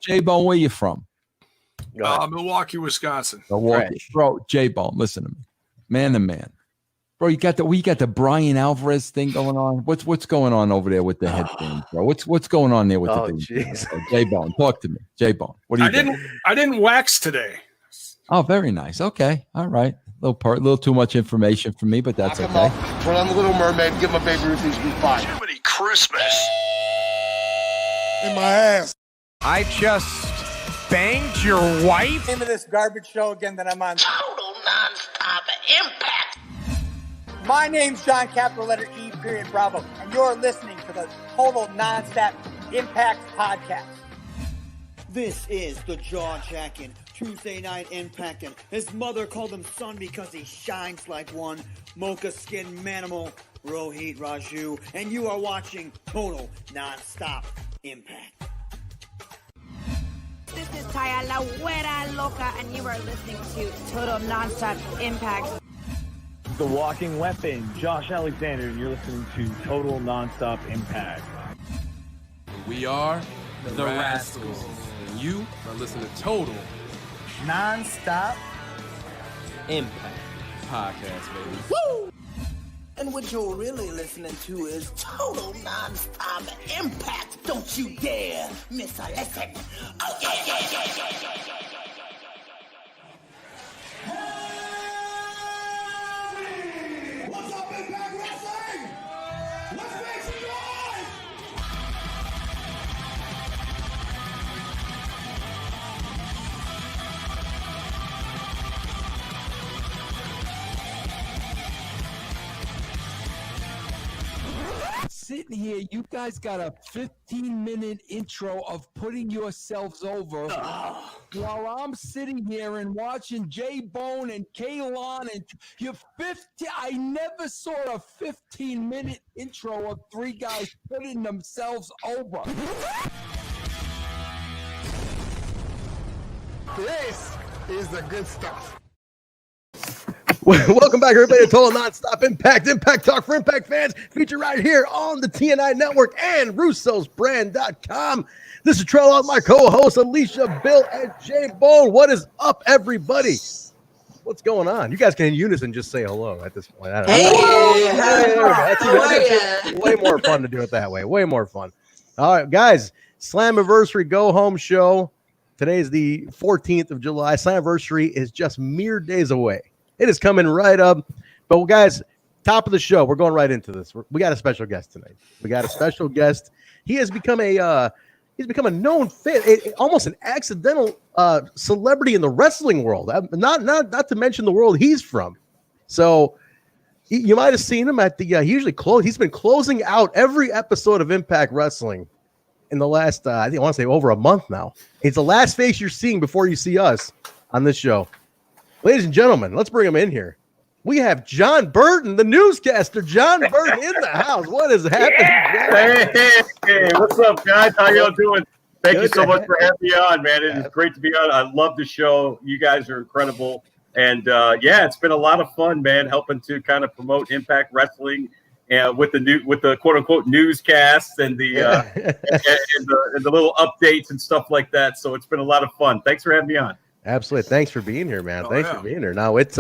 Jaybone, where you from? Milwaukee, Wisconsin. Milwaukee. Bro, Jaybone, listen to me. Man to man. Bro, you got the Brian Alvarez thing going on. What's going on over there with the headband, bro? What's going on there with the thing? Jaybone, talk to me. Jaybone, what do you think? I didn't wax today. Oh, very nice. Okay. All right. Little too much information for me, but that's okay. Put on the Little Mermaid, give my baby Ruth, he's be fine. Jiminy Christmas. In my ass. I just banged your wife? Name of this garbage show again that I'm on. Total Nonstop Impact. My name's John, capital letter E, period, Bravo, and you're listening to the Total Nonstop Impact podcast. This is the jaw-jacking Tuesday Night Impact, and his mother called him son because he shines like one. Mocha Skin Manimal, Rohit Raju, and you are watching Total Nonstop Impact. This is Taya La Güera Loca, and you are listening to Total Nonstop Impact. The Walking Weapon, Josh Alexander, and you're listening to Total Nonstop Impact. We are the Rascals, and you are listening to Total Nonstop Impact Podcast, baby. Woo! And what you're really listening to is Total Nonstop Impact. Don't you dare miss a lesson. Oh, yeah. What's up, Impact Wrestling? Let's make some noise! Sitting here, you guys got a 15-minute intro of putting yourselves over while I'm sitting here and watching Jaybone and Kaylon and your 50. I never saw a 15-minute intro of three guys putting themselves over. This is the good stuff. Welcome back, everybody, to Total Nonstop Impact. Impact Talk for Impact fans. Featured right here on the TNI Network and RussosBrand.com. This is Trell, my co-host, Alisha, Bill, and Jaybone. What is up, everybody? What's going on? You guys can in unison just say hello at this point. I don't know. That's way more fun to do it that way. Way more fun. All right, guys. Slammiversary Go Home Show. Today is the 14th of July. Slammiversary is just mere days away. It is coming right up. But, guys, top of the show, we're going right into this. We got a special guest tonight. We got a special guest. He has become a known almost an accidental celebrity in the wrestling world. Not to mention the world he's from. So you might have seen him at the he's been closing out every episode of Impact Wrestling in the last I want to say over a month now. It's the last face you're seeing before you see us on this show. Ladies and gentlemen, let's bring him in here. We have Jon Burton, the newscaster. Jon Burton in the house. What is happening? Hey, what's up, guys? How y'all doing? Thank you so much for having me on, man. It is great to be on. I love the show. You guys are incredible. And, it's been a lot of fun, man, helping to kind of promote Impact Wrestling with the quote-unquote newscasts and the and the little updates and stuff like that. So it's been a lot of fun. Thanks for having me on. Absolutely. Thanks for being here, man. Thanks for being here. Now, it's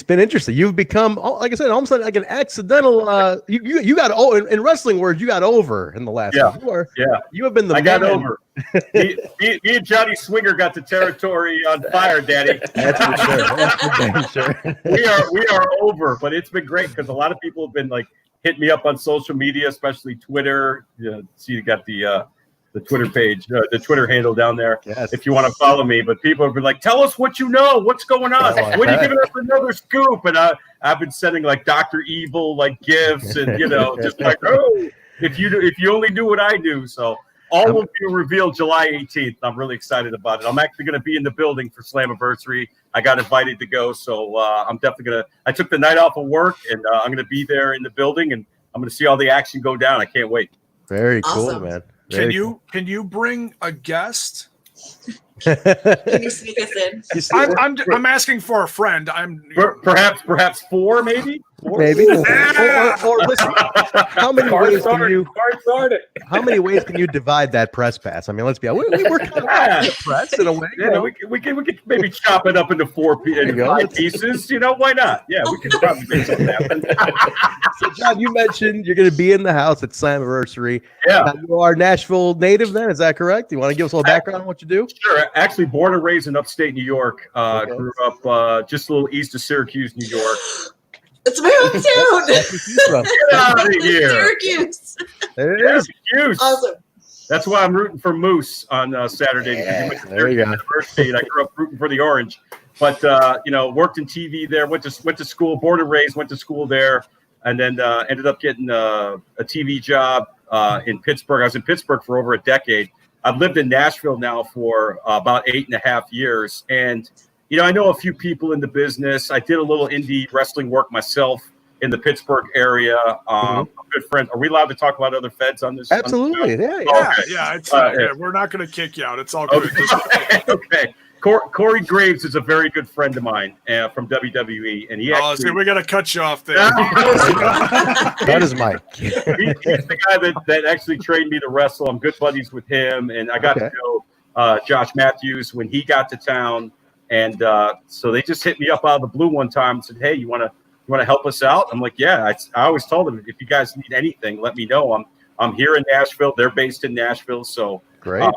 been interesting. You've become, like I said, almost like an accidental. You got in wrestling words. You got over in the last. You have been the. I got over. me and Johnny Swinger got the territory on fire, Daddy. That's for sure. That's for sure. We are over, but it's been great because a lot of people have been like hitting me up on social media, especially Twitter. See, you got the Twitter page, the Twitter handle down there, if you want to follow me. But people have been like, tell us what you know. What's going on? When are you giving us another scoop? And I've been sending like Dr. Evil like gifts and, just like, if you only knew what I knew. So all will be revealed July 18th. I'm really excited about it. I'm actually going to be in the building for Slammiversary. I got invited to go. So I'm definitely I took the night off of work and I'm going to be there in the building and I'm going to see all the action go down. I can't wait. Very cool, man. Can you bring a guest? Can you sneak us in? I'm asking for a friend. Perhaps 4, maybe. Maybe. Or listen, how many ways can you divide that press pass? I mean, let's be honest. We work on the press in a way. Yeah, we could maybe chop it up into 5 pieces. Why not? Yeah, we can probably make something happen. So, John, you mentioned you're going to be in the house at Slammiversary. Yeah. You are Nashville native then, is that correct? You want to give us a little background on what you do? Sure. Actually, born and raised in upstate New York. Grew up just a little east of Syracuse, New York. It's my hometown. Get out of here. Syracuse. There it is. Syracuse. Awesome. That's why I'm rooting for Moose on Saturday. Yeah, because there you go. University, and I grew up rooting for the Orange. But worked in TV there. Went to school. Born and raised. Went to school there, and then ended up getting a TV job in Pittsburgh. I was in Pittsburgh for over a decade. I've lived in Nashville now for about 8.5 years, and I know a few people in the business. I did a little indie wrestling work myself in the Pittsburgh area. A good friend. Are we allowed to talk about other feds on this? Absolutely. We're not going to kick you out. It's all good. Okay. Corey Graves is a very good friend of mine from WWE, and he actually. We got to cut you off there. That is Mike. He's the guy that actually trained me to wrestle. I'm good buddies with him, and I got to know Josh Matthews when he got to town. And so they just hit me up out of the blue one time and said, "Hey, you want to help us out?" I'm like, "Yeah." I always told them, if you guys need anything, let me know. I'm here in Nashville. They're based in Nashville, so great.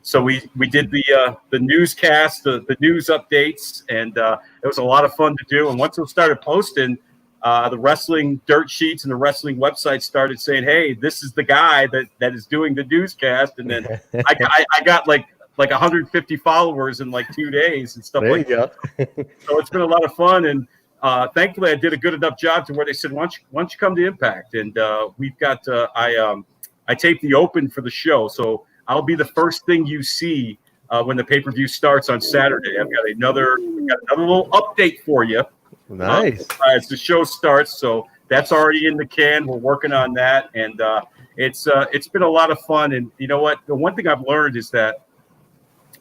So we did the newscast, the news updates, and it was a lot of fun to do. And once we started posting, the wrestling dirt sheets and the wrestling website started saying, "Hey, this is the guy that is doing the newscast." And then I got like 150 followers in like 2 days and stuff like that. So it's been a lot of fun, and thankfully I did a good enough job to where they said, why don't you come to Impact? And we've got I taped the open for the show, so I'll be the first thing you see when the pay-per-view starts on Saturday. I've got another little update for you. Nice. As the show starts, so that's already in the can. We're working on that, and it's been a lot of fun. And you know what? The one thing I've learned is that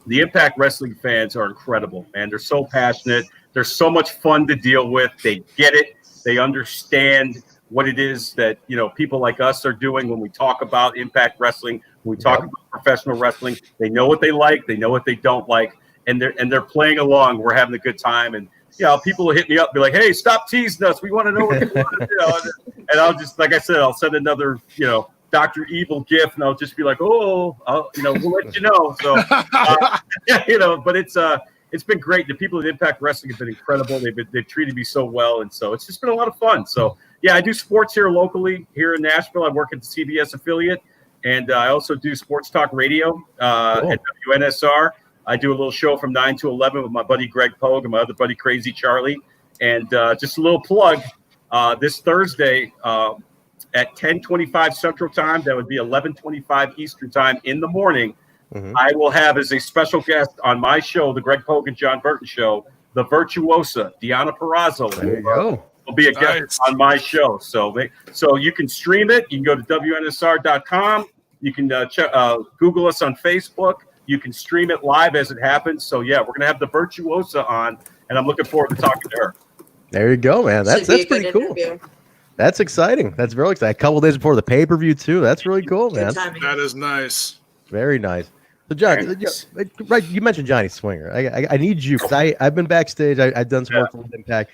the Impact Wrestling fans are incredible, man. They're so passionate. They're so much fun to deal with. They get it. They understand what it is that people like us are doing when we talk about Impact Wrestling, when we talk about professional wrestling. They know what they like. They know what they don't like, and they're playing along. We're having a good time, and people will hit me up, and be like, "Hey, stop teasing us. We want to know what you want to do." And I'll just, like I said, I'll send another Dr. Evil gift, and I'll just be like, we'll let you know. So, but it's been great. The people at Impact Wrestling have been incredible. They've treated me so well, and so it's just been a lot of fun. So, I do sports here locally, here in Nashville. I work at the CBS affiliate, and I also do sports talk radio at WNSR. I do a little show from 9 to 11 with my buddy Greg Pogue and my other buddy Crazy Charlie. And just a little plug, this Thursday at 10:25 Central Time, that would be 11:25 Eastern Time in the morning, I will have as a special guest on my show, the Greg Pogue and John Burton Show, the virtuosa, Deanna Purrazzo. There you go. Will be a guest on my show. So you can stream it. You can go to WNSR.com. You can Google us on Facebook. You can stream it live as it happens. So, we're going to have the virtuosa on, and I'm looking forward to talking to her. There you go, man. That's pretty cool. Interview. That's exciting. That's very exciting. A couple days before the pay-per-view, too. That's really cool, man. That is nice. Very nice. So, John, right? You mentioned Johnny Swinger. I need you, because I've been backstage. I've done some work with Impact.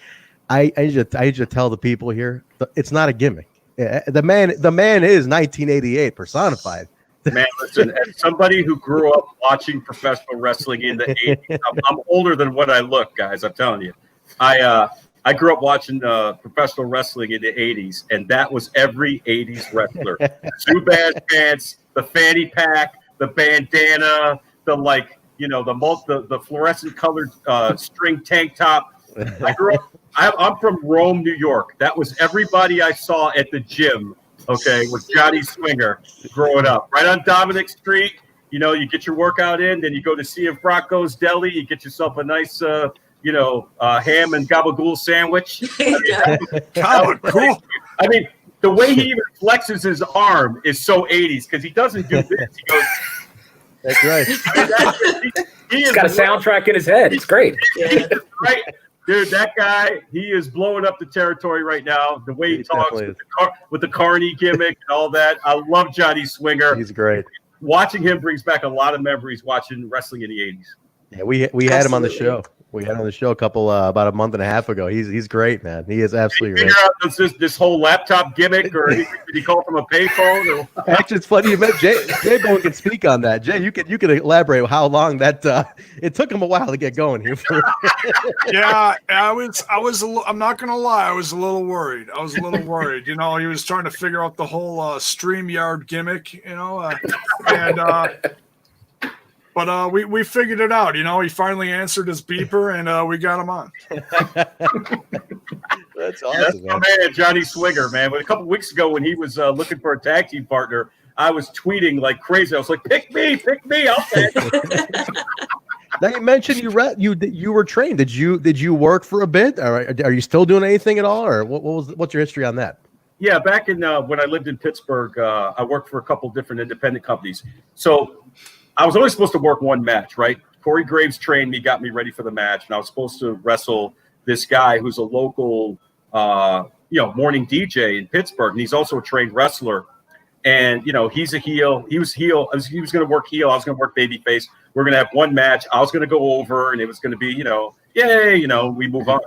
I need you to tell the people here, it's not a gimmick. The man is 1988 personified. Man, listen, as somebody who grew up watching professional wrestling in the 80s, I'm older than what I look, guys. I'm telling you. I grew up watching professional wrestling in the 80s, and that was every 80s wrestler. Zubaz pants, the fanny pack, the bandana, the fluorescent colored string tank top. I grew up. I'm from Rome, New York. That was everybody I saw at the gym. Okay, with Johnny Swinger growing up, right on Dominic Street. You get your workout in, then you go to C.F. Bracco's Deli. You get yourself a nice, ham and gabagool sandwich. Gabagool. I mean, the way he even flexes his arm is so 80s because he doesn't do this. He goes, That's right. He's got a soundtrack in his head. It's great. Yeah. Right. Dude, that guy, he is blowing up the territory right now. The way he talks with the Carney gimmick and all that. I love Johnny Swinger. He's great. Watching him brings back a lot of memories watching wrestling in the 80s. Yeah, we had him on the show. We had him on the show about a month and a half ago. He's great, man. He is absolutely great. Figure out this whole laptop gimmick, or did he call from a payphone? Actually, it's funny you met Jaybone can speak on that. Jay, you could elaborate how long that it took him a while to get going here. Yeah, I'm not gonna lie, I was a little worried. You know, he was trying to figure out the whole StreamYard gimmick. You know, But we figured it out. You know, he finally answered his beeper, and we got him on. That's awesome. That's my man, Johnny Swinger, man. But a couple weeks ago when he was looking for a tag team partner, I was tweeting like crazy. I was like, pick me, I'll take it. Now you mentioned you were trained. Did you work for a bit? Are you still doing anything at all, or what's your history on that? Yeah, back in when I lived in Pittsburgh, I worked for a couple different independent companies. So I was only supposed to work one match, right? Corey Graves trained me, got me ready for the match, and I was supposed to wrestle this guy who's a local, morning DJ in Pittsburgh, and he's also a trained wrestler. And he's a heel. He was heel. He was going to work heel. I was going to work babyface. We're going to have one match. I was going to go over, and it was going to be, yay, we move on.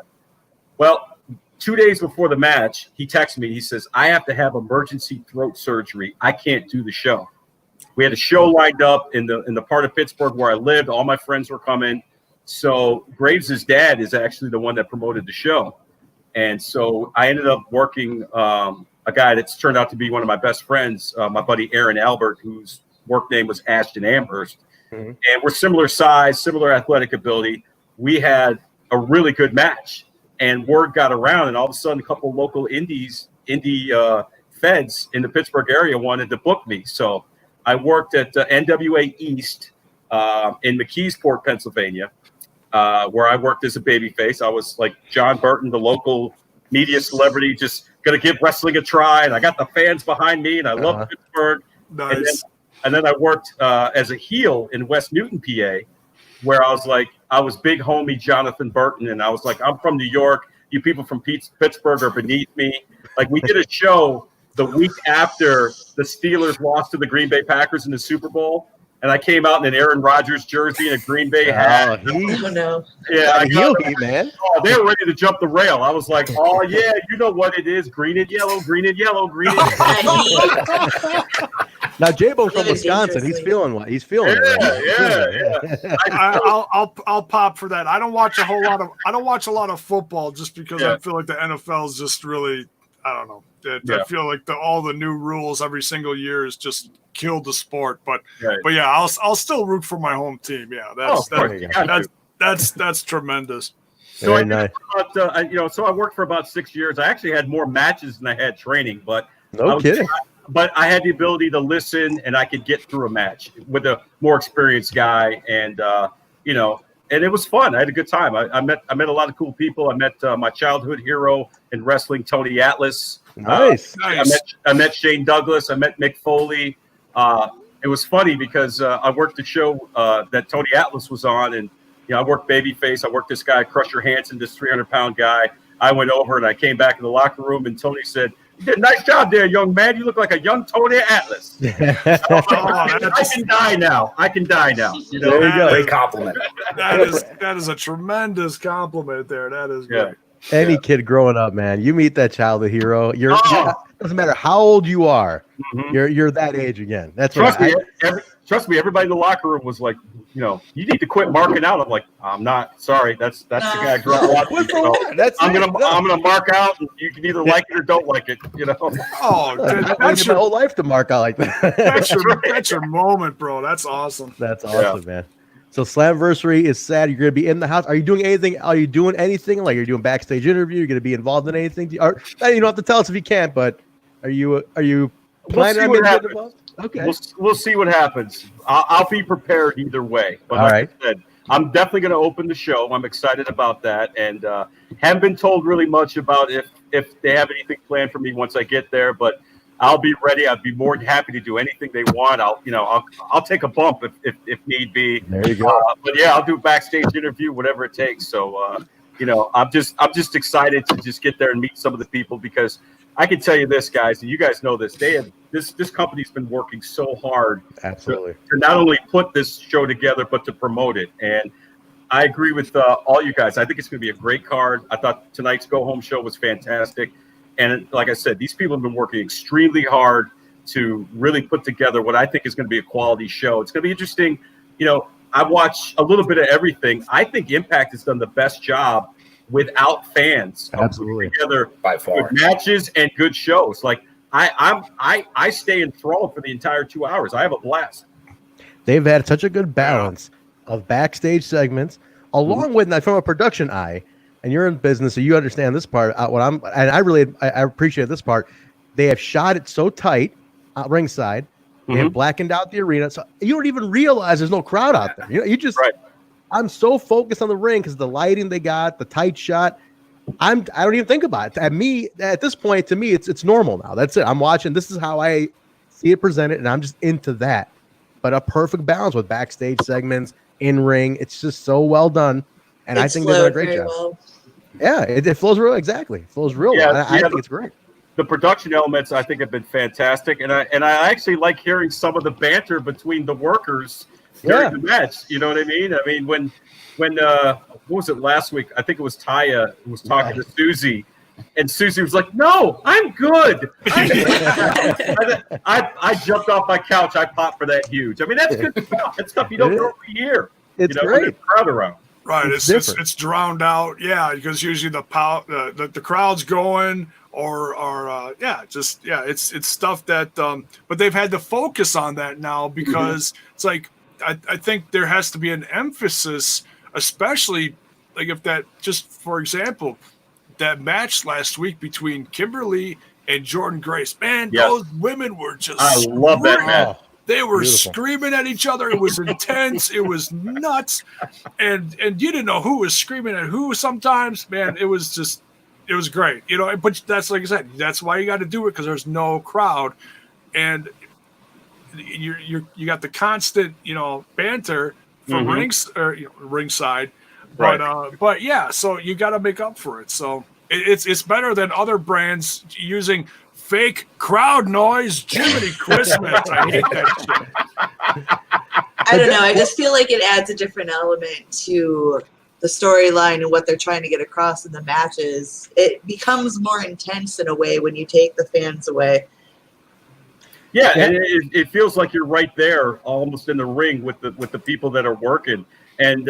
Well, 2 days before the match, he texted me. He says, "I have to have emergency throat surgery. I can't do the show." We had a show lined up in the part of Pittsburgh where I lived. All my friends were coming. So Graves' dad is actually the one that promoted the show. And so I ended up working a guy that's turned out to be one of my best friends, my buddy Aaron Albert, whose work name was Ashton Amherst. Mm-hmm. And we're similar size, similar athletic ability. We had a really good match. And word got around, and all of a sudden a couple of local indie feds in the Pittsburgh area wanted to book me. So I worked at NWA East in McKeesport, Pennsylvania, where I worked as a babyface. I was like John Burton, the local media celebrity, just going to give wrestling a try. And I got the fans behind me, and I love Pittsburgh. Nice. And then I worked as a heel in West Newton, PA, where I was big homie Jonathan Burton. And I was like, I'm from New York. You people from Pittsburgh are beneath me. Like, we did a show the week after the Steelers lost to the Green Bay Packers in the Super Bowl, and I came out in an Aaron Rodgers jersey and a Green Bay hat. Oh no! Yeah, man. Oh, they were ready to jump the rail. I was like, "Oh yeah, you know what it is: green and yellow, green and yellow, green and yellow." Now Jaybone's from Wisconsin. He's feeling what? He's feeling it. Yeah. I'll pop for that. I don't watch a lot of football just because I feel like the NFL is just really, I don't know. I feel like all the new rules every single year is just killed the sport. But yeah, I'll still root for my home team. Yeah, that's tremendous. So I worked for about 6 years. I actually had more matches than I had training, but no kidding. But I had the ability to listen, and I could get through a match with a more experienced guy, and and it was fun. I had a good time. I met a lot of cool people. I met my childhood hero in wrestling, Tony Atlas. Nice. I met Shane Douglas. I met Mick Foley. It was funny because I worked the show that Tony Atlas was on, and I worked babyface. I worked this guy, Crusher Hansen, this 300-pound guy. I went over and I came back in the locker room, and Tony said, "You did a nice job there, young man. You look like a young Tony Atlas." I can die now. There you go. Great compliment. That is a tremendous compliment there. That is great. Any kid growing up, man, you meet that childhood hero. Doesn't matter how old you are. Mm-hmm. You're that age again. That's trust me. Everybody in the locker room was like, you need to quit marking out. I'm like, I'm not. Sorry, that's the guy I grew up watching. So I'm gonna mark out, and you can either like it or don't like it. Oh, that's your whole life to mark out like that. That's your moment, bro. That's awesome. That's awesome, man. So Slammiversary is sad. You're going to be in the house. Are you doing anything? Like you're doing backstage interview? You're going to be involved in anything? You don't have to tell us if you can't, but are you planning on being involved? Okay. We'll see what happens. I'll be prepared either way. But I said, I'm definitely going to open the show. I'm excited about that, and haven't been told really much about if they have anything planned for me once I get there. But I'll be ready. I'd be more than happy to do anything they want. I'll take a bump if need be. There you go. But yeah, I'll do a backstage interview, whatever it takes. So I'm just excited to just get there and meet some of the people, because I can tell you this, guys, and you guys know this. This company's been working so hard Absolutely. to not only put this show together, but to promote it. And I agree with all you guys. I think it's going to be a great card. I thought tonight's Go Home show was fantastic. And like I said, these people have been working extremely hard to really put together what I think is going to be a quality show. It's going to be interesting. I watch a little bit of everything. I think Impact has done the best job without fans. Absolutely. Together by far. Good matches and good shows. Like I stay enthralled for the entire 2 hours. I have a blast. They've had such a good balance of backstage segments, along with, from a production eye, and you're in business, so you understand this part. I appreciate this part. They have shot it so tight, ringside. They have blackened out the arena, so you don't even realize there's no crowd out there. You just. Right. I'm so focused on the ring because the lighting they got, the tight shot. I don't even think about it. At this point, to me, it's normal now. That's it. I'm watching. This is how I see it presented, and I'm just into that. But a perfect balance with backstage segments, in ring. It's just so well done, and I think they've done a great job. Well. Yeah, it flows real. Exactly, it flows real well. I think it's great. The production elements, I think, have been fantastic, and I actually like hearing some of the banter between the workers during the match. You know what I mean? I mean, when what was it last week? I think it was Taya who was talking to Susie, and Susie was like, "No, I'm good." I jumped off my couch. I popped for that huge. I mean, that's good stuff. That's stuff you don't normally hear. It's great. Crowd around. Right, it's drowned out, because usually the crowd's going, it's stuff that, but they've had to focus on that now because it's like I think there has to be an emphasis, especially like if that, just for example, that match last week between Kimberly and Jordynne Grace, man, those women were just I love that match. They were screaming at each other. It was intense. It was nuts. And you didn't know who was screaming at who sometimes. Man, it was great. But that's, like I said, that's why you got to do it, because there's no crowd. And you got the constant, banter from ringside. But yeah, so you got to make up for it. So it's better than other brands using fake crowd noise. Jiminy Christmas. I hate that shit. I don't know. I just feel like it adds a different element to the storyline and what they're trying to get across in the matches. It becomes more intense in a way when you take the fans away. Yeah, and it feels like you're right there, almost in the ring with the people that are working. And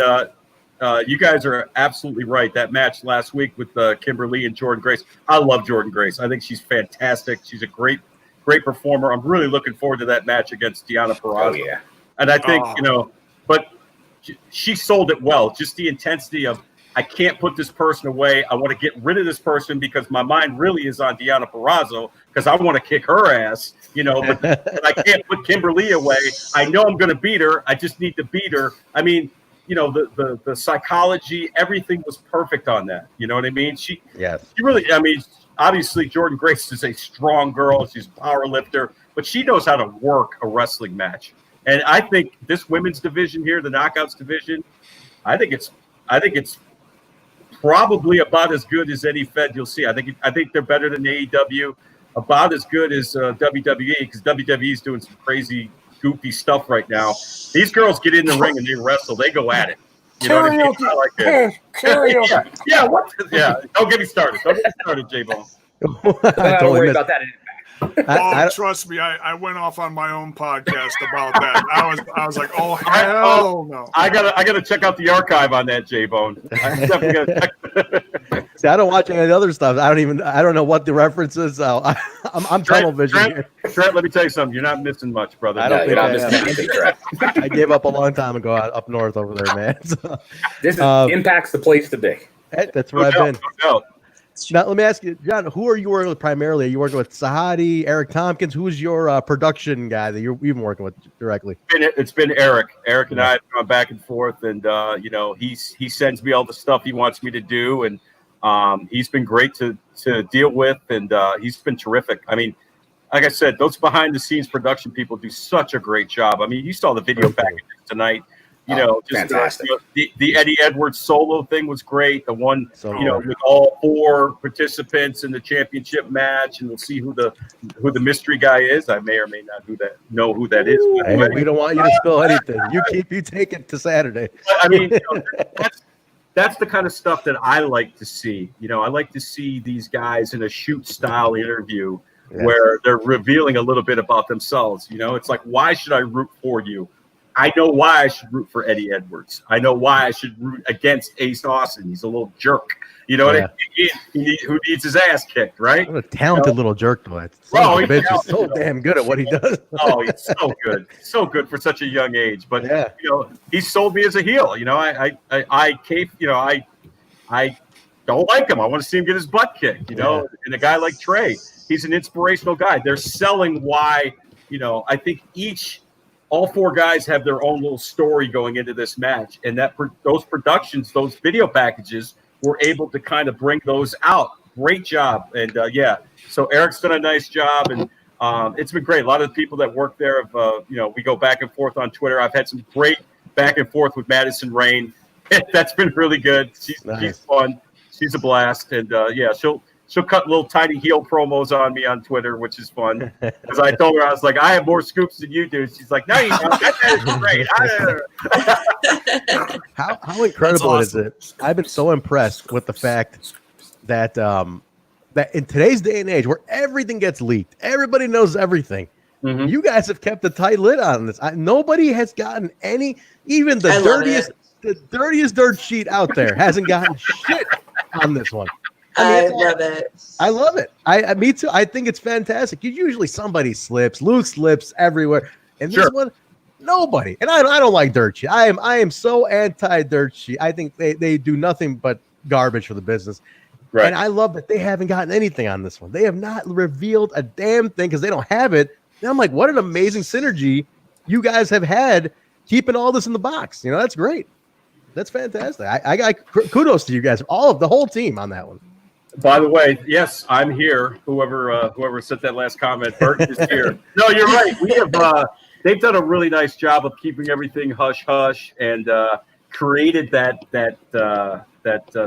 you guys are absolutely right. That match last week with Kimberly and Jordynne Grace. I love Jordynne Grace. I think she's fantastic. She's a great performer. I'm really looking forward to that match against Deonna Purrazzo. Oh, yeah. And I think, but she sold it well. Just the intensity of, I can't put this person away. I want to get rid of this person because my mind really is on Deonna Purrazzo because I want to kick her ass, but I can't put Kimberly away. I know I'm going to beat her. I just need to beat her. I mean, the psychology, everything was perfect on that. You know what I mean? She really, obviously Jordynne Grace is a strong girl. She's a power lifter, but she knows how to work a wrestling match. And I think this women's division here, the Knockouts division, I think it's probably about as good as any Fed you'll see. I think they're better than AEW, about as good as WWE, because WWE is doing some crazy, goofy stuff right now. These girls get in the ring and they wrestle. They go at it. You know what I mean? I like it. Yeah. What? Yeah. Don't get me started. Jaybone. Don't worry about that. Trust me, I went off on my own podcast about that. I was like, oh hell no. I gotta check out the archive on that, Jaybone. See, I don't watch any of the other stuff. I don't know what the reference is. So I'm tunnel vision here. Trent, let me tell you something. You're not missing much, brother. I gave up a long time ago up north over there, man. So, this Impact's the place to be. That's where I've been. Now, let me ask you, John, who are you working with primarily? Are you working with Sahadi, Eric Tompkins? Who's your production guy that you've been working with directly? It's been Eric. Eric and I have gone back and forth, and he sends me all the stuff he wants me to do, and he's been great to deal with, and he's been terrific. I mean, like I said, those behind the scenes production people do such a great job. I mean, you saw the video packages tonight. You know, just fantastic. The Eddie Edwards solo thing was great. The one, with all 4 participants in the championship match, and we'll see who the mystery guy is. I may or may not know who that is. Hey, we don't want you to spill anything. You take it to Saturday. I mean, that's the kind of stuff that I like to see. You know, I like to see these guys in a shoot style interview where they're revealing a little bit about themselves. You know, it's like, why should I root for you? I know why I should root for Eddie Edwards. I know why I should root against Ace Austin. He's a little jerk. You know what I mean? Who needs his ass kicked, right? What a talented little jerk, though. He's so damn good at what he does. Oh, he's so good. So good for such a young age. But, you know, he sold me as a heel. You know, I don't like him. I want to see him get his butt kicked, you know. And a guy like Trey, he's an inspirational guy. They're selling why, you know, I think all 4 guys have their own little story going into this match, and those productions, those video packages, were able to kind of bring those out. Great job, and so Eric's done a nice job, and it's been great. A lot of the people that work there have, we go back and forth on Twitter. I've had some great back and forth with Madison Rain. That's been really good. She's fun. She's a blast, and she'll cut little tiny heel promos on me on Twitter, which is fun. Because I told her, I was like, I have more scoops than you do. She's like, no, you don't. That is great. How incredible is it? I've been so impressed with the fact that that in today's day and age, where everything gets leaked, everybody knows everything. Mm-hmm. You guys have kept a tight lid on this. Nobody has gotten even the dirtiest dirt sheet out there hasn't gotten shit on this one. I love it. I love it. Me too. I think it's fantastic. Usually somebody slips, loose lips everywhere, and this one, nobody. And I don't like dirt sheet. I am so anti dirt sheet. I think they do nothing but garbage for the business. Right. And I love that they haven't gotten anything on this one. They have not revealed a damn thing because they don't have it. And I'm like, what an amazing synergy you guys have had keeping all this in the box. You know, that's great. That's fantastic. I got kudos to you guys, the whole team on that one. By the way, yes, I'm here. Whoever said that last comment, Burton is here. No, you're right. We have. They've done a really nice job of keeping everything hush hush and created that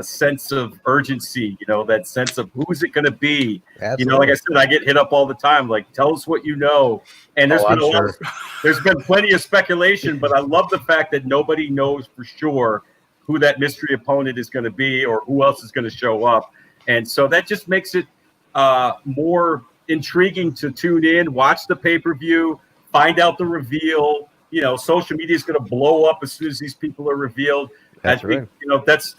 sense of urgency. You know, that sense of who's it going to be. Absolutely. You know, like I said, I get hit up all the time. Like, tell us what you know. And there's been plenty of speculation, but I love the fact that nobody knows for sure who that mystery opponent is going to be or who else is going to show up. And so that just makes it more intriguing to tune in, watch the pay-per-view, find out the reveal. You know, social media is going to blow up as soon as these people are revealed. That's I think, you know, that's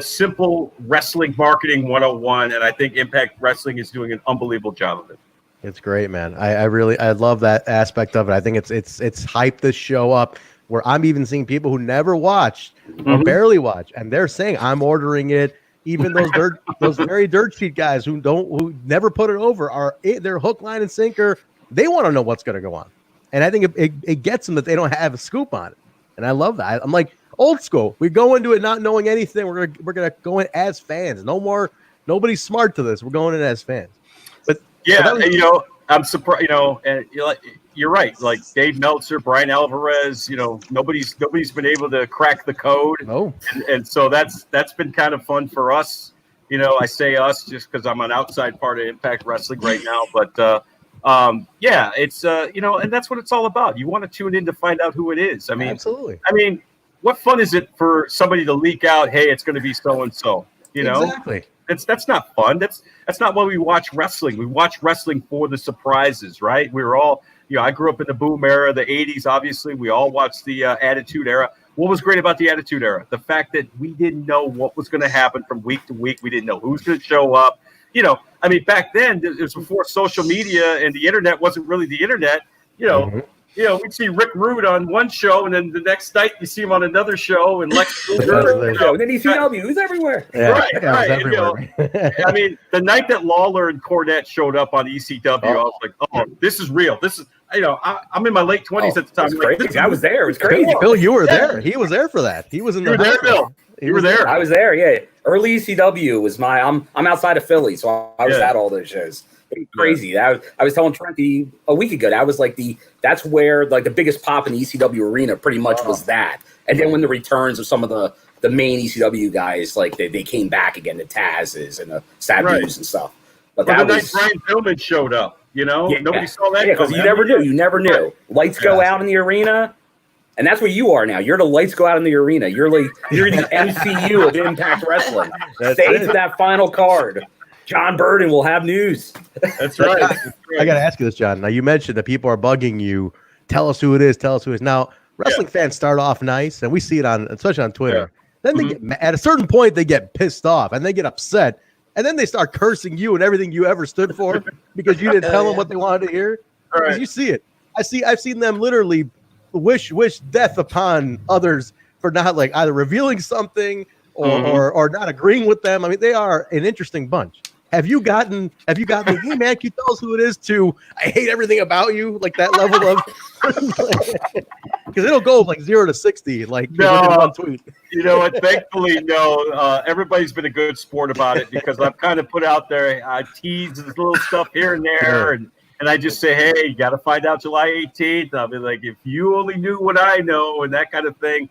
simple wrestling marketing 101, and I think Impact Wrestling is doing an unbelievable job of it. It's great, man. I love that aspect of it. I think it's hyped this show up where I'm even seeing people who never watched or barely watch, and they're saying I'm ordering it. Even those very dirt sheet guys who never put it over they're hook, line, and sinker. They want to know what's going to go on, and I think it gets them that they don't have a scoop on it, and I love that. I'm like old school. We go into it not knowing anything. We're gonna go in as fans. Nobody's smart to this. We're going in as fans. But you know, I'm surprised. You know, and you're right. Like Dave Meltzer, Brian Alvarez, you know, nobody's been able to crack the code. No. And so that's been kind of fun for us. You know, I say us just because I'm an outside part of Impact Wrestling right now. But it's you know, and that's what it's all about. You want to tune in to find out who it is. I mean, absolutely. I mean, what fun is it for somebody to leak out, hey, it's going to be so and so? You know, exactly. That's not fun. That's not why we watch wrestling. We watch wrestling for the surprises, right? We were all. You know, I grew up in the boom era, the 80s, obviously. We all watched the Attitude Era. What was great about the Attitude Era? The fact that we didn't know what was going to happen from week to week. We didn't know who's going to show up. You know, I mean, back then, it was before social media and the internet wasn't really the internet. You know, we'd see Rick Rude on one show, and then the next night you see him on another show, and Lex Luger. And then ECW, who's everywhere. Yeah, right. And, you know, I mean, the night that Lawler and Cornette showed up on ECW, I was like, oh, this is real. This is, you know, I'm in my late 20s at the time. Like, I was there. It was crazy. Bill, you were there. He was there for that. He was in the. You were there, Bill. You were there. I was there. Yeah, early ECW was I'm outside of Philly, so I was at all those shows. crazy. I was telling Trent a week ago, that's where like the biggest pop in the ECW arena pretty much was that. And then when the returns of some of the main ECW guys, like they came back again, the Taz's and the Sabus and stuff. But that the was night Brian Pillman showed up, nobody saw that. Yeah, because you never knew. You never knew. Lights go out in the arena. And that's what you are now. You're the lights go out in the arena. You're the MCU of Impact Wrestling. Stay to that final card. John Burton will have news. That's right. I got to ask you this, John. Now, you mentioned that people are bugging you. Tell us who it is. Tell us who it is. Now, wrestling fans start off nice, and we see it especially on Twitter. Then they get at a certain point, they get pissed off, and they get upset, and then they start cursing you and everything you ever stood for because you didn't tell them what they wanted to hear. Because you see it. I've seen them literally wish death upon others for not like either revealing something or not agreeing with them. I mean, they are an interesting bunch. Have you gotten hey man, can you tell us who it is to I hate everything about you, like that level of because it'll go like 0 to 60 like within one tweet. You know what? Thankfully, no. Everybody's been a good sport about it because I've kind of put out there, I tease this little stuff here and there, and I just say, hey, you got to find out July 18th. I'll be like, if you only knew what I know and that kind of thing.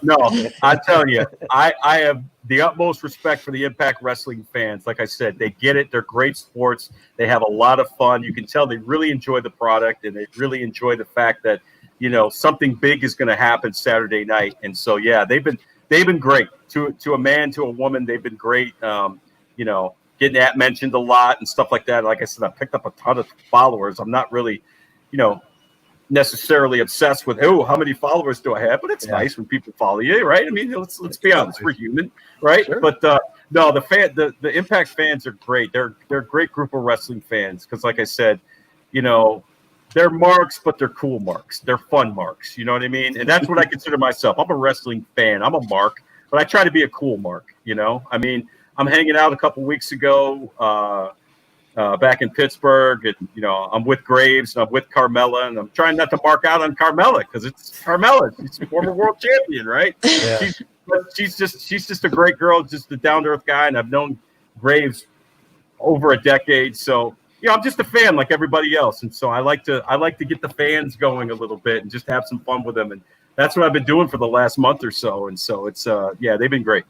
No, I'm telling you, I have the utmost respect for the Impact Wrestling fans. Like I said, they get it. They're great sports. They have a lot of fun. You can tell they really enjoy the product, and they really enjoy the fact that, something big is going to happen Saturday night. And so, yeah, they've been great to a man, to a woman. They've been great. Getting that mentioned a lot and stuff like that. Like I said, I picked up a ton of followers. I'm not really, necessarily obsessed with, how many followers do I have? But it's nice when people follow you, right? I mean, let's be honest, we're human, right? Sure. But no, the Impact fans are great. They're a great group of wrestling fans because, like I said, they're marks, but they're cool marks. They're fun marks. You know what I mean? And that's what I consider myself. I'm a wrestling fan. I'm a mark, but I try to be a cool mark. I mean, I'm hanging out a couple weeks ago back in Pittsburgh, and I'm with Graves and I'm with Carmella, and I'm trying not to mark out on Carmella because it's Carmella. She's a former world champion, right? Yeah. She's just a great girl, just a down to earth guy, and I've known Graves over a decade, so I'm just a fan like everybody else, and so I like to get the fans going a little bit and just have some fun with them, and that's what I've been doing for the last month or so, and so it's they've been great.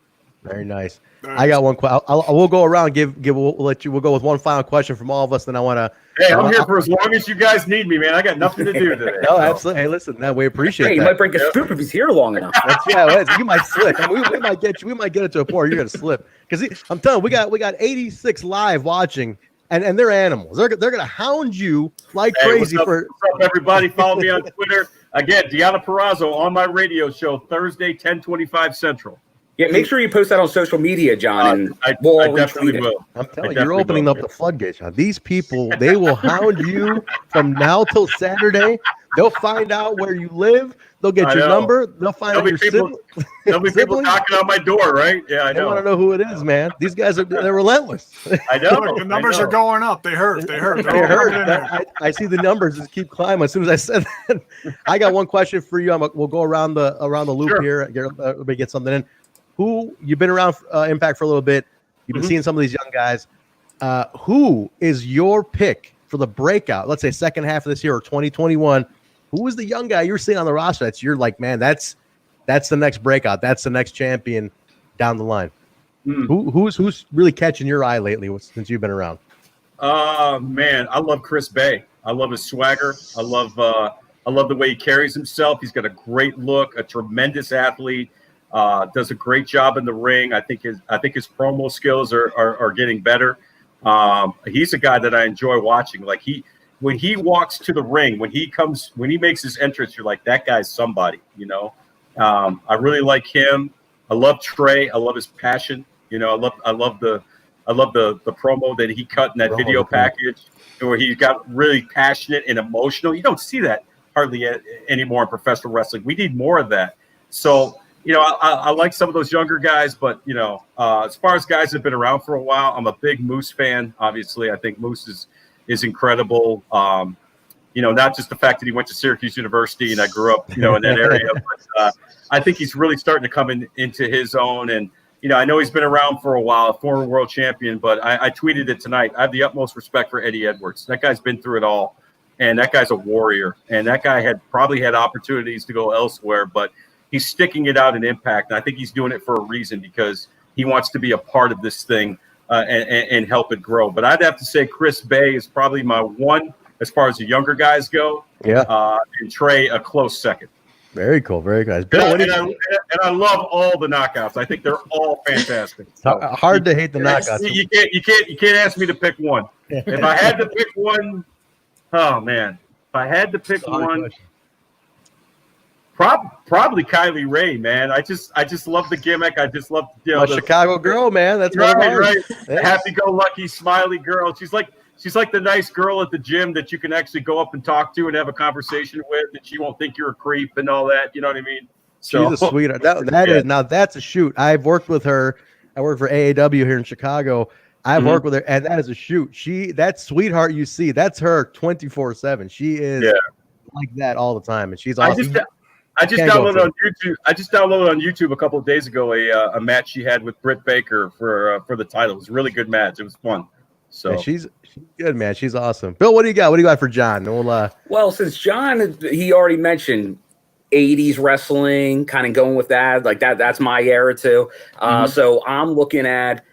Very nice. I got one question. We'll go around. We'll go with one final question from all of us. Then I want to. Hey, I'm here for as long as you guys need me, man. I got nothing to do today. No, absolutely. Hey, listen, we appreciate that. You might break a scoop if he's here long enough. You might slip. I mean, we might get it to a point where you're gonna slip because I'm telling you, we got 86 live watching, and they're animals. They're gonna hound you like crazy. What's up, everybody? Follow me on Twitter. Again, Deanna Purrazzo on my radio show Thursday, 10:25 Central. Yeah, make sure you post that on social media, John, and I definitely will. I'm telling you, you're opening up the floodgates, John. These people, they will hound you from now till Saturday. They'll find out where you live. They'll get your number. They'll find out your sibling. There'll be people knocking on my door, right? Yeah, I know. They want to know who it is, man. These guys they're relentless. I know. Look, the numbers are going up. They hurt. They hurt. I see the numbers just keep climbing. As soon as I said that, I got one question for you. We'll go around the loop here. Let me get something in. Who you've been around Impact for a little bit. You've been seeing some of these young guys. Who is your pick for the breakout? Let's say second half of this year or 2021. Who is the young guy you're seeing on the roster that's you're like, man, that's the next breakout. That's the next champion down the line. Who's really catching your eye lately since you've been around? Man, I love Chris Bay. I love his swagger. I love the way he carries himself. He's got a great look, a tremendous athlete. Does a great job in the ring. I think his promo skills are getting better. He's a guy that I enjoy watching. Like when he walks to the ring, when he makes his entrance, you're like, that guy's somebody, I really like him. I love Trey. I love his passion. I love the promo that he cut in that video package where he got really passionate and emotional. You don't see that hardly anymore in professional wrestling. We need more of that. So, I like some of those younger guys, but, as far as guys that have been around for a while, I'm a big Moose fan. Obviously, I think Moose is incredible. Not just the fact that he went to Syracuse University and I grew up, in that area, but I think he's really starting to come into his own. And, I know he's been around for a while, former world champion, but I tweeted it tonight. I have the utmost respect for Eddie Edwards. That guy's been through it all, and that guy's a warrior. And that guy had probably had opportunities to go elsewhere, but he's sticking it out in Impact. And I think he's doing it for a reason, because he wants to be a part of this thing and help it grow. But I'd have to say Chris Bay is probably my one as far as the younger guys go. Yeah. And Trey a close second. Very cool. Very good. Bill, and I love all the knockouts. I think they're all fantastic. Hard to hate the knockouts. You can't ask me to pick one. If I had to pick one, oh man, if I had to pick one, probably Kylie Ray, man. I just love the gimmick. I just love the Chicago girl, man. That's right. Yeah. Happy-go-lucky, smiley girl. She's like the nice girl at the gym that you can actually go up and talk to and have a conversation with, and she won't think you're a creep and all that. You know what I mean? So, she's a sweetheart. That's a shoot. I've worked with her. I work for AAW here in Chicago. I've worked with her, and that is a shoot. that sweetheart you see, that's her 24/7. She is like that all the time, and she's awesome. I just downloaded on YouTube. I just downloaded on YouTube a couple of days ago a match she had with Britt Baker for the title. It was a really good match. It was fun. So she's good, man. She's awesome. Bill, what do you got? What do you got for John? Well, since John, he already mentioned 80s wrestling, kind of going with that. Like that's my era too. So I'm looking at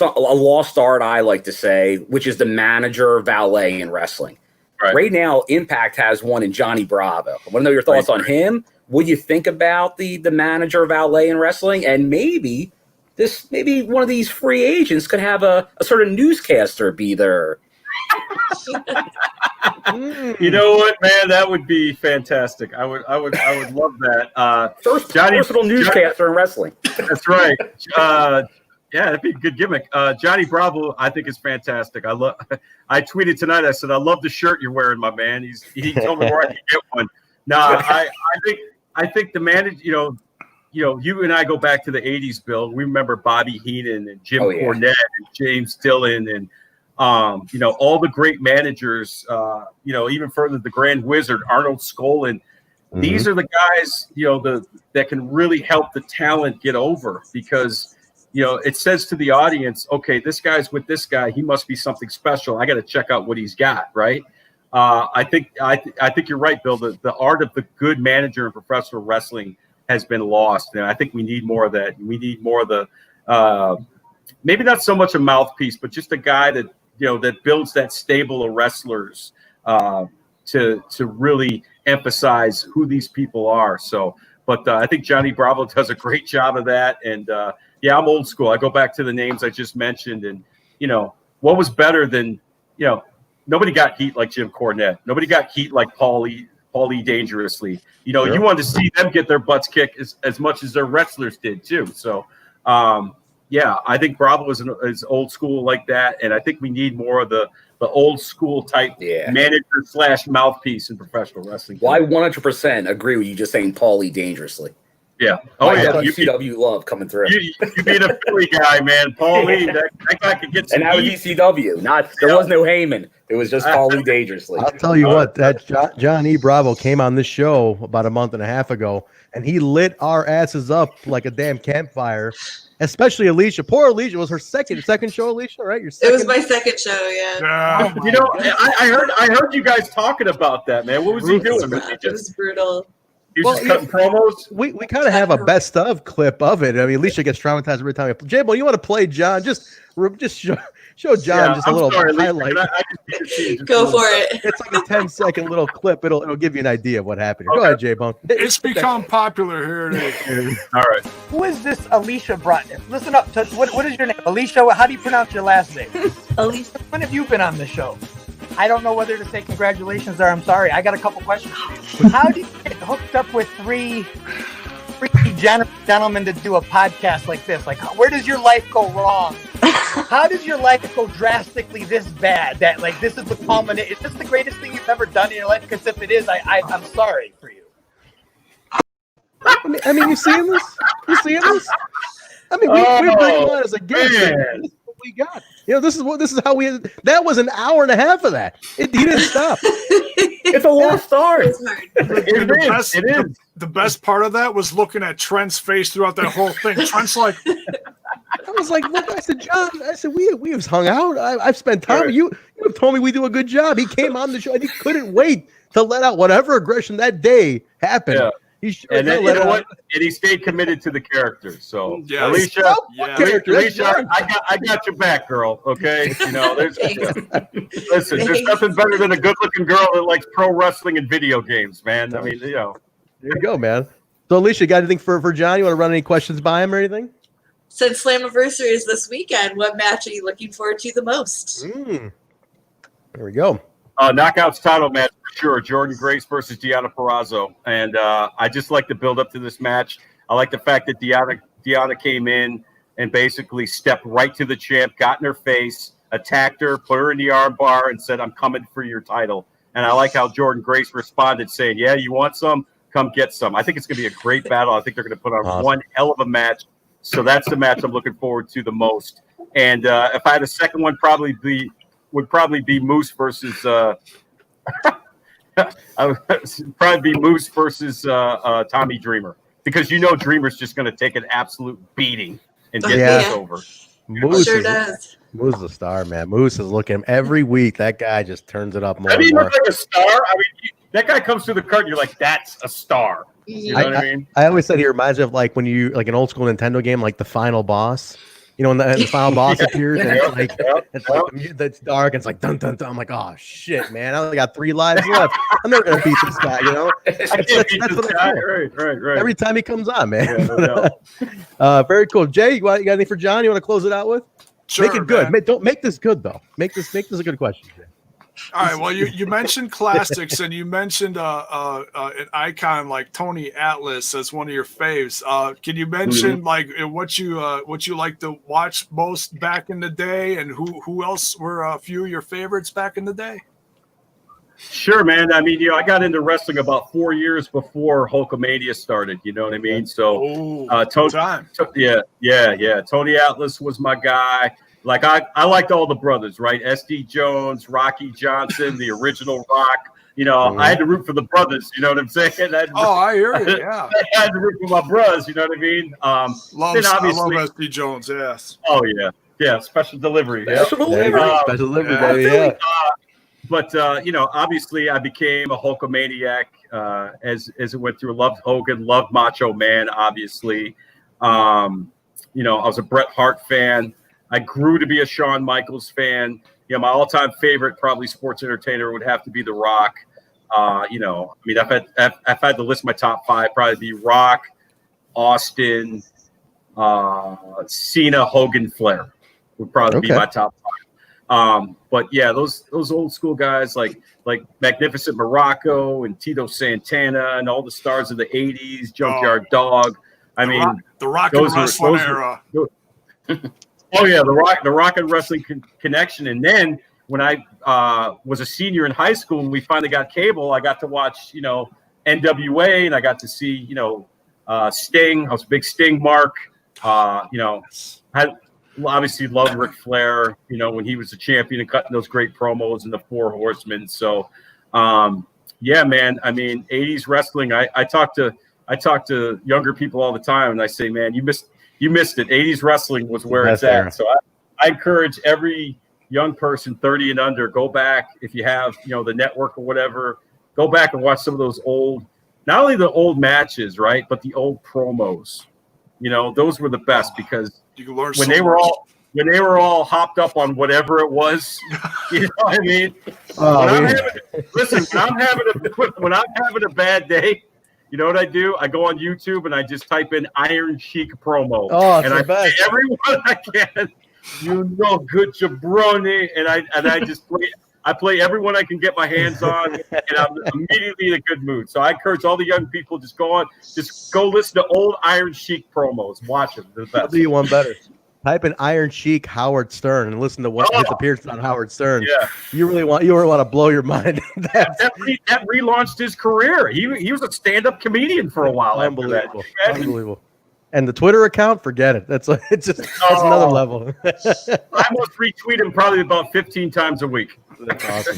a lost art, I like to say, which is the manager valet in wrestling. Right now, Impact has one in Johnny Bravo. I want to know your thoughts on him. What do you think about the manager valet in wrestling? And maybe one of these free agents could have a sort of newscaster be there. You know what, man? That would be fantastic. I would love that. First versatile newscaster in wrestling. That's right. Yeah, that'd be a good gimmick. Johnny Bravo, I think, is fantastic. I tweeted tonight. I said, "I love the shirt you're wearing, my man." He told me where I can get one. Now, I think the manager, you and I go back to the '80s, Bill. We remember Bobby Heenan and Jim Cornette and James Dillon and all the great managers. Even further, the Grand Wizard Arnold Skolin. These are the guys that can really help the talent get over, because it says to the audience, okay, this guy's with this guy, he must be something special. I got to check out what he's got, right? I think you're right, Bill. The art of the good manager in professional wrestling has been lost, and I think we need more of that. We need more of the maybe not so much a mouthpiece, but just a guy that that builds that stable of wrestlers to really emphasize who these people are. So, but I think Johnny Bravo does a great job of that, and I'm old school. I go back to the names I just mentioned, and what was better than nobody got heat like Jim Cornette. Nobody got heat like Paulie Dangerously. You wanted to see them get their butts kicked as much as their wrestlers did too. So, I think Bravo is old school like that, and I think we need more of the old school type manager / mouthpiece in professional wrestling. Well, I 100% agree with you just saying Paulie Dangerously. Yeah. ECW love coming through. You being a Philly guy, man. Paulie, that guy could get some. And that was ECW. There was no Heyman. It was just Paulie Dangerously. I'll tell you what, that John E. Bravo came on this show about a month and a half ago, and he lit our asses up like a damn campfire. Especially Alisha. Poor Alisha. Was her second show, Alisha, right? It was my second show, yeah. I heard you guys talking about that, man. What was he doing? It was brutal. He was just cutting promos. We kind of have a best of clip of it. I mean, Alisha gets traumatized every time. Jaybone, you want to play John? Just show John just a little highlight. Go for it. It's like a 10-second little clip. It'll give you an idea of what happened. Okay. Go ahead, Jaybone. It's become popular here. All right. Who is this Alisha Brunton? Listen up. What is your name? Alisha, how do you pronounce your last name? Alisha. When have you been on the show? I don't know whether to say congratulations or I'm sorry. I got a couple questions. How do you get hooked up with three gentlemen to do a podcast like this? Like, where does your life go wrong? How does your life go drastically this bad? That this is the culminate. Is this the greatest thing you've ever done in your life? Because if it is, I'm sorry for you. I mean, you seeing this? I mean, we bring him on as a guest. This is what we got. This is how we. That was an hour and a half of that. He didn't stop. It's a lost art. The best part of that was looking at Trent's face throughout that whole thing. Trent's like, was like, look, I said, John, we have hung out. I've spent time with you. You have told me we do a good job. He came on the show and he couldn't wait to let out whatever aggression that day happened. Yeah. He sure and then, let you know it what? out. And he stayed committed to the character. So, Yeah. Alicia, character? Alicia, I got your back, girl. Okay, you know, listen, there's nothing better than a good-looking girl that likes pro wrestling and video games, man. I mean, you know. There you go, man. So, Alicia, got anything for John? You want to run any questions by him or anything? Since Slammiversary is this weekend, what match are you looking forward to the most? There we go. Knockouts title match for sure. Jordan Grace versus Deonna Purrazzo. And I just like the build up to this match. I like the fact that Deonna came in and basically stepped right to the champ, got in her face, attacked her, put her in the arm bar, and said, I'm coming for your title. And I like how Jordan Grace responded saying, yeah, you want some? Come get some. I think it's going to be a great battle. I think they're going to put on one hell of a match. So that's the match I'm looking forward to the most. And if I had a second one, would probably be Moose versus Tommy Dreamer, because you know Dreamer's just going to take an absolute beating and get this over. Moose sure does. Moose is a star, man. Moose is looking every week. That guy just turns it up more. I mean, he and more. looks like a star. I mean, that guy comes through the curtain, you're like, that's a star. You know what I mean? I always said he reminds me of like when you like an old school Nintendo game, like the final boss. You know, when the final boss appears and it's like that's dark and it's like dun dun dun. I'm like, oh shit, man! I only got 3 lives left. I'm never gonna beat this guy. You know, that's what I feel. Right. Every time he comes on, man. Yeah, no very cool. Jay, you got anything for John? You want to close it out with? Sure, make it good. Don't make this good though. Make this a good question. Jay. All right. Well, you mentioned classics, and you mentioned an icon like Tony Atlas as one of your faves. Can you mention like what you like to watch most back in the day, and who else were a few of your favorites back in the day? Sure, man. I mean, I got into wrestling about 4 years before Hulkamania started. You know what I mean? So, Tony Atlas was my guy. Like I liked all the brothers, right? SD Jones, Rocky Johnson, the original Rock. You know, I had to root for the brothers. You know what I'm saying? I hear you. Yeah, I had to root for my brothers. You know what I mean? I love SD Jones. Yes. Oh yeah. Special delivery. Special delivery, baby. Yeah. But obviously, I became a Hulkamaniac as it went through. Loved Hogan, loved Macho Man. Obviously, I was a Bret Hart fan. I grew to be a Shawn Michaels fan. My all-time favorite, probably sports entertainer, would have to be The Rock. I've had to list my top 5. Probably be Rock, Austin, Cena, Hogan, Flair would probably be my top 5. But yeah, those old school guys like Magnificent Morocco and Tito Santana and all the stars of the '80s, Junkyard Dog. The Rock and Wrestling era. Oh yeah, the Rock and Wrestling connection. And then when I was a senior in high school and we finally got cable, I got to watch NWA, and I got to see Sting. I was a big Sting mark. I obviously loved Ric Flair. When he was a champion and cutting those great promos and the Four Horsemen. So yeah, man. I mean, '80s wrestling. I talk to younger people all the time, and I say, man, you missed it. '80s wrestling was where it's at. So I encourage every young person 30 and under, go back if you have, the network or whatever, go back and watch some of those old, not only the old matches, right, but the old promos. Those were the best because you can learn when they were all hopped up on whatever it was, you know what I mean? When I'm having a bad day, you know what I do? I go on YouTube and I just type in Iron Sheik promo. Oh, and I play everyone I can. Good jabroni. And I just play everyone I can get my hands on, and I'm immediately in a good mood. So I encourage all the young people, just go listen to old Iron Sheik promos. Watch them. They're the best. I'll do you one better. Type in Iron Sheik Howard Stern and listen to his appearance on Howard Stern. Yeah, you really want to blow your mind. that relaunched his career. He was a stand-up comedian for a while. Unbelievable, unbelievable. And the Twitter account, forget it. That's another level. I must retweet him probably about 15 times a week. That's awesome.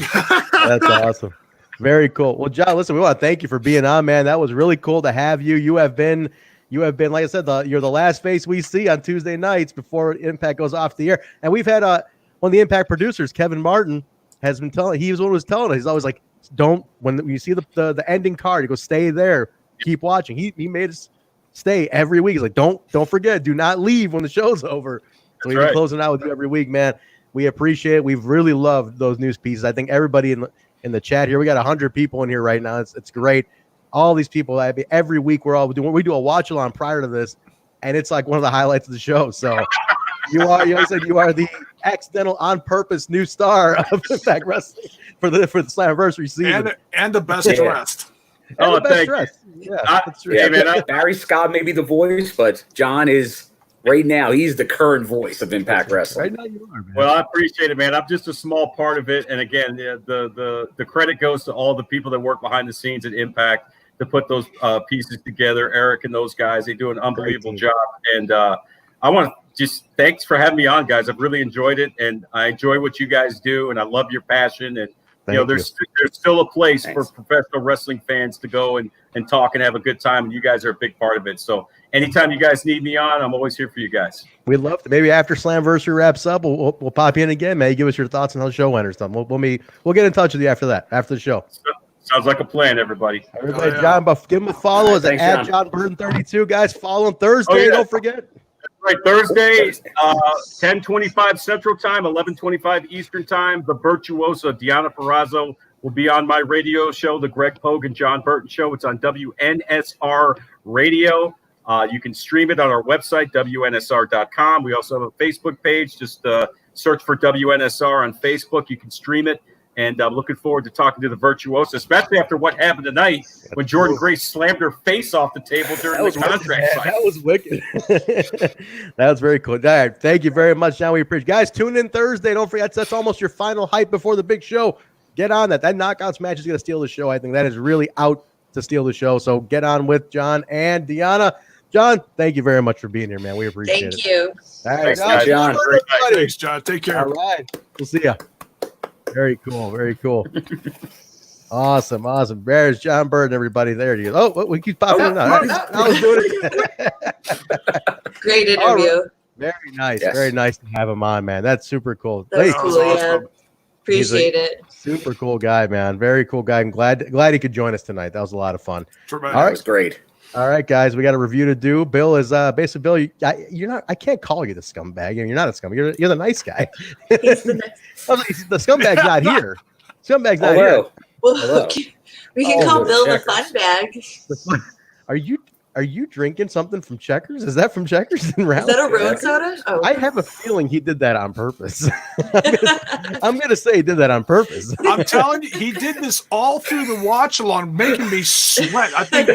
That's awesome. Very cool. Well, John, listen, we want to thank you for being on, man. That was really cool to have you. You have been You have been, like I said, you're the last face we see on Tuesday nights before Impact goes off the air. And we've had one of the Impact producers, Kevin Martin, has been telling. He was one who was telling us. He's always like, "Don't when you see the ending card, he goes, stay there, keep watching." He made us stay every week. He's like, "Don't forget, do not leave when the show's over." So we've been closing out with you every week, man. We appreciate it. We've really loved those news pieces. I think everybody in the chat here, we got 100 people in here right now. It's great. All these people, every week we do a watch along prior to this, and it's like one of the highlights of the show. So you are the accidental on purpose new star of Impact Wrestling for the Slammiversary season and the best dressed. Oh, thank you. Yeah, that's true. Yeah, man. Barry Scott may be the voice, but John is. Right now, he's the current voice of Impact Wrestling. Right now, you are, man. Well, I appreciate it, man. I'm just a small part of it, and again, the credit goes to all the people that work behind the scenes at Impact to put those pieces together. Eric and those guys, they do an unbelievable job. And I want to just thanks for having me on, guys. I've really enjoyed it, and I enjoy what you guys do, and I love your passion. And there's still a place for professional wrestling fans to go and talk and have a good time, and you guys are a big part of it. So anytime you guys need me on, I'm always here for you guys. We'd love to. Maybe after Slammiversary wraps up, we'll pop you in again. Maybe give us your thoughts on how the show went or something. We'll get in touch with you after the show. Sounds like a plan, everybody. Everybody, John, give him a follow. Is at Jon Burton 32, guys. Follow him Thursday. Don't forget. Right, Thursday, 10:25 Central Time, 11:25 Eastern Time. The virtuosa Deanna Perrazzo will be on my radio show, the Greg Pogue and John Burton Show. It's on WNSR Radio. You can stream it on our website, WNSR.com. We also have a Facebook page. Just search for WNSR on Facebook. You can stream it. And I'm looking forward to talking to the virtuoso, especially after what happened tonight when Jordan Grace slammed her face off the table during the contract fight. That was wicked. That was very cool. All right, thank you very much, John. We appreciate it. Guys, tune in Thursday. Don't forget, that's almost your final hype before the big show. Get on that. That knockouts match is going to steal the show. I think that is really out to steal the show. So get on with John and Deanna. John, thank you very much for being here, man. We appreciate it. Thank you. All right, Thanks, John. Thanks, John. Take care. All right. We'll see ya. Very cool. Very cool. Awesome. There's John Burton, everybody. There you go. Oh, we keep popping in. I was doing it again. Great interview. Right. Very nice. Yes. Very nice to have him on, man. That's super cool. That's cool, yeah. Appreciate it. Super cool guy, man. Very cool guy. I'm glad he could join us tonight. That was a lot of fun. Tremendous. All right. That was great. All right, guys, we got a review to do. Bill is basically Bill. You're not. I can't call you the scumbag. You're not a scumbag. You're the nice guy. He's the nice. The scumbag's not here. Scumbag's not here. Well, we can call Bill the fun bag. Are you drinking something from Checkers? Is that from Checkers in Round? Is that a road soda? Oh. I have a feeling he did that on purpose. I'm gonna say he did that on purpose. I'm telling you, he did this all through the watch along, making me sweat. I think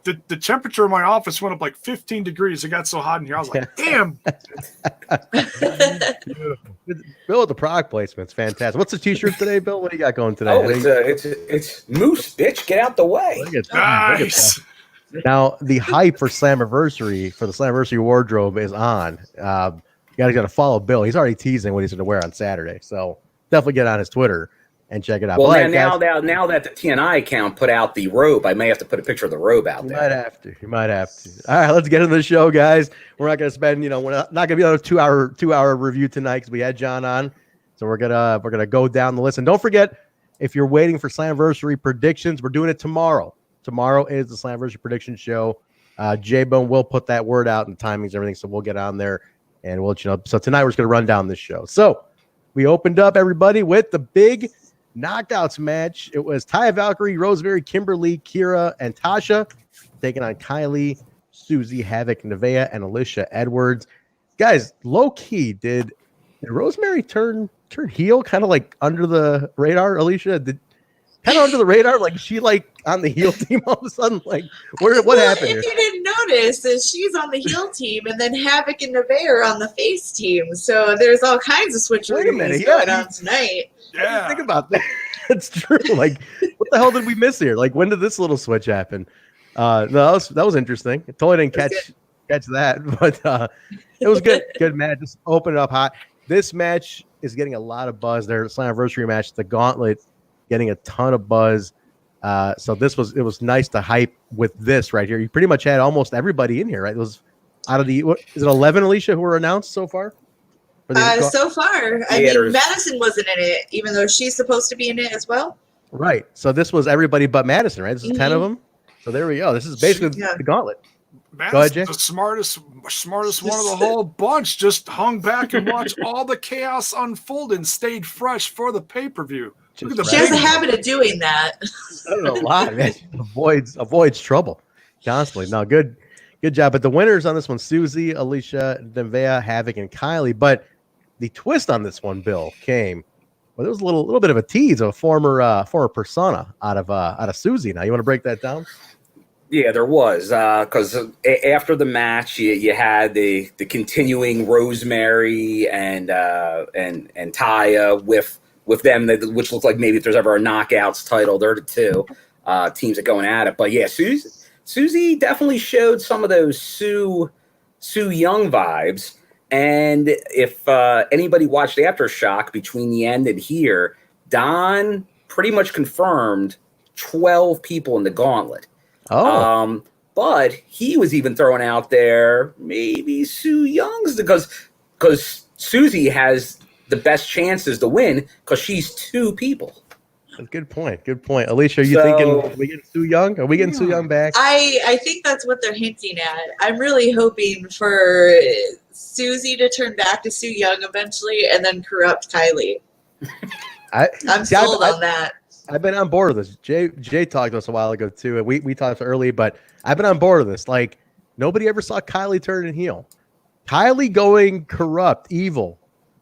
the temperature in my office went up like 15 degrees. It got so hot in here. I was like, damn. Bill at the product placement's fantastic. What's the t-shirt today, Bill? What do you got going today? Oh, it's Moose, bitch. Get out the way. Nice. Now, the hype for Slammiversary, for the Slammiversary wardrobe is on. You got to follow Bill. He's already teasing what he's going to wear on Saturday. So definitely get on his Twitter and check it out. Well, now that the TNI account put out the robe, I may have to put a picture of the robe out there. You might have to. All right, let's get into the show, guys. We're not going to spend, we're not going to be on a two-hour review tonight because we had John on. So we're gonna go down the list. And don't forget, if you're waiting for Slammiversary predictions, we're doing it tomorrow. Tomorrow is the Slammiversary prediction show. Jaybone will put that word out and timings and everything, so we'll get on there and we'll let you know. So tonight we're just going to run down this show. So we opened up, everybody, with the big knockouts match. It was Taya, Valkyrie, Rosemary, Kimberly, Kiera, and Tasha taking on Kylie, Susie, Havok, Nevaeh, and Alisha Edwards. Guys, low-key, did Rosemary turn heel kind of like under the radar, Alisha? Kind of under the radar, like she on the heel team all of a sudden. Like, what happened here? If you didn't notice, is she's on the heel team, and then Havok and Nevaeh are on the face team. So there's all kinds of switcheroos going on tonight. Yeah, think about that. It's true. Like, what the hell did we miss here? Like, when did this little switch happen? No, that was interesting. I totally didn't catch that, but it was good. Good match. Just open it up hot. This match is getting a lot of buzz. Their Slammiversary match, the Gauntlet, getting a ton of buzz. So it was nice to hype with this right here. You pretty much had almost everybody in here, right? It was out of is it 11, Alicia, who were announced so far? So far, I mean, Madison wasn't in it, even though she's supposed to be in it as well. Right. So this was everybody but Madison, right? This is 10 of them. So there we go. This is basically the gauntlet. Man, go ahead, Jay. The smartest one of the whole bunch. Just hung back and watched all the chaos unfold and stayed fresh for the pay-per-view. She has a habit of doing that. A lot, man. Avoids trouble constantly. No, good job. But the winners on this one, Susie, Alisha, Nevaeh, Havok, and Kylie. But the twist on this one, Bill, came. Well, there was a little bit of a tease of a former persona out of Susie. Now, you want to break that down? Yeah, there was, because after the match, you had the continuing Rosemary and Taya with them, which looked like maybe if there's ever a Knockouts title, they're the two teams that going at it. But yeah, Susie definitely showed some of those Sue Young vibes. And if anybody watched Aftershock between the end and here, Don pretty much confirmed 12 people in the gauntlet. Oh. But he was even throwing out there maybe Sue Young's because Susie has the best chances to win because she's two people. Good point. Alicia, are you thinking are we getting Sue Young? Are we getting Sue Young back? I think that's what they're hinting at. I'm really hoping for Susie to turn back to Sue Young eventually and then corrupt Kylie. I'm sold on that. I've been on board with this. Jay talked to us a while ago too, and we talked early, but I've been on board with this. Like, nobody ever saw Kylie turning heel. Kylie going corrupt, evil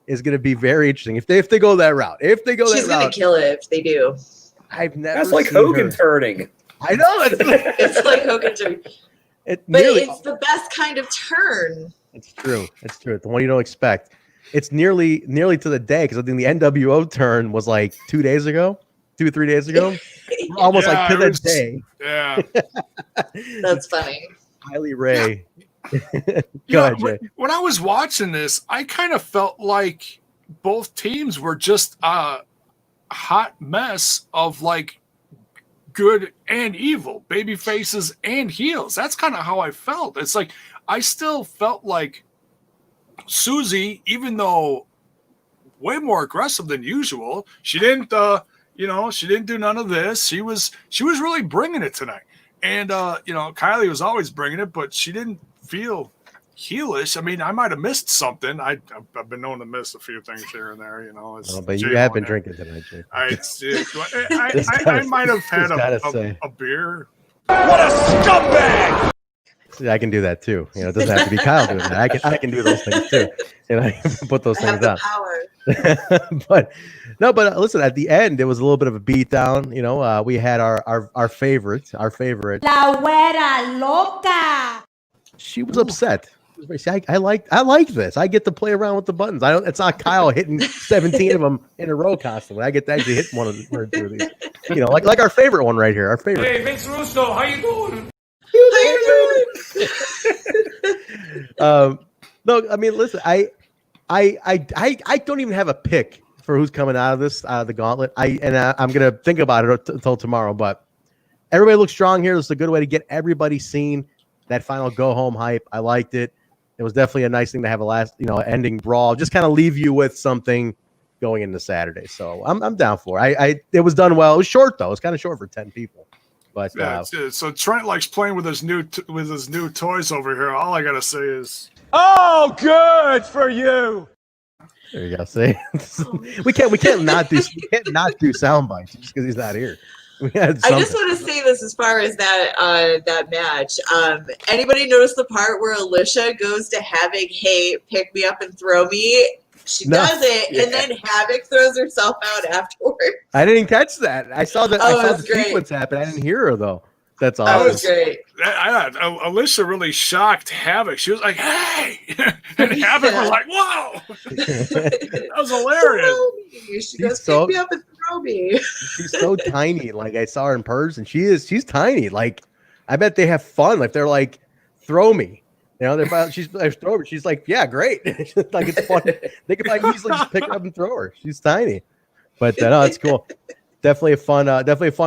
is going to be very interesting if they go that route. She's going to kill it if they do. I've never. That's like Hogan turning. I know. It's like Hogan turning. It's the best kind of turn. It's true. It's the one you don't expect. It's nearly to the day because I think the NWO turn was like 2 days ago. 2 or 3 days ago, almost like to the day. Yeah, that's funny. Kylie Ray. Go ahead, Jay. When I was watching this, I kind of felt like both teams were just a hot mess of like good and evil, baby faces and heels. That's kind of how I felt. It's like I still felt like Susie, even though way more aggressive than usual, she didn't do none of this. She was really bringing it tonight. And, Kylie was always bringing it, but she didn't feel heelish. I mean, I might have missed something. I've been known to miss a few things here and there, but you have been drinking tonight, Jay. I might have had a beer. What a scumbag! See, I can do that too. It doesn't have to be Kyle doing that. I can do those things too. I can put those things out. But listen, at the end, it was a little bit of a beatdown. We had our favorite. La güera loca. She was upset. I like this. I get to play around with the buttons. It's not Kyle hitting 17 of them in a row constantly. I get to actually hit one or two of these. Like our favorite one right here. Our favorite. Hey, Vince Russo, how you doing? No, I mean, listen, I don't even have a pick for who's coming out of the gauntlet. I'm gonna think about it until tomorrow. But everybody looks strong here. This is a good way to get everybody seen. That final go home hype, I liked it. It was definitely a nice thing to have a last, ending brawl. Just kind of leave you with something going into Saturday. So I'm down for it. It was done well. It was short though. It was kind of short for 10 people. But so Trent likes playing with his new toys over here. All I gotta say is, oh, good for you. There you go. See, we can't not do sound bites just because he's not here. I just want to say this as far as that match. Anybody notice the part where Alisha goes to Havok, hey, pick me up and throw me? She does it, and then Havok throws herself out afterward. I didn't catch that. I saw the sequence happen. I didn't hear her though. That's awesome. That was great. Alicia really shocked Havok. She was like, "Hey," and Havok was like, "Whoa!" That was hilarious. She goes, "Pick me up and throw me." She's so tiny. Like I saw her in person. She's tiny. Like I bet they have fun. Like they're like, "Throw me." She's throw her. She's like, "Yeah, great." Like it's fun. They could like easily just pick her up and throw her. She's tiny, but no, it's cool. Definitely a fun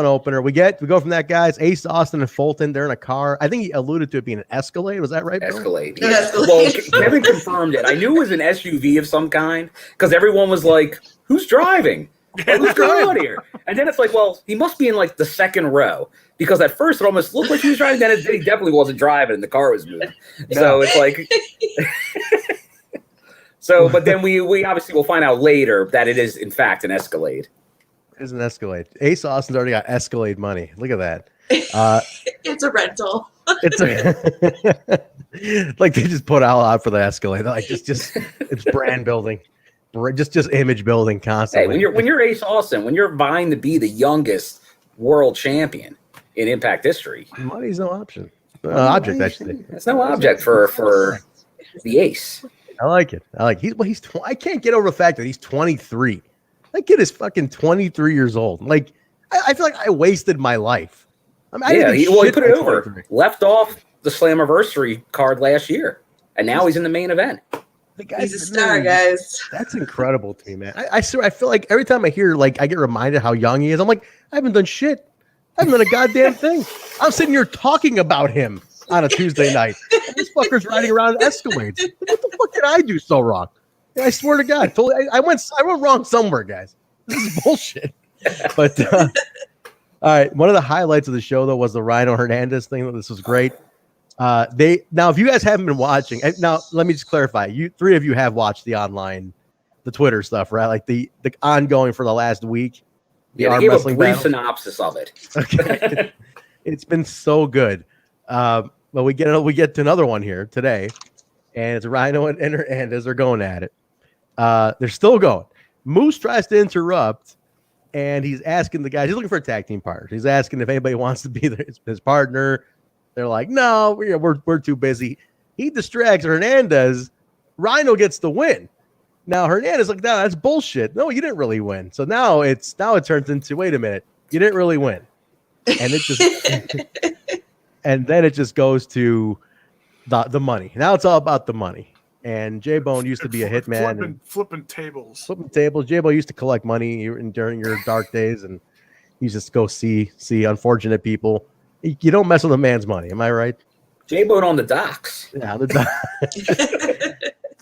opener. We go from that, guys. Ace Austin and Fulton. They're in a car. I think he alluded to it being an Escalade. Was that right, Bill? Escalade. Yeah. Well, Kevin confirmed it. I knew it was an SUV of some kind because everyone was like, "Who's driving? Like, what's going on here?" And then it's like, well, he must be in like the second row because at first it almost looked like he was driving. Then he definitely wasn't driving, and the car was moving. No. So it's like. So, but then we obviously will find out later that it is in fact an Escalade. It is an Escalade. Ace Austin's already got Escalade money. Look at that. It's a rental. It's like they just put all out for the Escalade. Like just it's brand building, just image building constantly. Hey, when you're Ace Austin, when you're vying to be the youngest world champion in Impact history, money's no option. Object, actually. It's no object for the Ace. I like it. I can't get over the fact that he's 23. That kid is fucking 23 years old. Like, I feel like I wasted my life. I mean, he put it over. 23. Left off the Slammiversary card last year, and now he's in the main event. He's a star, guys. That's incredible to me, man. I swear, I feel like every time I hear, like, I get reminded how young he is. I'm like, I haven't done shit. I haven't done a goddamn thing. I'm sitting here talking about him on a Tuesday night. And this fucker's riding around Escalades. What the fuck did I do so wrong? I swear to God, I went wrong somewhere, guys. This is bullshit. But all right, one of the highlights of the show though was the Rhino Hernandez thing. This was great. Now, if you guys haven't been watching, now let me just clarify. You three of you have watched the Twitter stuff, right? Like the ongoing for the last week. Yeah, they gave a brief synopsis of it. Okay, it's been so good. But we get to another one here today, and it's Rhino and Hernandez. They're going at it. They're still going. Moose tries to interrupt, and he's asking the guys. He's looking for a tag team partner. He's asking if anybody wants to be his partner. They're like, no, we're too busy. He distracts Hernandez. Rhino gets the win. Now Hernandez like, no, that's bullshit. No, you didn't really win. So now it turns into, wait a minute, you didn't really win, and it just and then it just goes to the money. Now it's all about the money. And Jaybone used to be a hitman. Flipping tables. Jaybone used to collect money during your dark days, and you just go see unfortunate people. You don't mess with a man's money. Am I right? Jaybone on the docks. Yeah, the docks.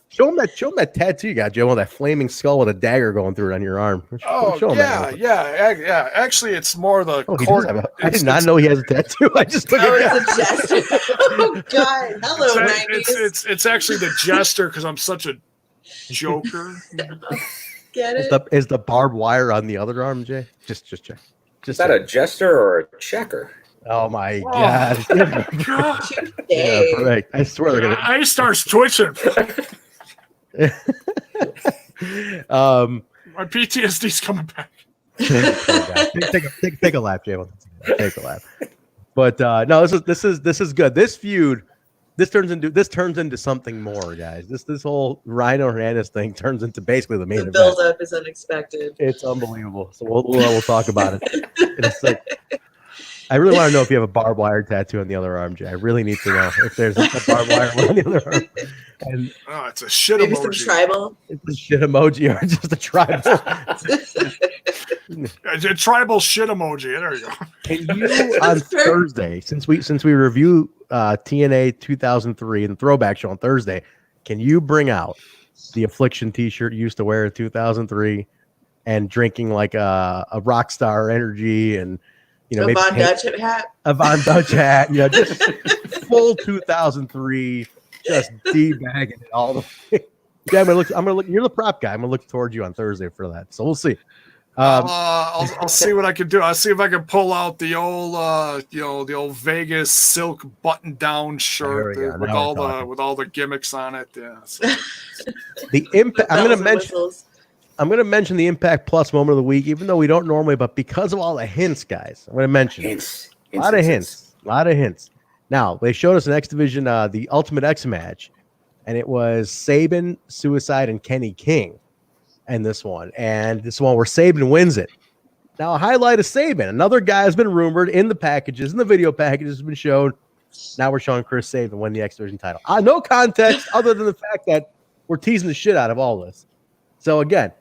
Show him that tattoo you got, Joe, that flaming skull with a dagger going through it on your arm. Show him yeah. Actually, it's more the court. I did not know he has a tattoo. I just took it. It's a gesture. Oh God! Hello, 90s. It's actually the jester because I'm such a joker. Get it? Is the barbed wire on the other arm, Jay? Just check. Is that a jester or a checker? Oh my God! Yeah, correct. I swear they're gonna. I starts twitching. My PTSD's coming back. Take a lap, Jay. Take a lap. But no, this is good. This feud, this turns into something more, guys. This whole Rhino Hernandez thing turns into basically the main event. The build-up is unexpected. It's unbelievable. So we'll talk about it. It's like, I really want to know if you have a barbed wire tattoo on the other arm, Jay. I really need to know if there's a barbed wire on the other arm. And it's a shit maybe emoji. Some tribal. It's a shit emoji or just a tribal. A tribal shit emoji. There you go. Can you on Thursday, since we review TNA 2003 and the Throwback Show on Thursday, can you bring out the Affliction T-shirt you used to wear in 2003 and drinking like a rock star energy and a Von Dutch hat? A Von Dutch hat, just full 2003, just D-bagging it all the way. Yeah, I'm gonna look. You're the prop guy. I'm gonna look towards you on Thursday for that. So we'll see. I'll see what I can do. I'll see if I can pull out the old, the old Vegas silk button-down shirt with all the gimmicks on it. Yeah. So. The impact. I'm gonna mention the Impact Plus moment of the week, even though we don't normally, but because of all the hints, guys, I'm gonna mention a lot of hints. Now they showed us an X Division, the Ultimate X match, and it was Sabin, Suicide, and Kenny King. And this one where Sabin wins it. Now, a highlight of Sabin. Another guy has been rumored in the packages, in the video packages has been shown. Now we're showing Chris Sabin win the X Division title. No context other than the fact that we're teasing the shit out of all this. So again,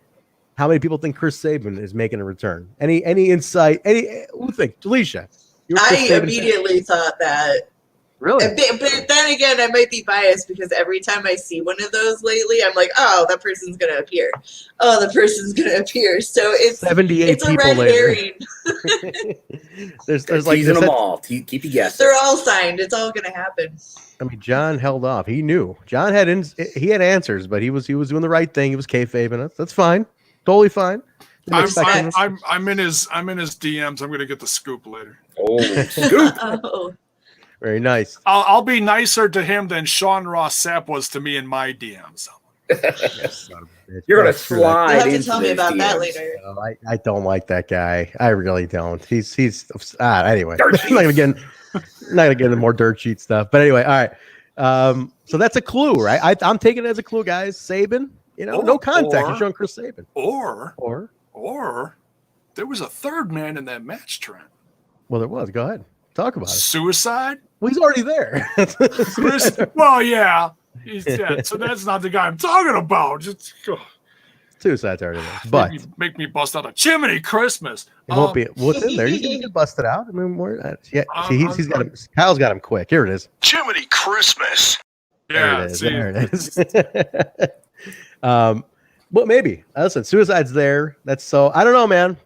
how many people think Chris Sabin is making a return? Any insight? Who think? Alicia? I immediately thought that. Really? But then again, I might be biased because every time I see one of those lately, I'm like, oh, that person's going to appear. Oh, the person's going to appear. So it's 78 it's a people red later. herring. there's like them all. Keep you guessing. They're all signed. It's all going to happen. I mean, John held off. He knew. John had answers, but he was doing the right thing. He was kayfabing us. That's fine. Totally fine. I'm in his DMs. I'm going to get the scoop later. Oh, scoop. Oh. Very nice. I'll be nicer to him than Sean Ross Sapp was to me in my DMs. You're gonna slide. You'll have to tell me about that later. I don't like that guy. I really don't. He's anyway. I'm not gonna get into more dirt sheet stuff. But anyway, all right. So that's a clue, right? I'm taking it as a clue, guys. Sabin, no contact. You're showing Chris Sabin. Or there was a third man in that match, Trent. Well, there was. Go ahead. Talk about it. Suicide? Well, he's already there. Chris, well, yeah. He's dead. So that's not the guy I'm talking about. Just Suicide's already there. But make me bust out a chimney Christmas. It won't be what's in there. He's gonna get busted out. I mean, he's got him. Kyle's got him quick. Here it is. Chimney Christmas. Yeah, there it is. But maybe. Listen, Suicide's there. That's so. I don't know, man.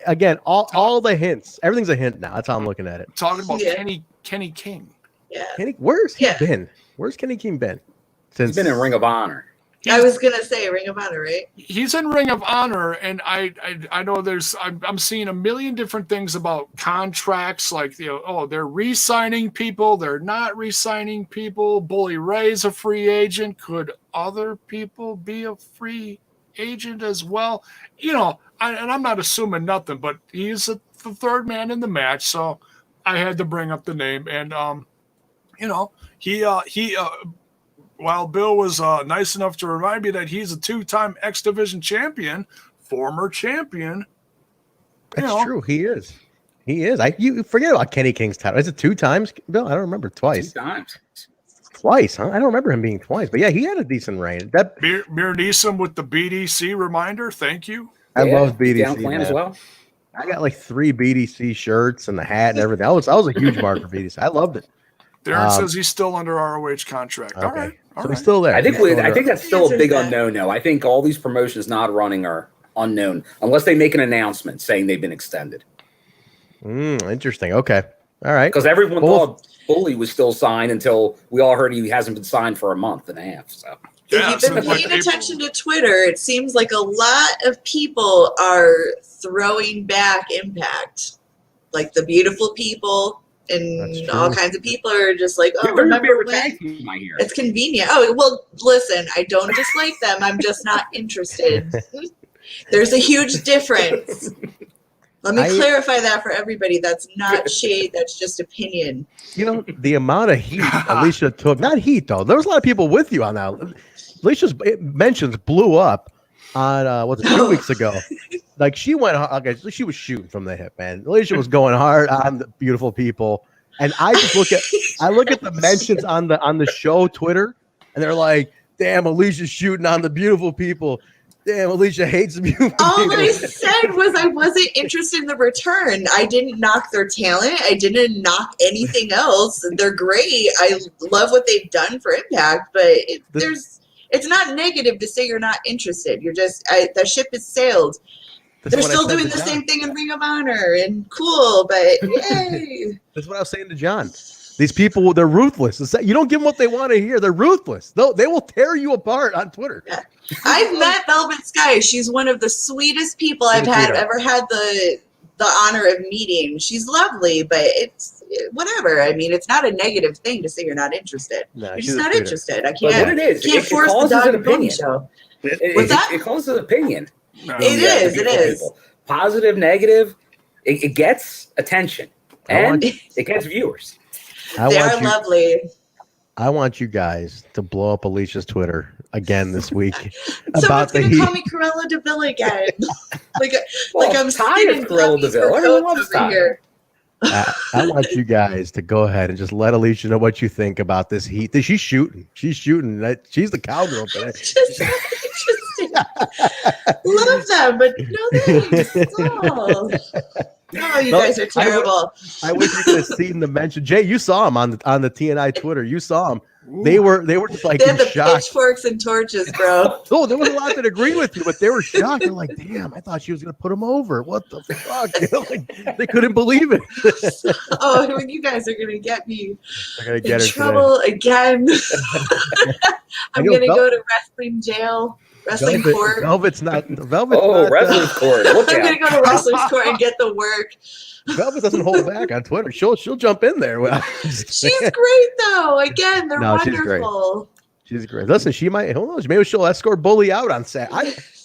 Again, all the hints. Everything's a hint now. That's how I'm looking at it. Talking about Kenny King. Yeah. Where's he been? Where's Kenny King been? He's been in Ring of Honor. I was gonna say Ring of Honor, right? He's in Ring of Honor, and I know I'm seeing a million different things about contracts, like they're re-signing people, they're not re-signing people. Bully Ray's a free agent. Could other people be a free agent as well? And I'm not assuming nothing, but he's the third man in the match, so I had to bring up the name. And he while Bill was nice enough to remind me that he's a 2-time X Division champion, former champion. That's true. He is. You forget about Kenny King's title. Is it 2 times, Bill? I don't remember. Twice. 2 times. Twice, huh? I don't remember him being twice, but yeah, he had a decent reign. That Mir Neeson with the BDC reminder. Thank you. I love BDC down plan as well. I got like 3 BDC shirts and the hat and everything. I was a huge mark for BDC. I loved it. Darren says he's still under ROH contract. Okay. All right. So he's still there. I think that's still a big unknown now. I think all these promotions not running are unknown unless they make an announcement saying they've been extended. Interesting. Okay. All right. Because everyone thought Bully was still signed until we all heard he hasn't been signed for a month and a half. So if you've been paying attention to Twitter, it seems like a lot of people are throwing back Impact. Like the beautiful people and all kinds of people are just like, oh, remember when? It's convenient. Oh, well, listen, I don't dislike them. I'm just not interested. There's a huge difference. Let me clarify that for everybody. That's not shade. That's just opinion. The amount of heat Alicia took, not heat though. There was a lot of people with you on that. Alicia's mentions blew up on 2 weeks ago. Like she went hard. Okay, she was shooting from the hip, man. Alicia was going hard on the beautiful people. And I just look at the mentions on the show Twitter, and they're like, damn, Alicia's shooting on the beautiful people. Damn, Alicia hates the beautiful people. All I said was I wasn't interested in the return. I didn't knock their talent. I didn't knock anything else. They're great. I love what they've done for Impact, but it's not negative to say you're not interested. You're just the ship has sailed. They're still doing the same thing in Ring of Honor and cool, but yay. That's what I was saying to John. These people, they're ruthless. You don't give them what they want to hear. They're ruthless. They will tear you apart on Twitter. Yeah. I've met Velvet Sky. She's one of the sweetest people I've ever had the honor of meeting. She's lovely, but it's whatever. I mean, it's not a negative thing to say you're not interested. No, you're just not interested. I can't force the dog to pony show. What's that? It causes opinion. It is. People. Positive, negative, it gets attention and it gets viewers. They are lovely. I want you guys to blow up Alicia's Twitter again this week. Someone's going to call me Cruella DeVille again. like I'm tired of Cruella DeVille. Everyone loves here. I want you guys to go ahead and just let Alicia know what you think about this heat. She's shooting. She's the cowgirl today. Love them, but no thanks. Oh, you guys are terrible. I wish you could have seen the mention. Jay, you saw him on the TNI Twitter. You saw him. They were just like They had in the shock. pitchforks and torches, bro. Oh, there was a lot that agreed with you, but they were shocked. They're like, "Damn, I thought she was gonna put him over. What the fuck?" You know, like, they couldn't believe it. Oh, you guys are gonna get me They're gonna get in her trouble again. I'm know, gonna go to wrestling jail, wrestling court. Velvet's not. Velvet's Oh, not, wrestling court. Look I'm out. gonna go to wrestling court and get the work. Velvet doesn't hold back on Twitter. She'll jump in there. She's great though. Again, they're No, she's great. wonderful. She's great. Listen, she might. Who knows? Maybe she'll escort Bully out on set.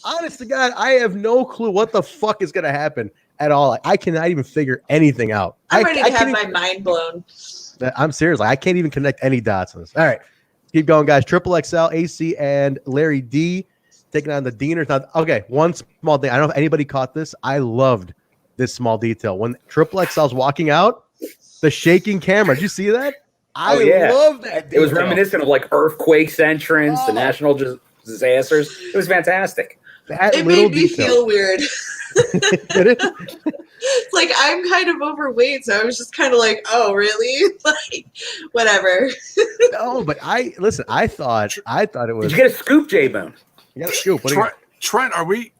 Honest to God, I have no clue what the fuck is gonna happen at all. I cannot even figure anything out. I'm ready to have can't my even- mind blown. I'm serious. I can't even connect any dots on this. All right, keep going, guys. XXXL, AC, and Larry D taking on the Deaners. Now, okay, one small thing. I don't know if anybody caught this. I loved this small detail when XXXL's walking out. The shaking camera. Did you see that? I love that. It was detail. reminiscent of like earthquakes entrance, the national disasters. It was fantastic. That It little made me detail. feel weird. Did it? It's like I'm kind of overweight, so I was just kind of like, oh, really? Like, whatever. No, but I thought it was. Did you get a scoop, Jaybone? You got a scoop. What do you got? Trent, are we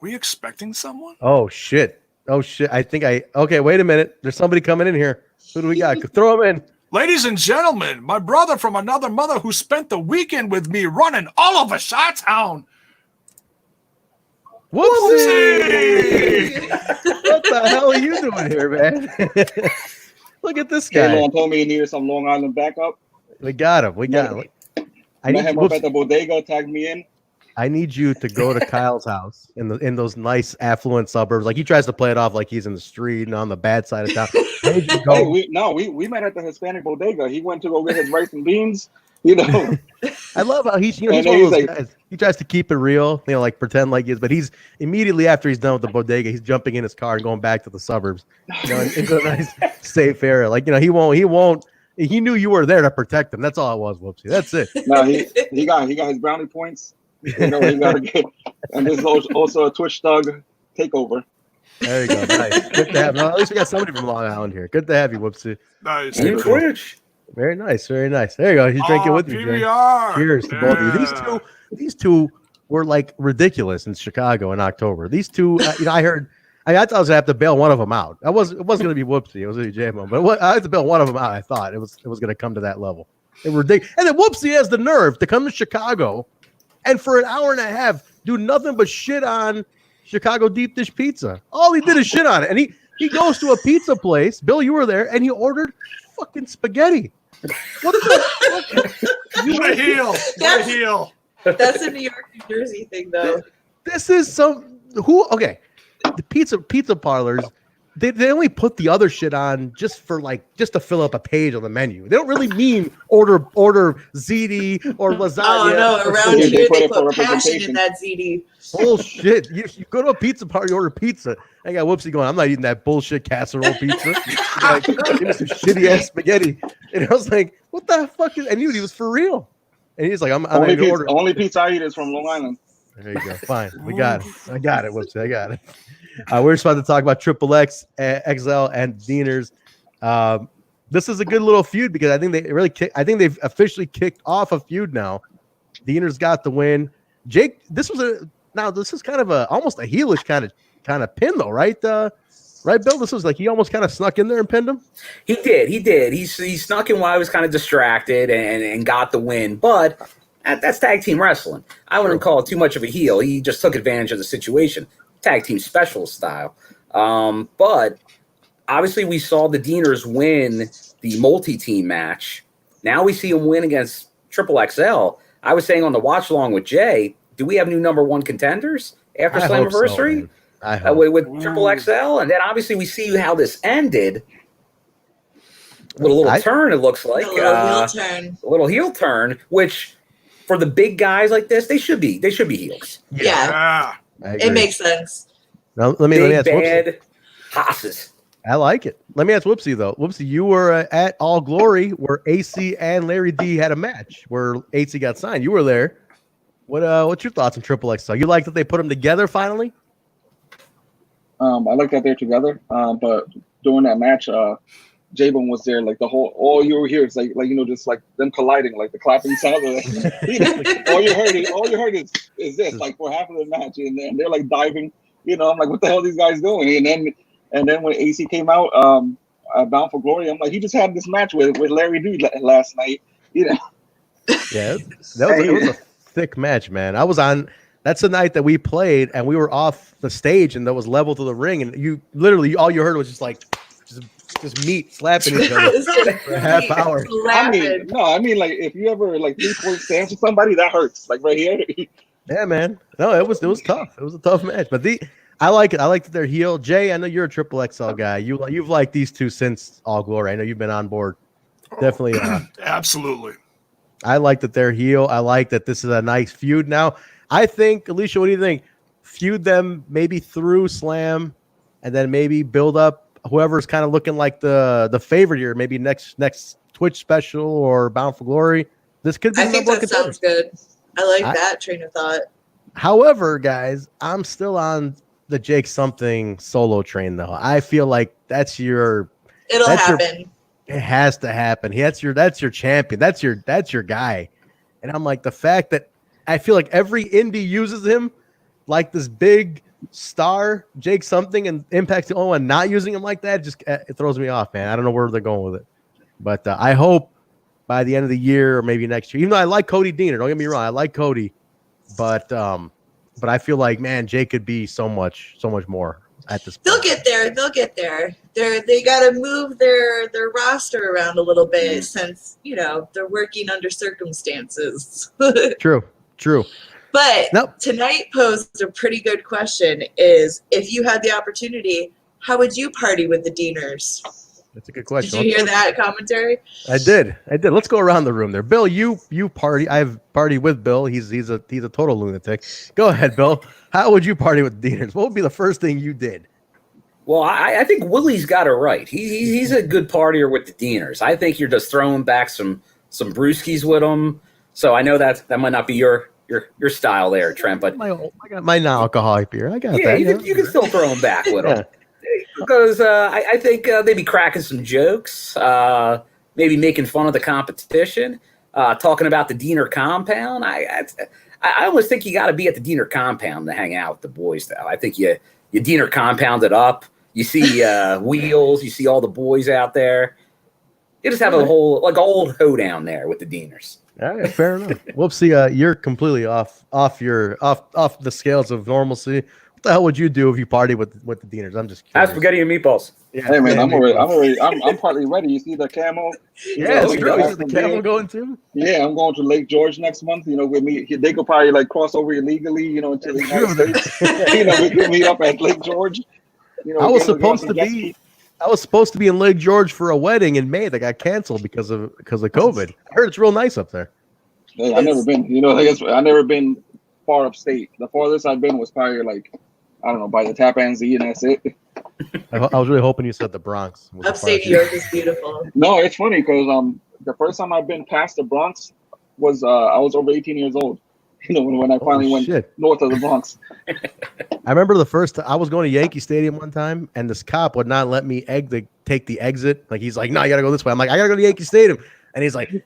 expecting someone? Oh shit! I think okay. Wait a minute. There's somebody coming in here. Who do we got? Throw him in. Ladies and gentlemen, my brother from another mother who spent the weekend with me running all over Chi-Town. Whoopsie! What the hell are you doing here, man? Look at this guy. Elon told me he needed some Long Island backup. We got him. I Met him up at the bodega, tagged me in. I need you to go to Kyle's house in those nice affluent suburbs. Like he tries to play it off like he's in the street and on the bad side of town. I need you to go. Hey, we met at the Hispanic bodega. He went to go get his rice and beans. You know, I love how he's one of those guys. He tries to keep it real, like pretend like he is, but he's immediately after he's done with the bodega, he's jumping in his car and going back to the suburbs, into a nice safe area. Like he won't. He knew you were there to protect him. That's all it was, Whupsie. That's it. No, he got his brownie points. You know, he got to get, and this is also a Twitch thug takeover. There you go. Nice. Good to have. No, at least we got somebody from Long Island here. Good to have you, Whupsie. Nice. Twitch. Very nice. Very nice. There you go. He's drinking with me. PBR. Cheers to both of you. These two were like ridiculous in Chicago in October. These two, I thought I was gonna have to bail one of them out. It wasn't gonna be Whupsie. It was gonna be Jaybone, but I had to bail one of them out. I thought it was gonna come to that level. It was ridiculous. And then Whupsie has the nerve to come to Chicago and for an hour and a half do nothing but shit on Chicago deep dish pizza. All he did is shit on it. And he goes to a pizza place. Bill, you were there, and he ordered fucking spaghetti. What the fuck? What a heel. What a heel. That's a New York, New Jersey thing, though. This is okay. The pizza parlors, they only put the other shit on just to fill up a page on the menu. They don't really mean order ziti or lasagna. Oh no, around here they put passion in that ziti. Bullshit. You go to a pizza party, you order pizza. I got Whupsie going, I'm not eating that bullshit casserole pizza. Like, give me some shitty ass spaghetti. And I was like, what the fuck is, I knew he was for real. And he's like, I'm only pizza I eat is from Long Island. There you go. Fine. We got it. I got it, Whupsie. I got it. We're just about to talk about XXXL and Deaners. This is a good little feud because I think they've officially kicked off a feud now. Deaners got the win. Jake, this is kind of almost a heelish kind of pin though, right? Right, Bill? This was like he almost kind of snuck in there and pinned him. He did. He snuck in while I was kind of distracted and got the win. But that's tag team wrestling. I wouldn't call it too much of a heel. He just took advantage of the situation. Tag team special style. But obviously we saw the Deaners win the multi-team match. Now we see him win against XXXL. I was saying on the watch along with Jay, do we have new number one contenders after Slammiversary with XXXL? And then obviously we see how this ended with a little turn, it looks like. A little heel turn, which for the big guys like this, they should be heels. Yeah. It makes sense. Now, let me ask bad hosses. I like it. Let me ask Whupsie though. Whupsie, you were at All Glory where AC and Larry D had a match where AC got signed. You were there. What's your thoughts on XXXL? You like that they put them together finally? I like that they're together. But during that match, Jaybone was there, like all you were hearing is like just like them colliding, like the clapping sound. Like, all you heard is this, like for half of the match, and they're like diving. I'm like, what the hell are these guys doing? And then when AC came out, Bound for Glory, I'm like, he just had this match with Larry Dude last night. Yeah, it was a thick match, man. I was on. That's the night that we played, and we were off the stage, and that was level to the ring, and you literally all you heard was just meat slapping each other for a half hour. I mean, like if you ever like 3-point stance with somebody, that hurts. Like right here. Yeah, man. No, it was tough. It was a tough match, but I like it. I like that they're heel. Jay, I know you're a XXXL guy. You've liked these two since All Glory. I know you've been on board. Definitely. Absolutely. I like that they're heel. I like that this is a nice feud. Now, I think, Alicia, what do you think? Feud them maybe through Slam, and then maybe build up whoever's kind of looking like the favorite here. Maybe next Twitch special or Bound for Glory. This could be. I think that sounds good. I like that train of thought. However, guys, I'm still on the Jake something solo train though. I feel like that's your. It'll happen. It has to happen. That's your champion. That's your guy. And I'm like, the fact that I feel like every indie uses him like this big star, Jake something, and Impact's the only one not using him like that. Just it throws me off, man. I don't know where they're going with it, but I hope by the end of the year or maybe next year. Even though I like Cody Deaner, don't get me wrong, I like Cody, but I feel like, man, Jake could be so much more at this point. They'll get there. They got to move their roster around a little bit since they're working under circumstances. True. But tonight posed a pretty good question: is if you had the opportunity, how would you party with the Deaners? That's a good question. Did you hear that commentary? I did. Let's go around the room there. Bill, you party. I've partied with Bill. He's a total lunatic. Go ahead, Bill. How would you party with the Deaners? What would be the first thing you did? Well, I think Willie's got it right. He's a good partier with the Deaners. I think you're just throwing back some brewskis with them. So I know that might not be your style there, Trent. But I got my non-alcoholic beer. I got that. Yeah, you can still throw them back with them. Because I think they'd be cracking some jokes, maybe making fun of the competition, talking about the Diener compound. I almost think you got to be at the Diener compound to hang out with the boys, though. I think you Diener compound it up. You see Wheels. You see all the boys out there. You just have a whole old hoedown there with the Deaners. All right, fair enough. Whupsie, you're completely off the scales of normalcy. What the hell would you do if you party with the Deaners? I'm just curious. Spaghetti and meatballs. Yeah, hey man, I'm partly ready. You see the camo? Yeah, it's true. Is the camo going too? Yeah, I'm going to Lake George next month. With me, they could probably cross over illegally. Into the United States. We could meet up at Lake George. I was supposed to be in Lake George for a wedding in May that got canceled because of COVID. I heard it's real nice up there. Hey, I've never been. I've never been far upstate. The farthest I've been was probably I don't know, by the Tappan Zee, and that's it. I was really hoping you said the Bronx. Upstate New York is beautiful. No, it's funny because the first time I've been past the Bronx was I was over 18 years old. When I finally went north of the Bronx. I remember the first I was going to Yankee Stadium one time, and this cop would not let me take the exit. He's like, "No, you got to go this way." I'm like, "I got to go to Yankee Stadium," and he's like,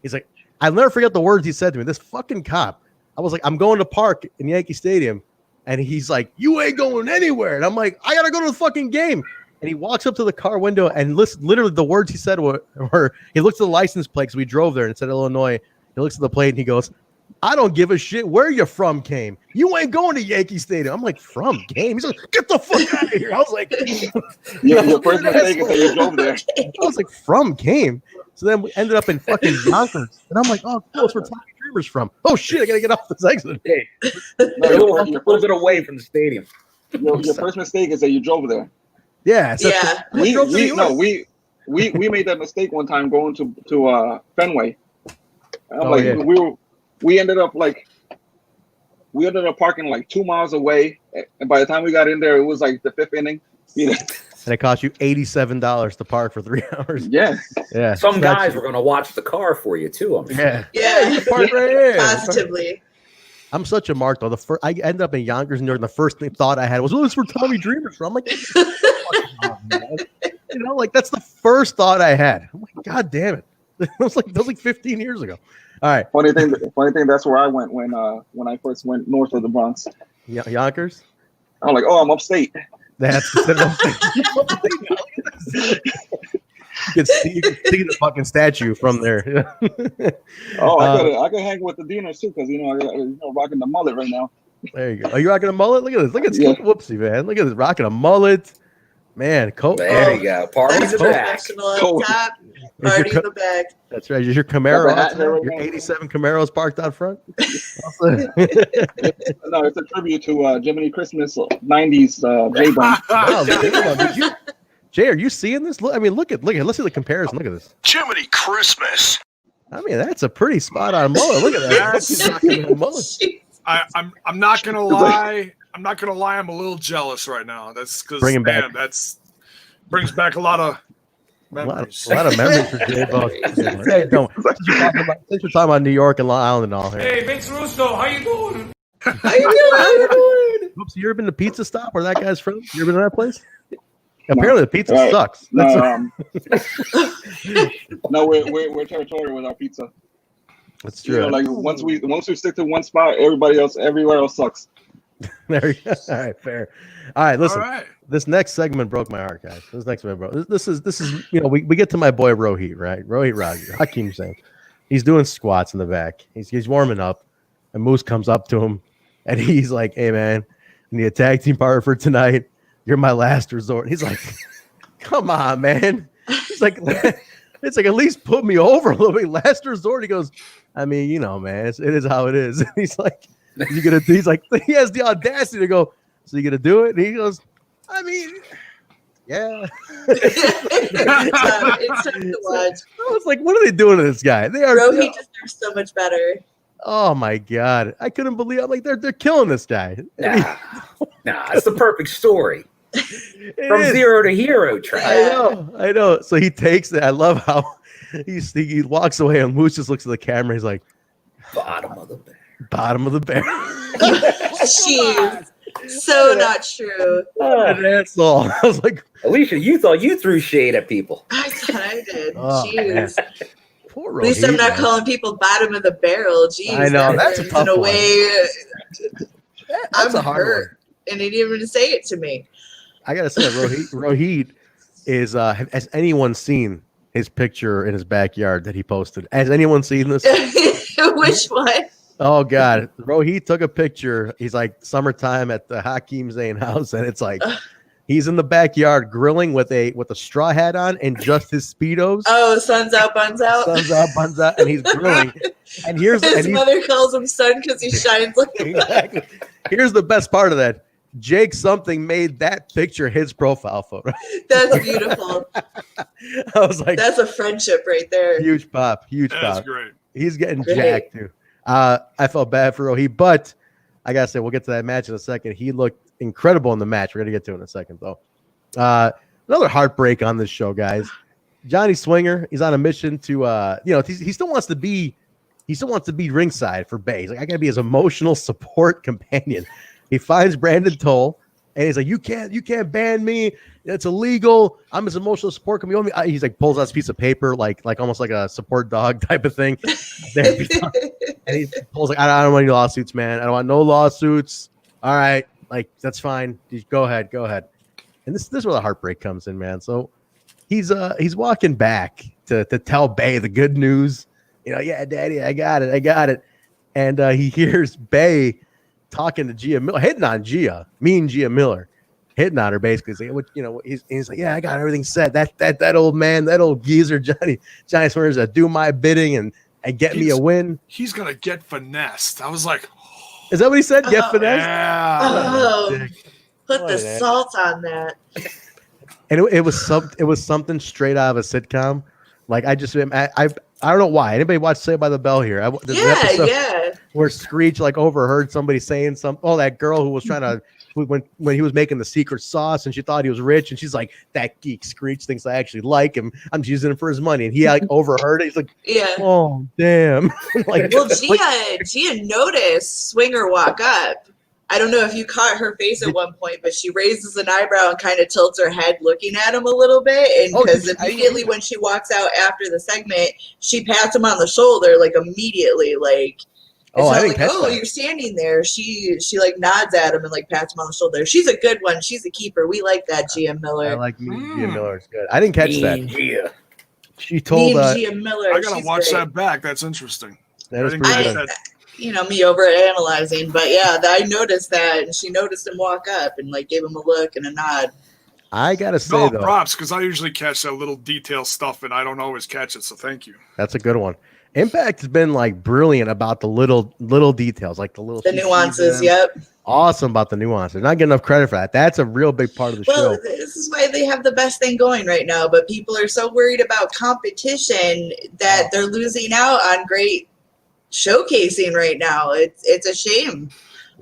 I'll never forget the words he said to me. This fucking cop. I was like, "I'm going to park in Yankee Stadium." And he's like, "You ain't going anywhere." And I'm like, "I got to go to the fucking game." And he walks up to the car window and literally the words he said were he looks at the license plate because we drove there and it said Illinois. He looks at the plate and he goes, "I don't give a shit where you're from, Came. You ain't going to Yankee Stadium." I'm like, "From Game?" He's like, "Get the fuck out of here." I was like, your first mistake is that you drove there. I was like, "From Game?" So then we ended up in fucking Yonkers. And I'm like, "Oh, close where Tommy Dreamer's from." Oh shit, I gotta get off this exit. Hey, a little bit away from the stadium. Your first mistake is that you drove there. Yeah. So we made that mistake one time going to Fenway. We ended up parking 2 miles away, and by the time we got in there, it was the fifth inning. And it cost you $87 to park for 3 hours. Yeah. Some guys were going to watch the car for you too. Yeah. Yeah. Park right here. Positively. I'm such a mark, though. I ended up in Yonkers, New York, and the first thought I had was, "Oh, this is where Tommy Dreamer's from." I'm like, you know, like that's the first thought I had. I'm like, God damn it! That was like 15 years ago. All right. Funny thing. That's where I went when I first went north of the Bronx. Yonkers. I'm like, oh, I'm upstate. That's you can see the fucking statue from there. I could hang with the Dinos too, because I got rocking the mullet right now. There you go. Are you rocking a mullet? Look at this. Look at this. Whupsie, man. Look at this. Rocking a mullet. Man, there you go. Party's in the back. Party in the back. That's right. Is your Camaro? Your 87 Camaro is parked out front? No, it's a tribute to Jiminy Christmas 90s Jaybone. Jay, are you seeing this? Look, I mean, look at. Let's see the comparison. Look at this. Jiminy Christmas. I mean, that's a pretty spot on mullet. Look at that. I'm not gonna lie. I'm not gonna lie. I'm a little jealous right now. That's because that's brings back a lot of memories. A lot of memories for Jaybone. Hey, don't. Since we're talking about New York and Long Island and all. Hey, Vince Russo, how you doing? How you doing? Oops, you ever been to Pizza Stop where that guy's from? You ever been to that place? Apparently the pizza sucks. No, we're territorial with our pizza. That's true. Like once we stick to one spot, everywhere else sucks. There you go. All right, fair. All right, listen. This next segment broke my heart, guys. This is we get to my boy Rohit, right? Rohit Raju, Hakeem saying he's doing squats in the back. He's warming up, and Moose comes up to him, and he's like, "Hey man, I need a tag team partner for tonight. You're my last resort." He's like, "Come on, man." He's like, "It's like at least put me over a little bit." Last resort. He goes, "I mean, man, it is how it is." He's like, he's like, he has the audacity to go, "So you gonna do it?" And he goes, "I mean, yeah." It's tough to watch. I was like, what are they doing to this guy? They are. Rohit deserves so much better. Oh my God. I couldn't believe I'm like they're killing this guy. Nah, it's the perfect story. From zero to hero, Trent. I know. So he takes it. I love how he walks away and Moose just looks at the camera. He's like, bottom of the bear. Bottom of the bear. Jeez. So not true. That's all. I was like, Alicia, you thought you threw shade at people. I thought I did. Oh, Jeez. Poor At least I'm not calling people bottom of the barrel. Jeez. I know. That's a tough one. I'm a hurt. And he didn't even say it to me. I gotta say, Rohit is. Has anyone seen his picture in his backyard that he posted? Has anyone seen this? Which one? Oh God, Rohit took a picture. He's like summertime at the Hakeem Zayn house, and it's like he's in the backyard grilling with a straw hat on and just his Speedos. Oh, sun's out, buns out. Sun's out, buns out, and he's grilling. And his mother calls him son because he shines like exactly. Here's the best part of that. Jake something made that picture his profile photo. That's beautiful. I was like, that's a friendship right there. Huge pop. That's great. He's getting jacked too. I felt bad for Rohit, but I gotta say we'll get to that match in a second. He looked incredible in the match. We're gonna get to it in a second though. Another heartbreak on this show, guys. Johnny Swinger, he's on a mission to he still wants to be ringside for Bay. He's like, I gotta be his emotional support companion. He finds Brandon Toll, and he's like, "You can't ban me. It's illegal. I'm his emotional support companion." He's like, pulls out this piece of paper, like almost like a support dog type of thing. And he pulls like, "I don't want any lawsuits, man. I don't want no lawsuits. All right, like that's fine. Go ahead." And this is where the heartbreak comes in, man. So he's walking back to tell Bay the good news. Yeah, Daddy, I got it. And he hears Bay talking to Gia Miller, hitting on Gia, Gia Miller, hitting on her basically. He's like, yeah, I got everything set. That old man, that old geezer, Johnny Swinger, that do my bidding and get me a win. He's gonna get finessed. I was like, is that what he said? Get finessed? Yeah. Put the salt on that. And it was something straight out of a sitcom Like I don't know why. Anybody watch Saved by the Bell here? There's an episode where Screech like overheard somebody saying something. Oh, that girl who was trying to when he was making the secret sauce and she thought he was rich and she's like, that geek Screech thinks I actually like him. I'm just using him for his money. And he like overheard it. He's like, oh damn. Like, well, Gia noticed Swinger walk up. I don't know if you caught her face at one point, but she raises an eyebrow and kind of tilts her head looking at him a little bit. And because immediately when she walks out after the segment, she pats him on the shoulder, like immediately, like, it's not like, oh, you're standing there. She like nods at him and like pats him on the shoulder. She's a good one. She's a keeper. We like that, Gia Miller. I like Gia Miller. It's good. I didn't catch that. Gia. She told Gia Miller. I gotta watch that back. That's interesting. That is pretty good. You know, me over analyzing, but yeah, I noticed that, and she noticed him walk up and like gave him a look and a nod. I gotta say though, props, because I usually catch that little detail stuff, and I don't always catch it. So thank you. That's a good one. Impact has been like brilliant about the little details, like the nuances. Yep. Awesome about the nuances. Not getting enough credit for that. That's a real big part of the show. This is why they have the best thing going right now, but people are so worried about competition that they're losing out on great showcasing right now. It's a shame.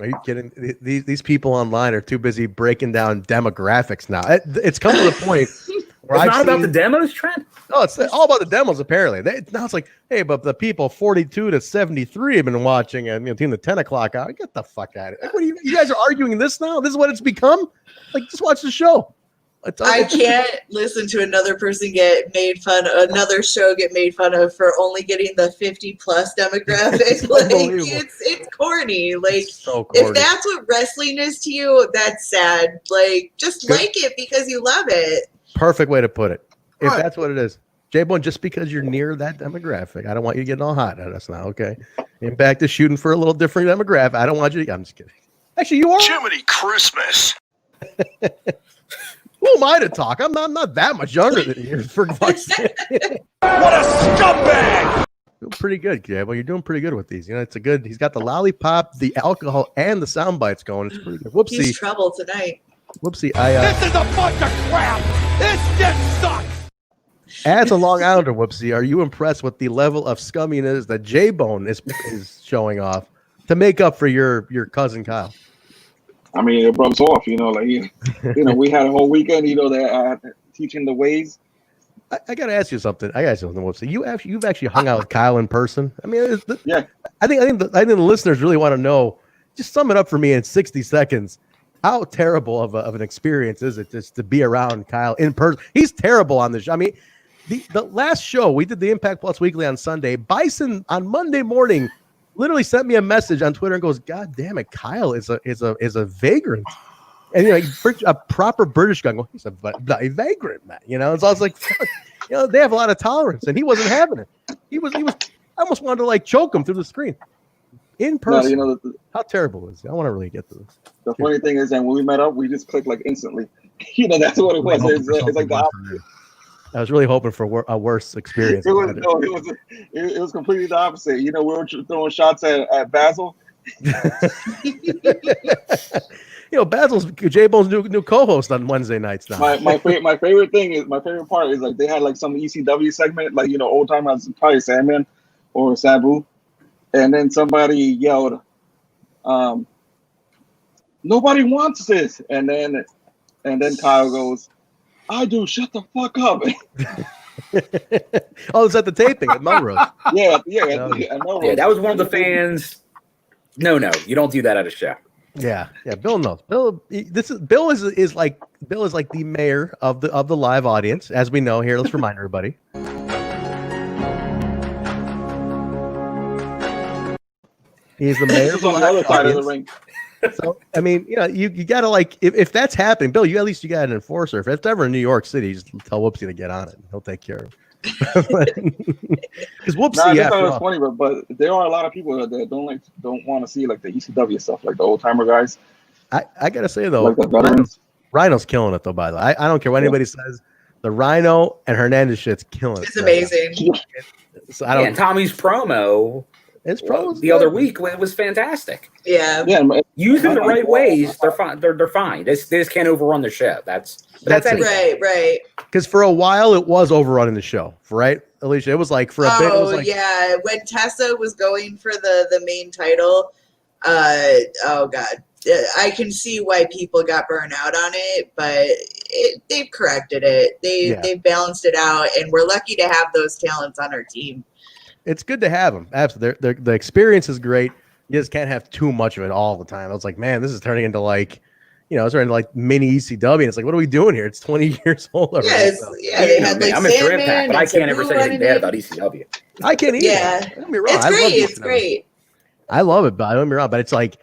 Are you kidding? These people online are too busy breaking down demographics now. It's come to the point where it's not about the demos, Trent. No, it's all about the demos. Apparently, now it's like, hey, but the people 42 to 73 have been watching, and between the 10 o'clock hour. Get the fuck out of it! Like, what are you guys are arguing this now? This is what it's become. Like, just watch the show. I can't listen to another person another show get made fun of for only getting the 50+ demographic. Like, it's corny. Like, so corny. If that's what wrestling is to you, that's sad. Like, just like it because you love it. Perfect way to put it. If that's what it is. Jaybone, just because you're near that demographic, I don't want you getting all hot at us now, okay? Impact is shooting for a little different demographic. I don't want you to, I'm just kidding. Actually, you are. Jiminy Christmas. Who am I to talk? I'm not that much younger than you. For fuck's sake. What a scumbag! Doing pretty good, Jaybone. You're doing pretty good with these. You know, it's a good. He's got the lollipop, the alcohol, and the sound bites going. It's pretty good. Whupsie. He's trouble tonight. Whupsie. This is a bunch of crap. This shit sucks. As a Long Islander, Whupsie, are you impressed with the level of scumminess that Jaybone is showing off to make up for your cousin Kyle? I mean, it rubs off, you know, like, you know, we had a whole weekend, you know, that teaching the ways. I got to ask you something. Whupsie. You've actually hung out with Kyle in person. I mean, yeah. I think the listeners really want to know. Just sum it up for me in 60 seconds. How terrible of an experience is it just to be around Kyle in person? He's terrible on the show. I mean, the last show we did the Impact Plus Weekly on Sunday. Bison on Monday morning literally sent me a message on Twitter and goes, "God damn it, Kyle is a vagrant." And you know, a proper British guy goes, "He's a vagrant, man." You know, and so I was like, fuck. You know, they have a lot of tolerance, and he wasn't having it. He was. I almost wanted to like choke him through the screen. In person, no, you know, how terrible is it? I want to really get to this. The funny thing is that when we met up, we just clicked like instantly. You know, that's what it was. It's like the opposite. I was really hoping for a worse experience. It was completely the opposite. You know, we were throwing shots at Basil. You know, Basil's Jaybone's new co-host on Wednesday nights now. My favorite part is like they had like some ECW segment, like, you know, old time as probably Sandman or Sabu, and then somebody yelled, "Nobody wants this," and then Kyle goes, "I do. Shut the fuck up." Oh, it's at the taping at Melrose. Yeah, at Melrose. Yeah, that was one of the fans. No, you don't do that at a show. Yeah, Bill knows. Bill is like the mayor of the live audience, as we know here. Let's remind everybody. He's the mayor of the live audience. So I mean, you know, you gotta like if that's happening, Bill, you got an enforcer. If it's ever in New York City, just tell Whupsie to get on it. He'll take care of it. Because Whupsie, I just thought it was funny, but there are a lot of people that don't want to see like the ECW stuff, like the old timer guys. I gotta say though, like the veterans. Rhino's killing it though. By the way, I don't care what anybody says. The Rhino and Hernandez shit's killing it. It's amazing. So I don't. And Tommy's promo. His promos the other week, it was fantastic. Yeah. Used in the right ways, they're fine. They're fine. They just can't overrun the show. That's anything. Right. Because for a while it was overrunning the show, right, Alicia? It was like for a bit. It was like, yeah, when Tessa was going for the main title, oh god, I can see why people got burned out on it, but they've corrected it. They've balanced it out, and we're lucky to have those talents on our team. It's good to have them. Absolutely, the experience is great. You just can't have too much of it all the time. I was like, man, this is turning into like, it's turning into like mini ECW, and it's like, what are we doing here? It's 20 years old already. They had like I'm a Dream Pack, but I can't ever say anything bad about ECW. I can't either. Yeah, Don't get me wrong. it's great. I love it, but don't get me wrong. But it's like,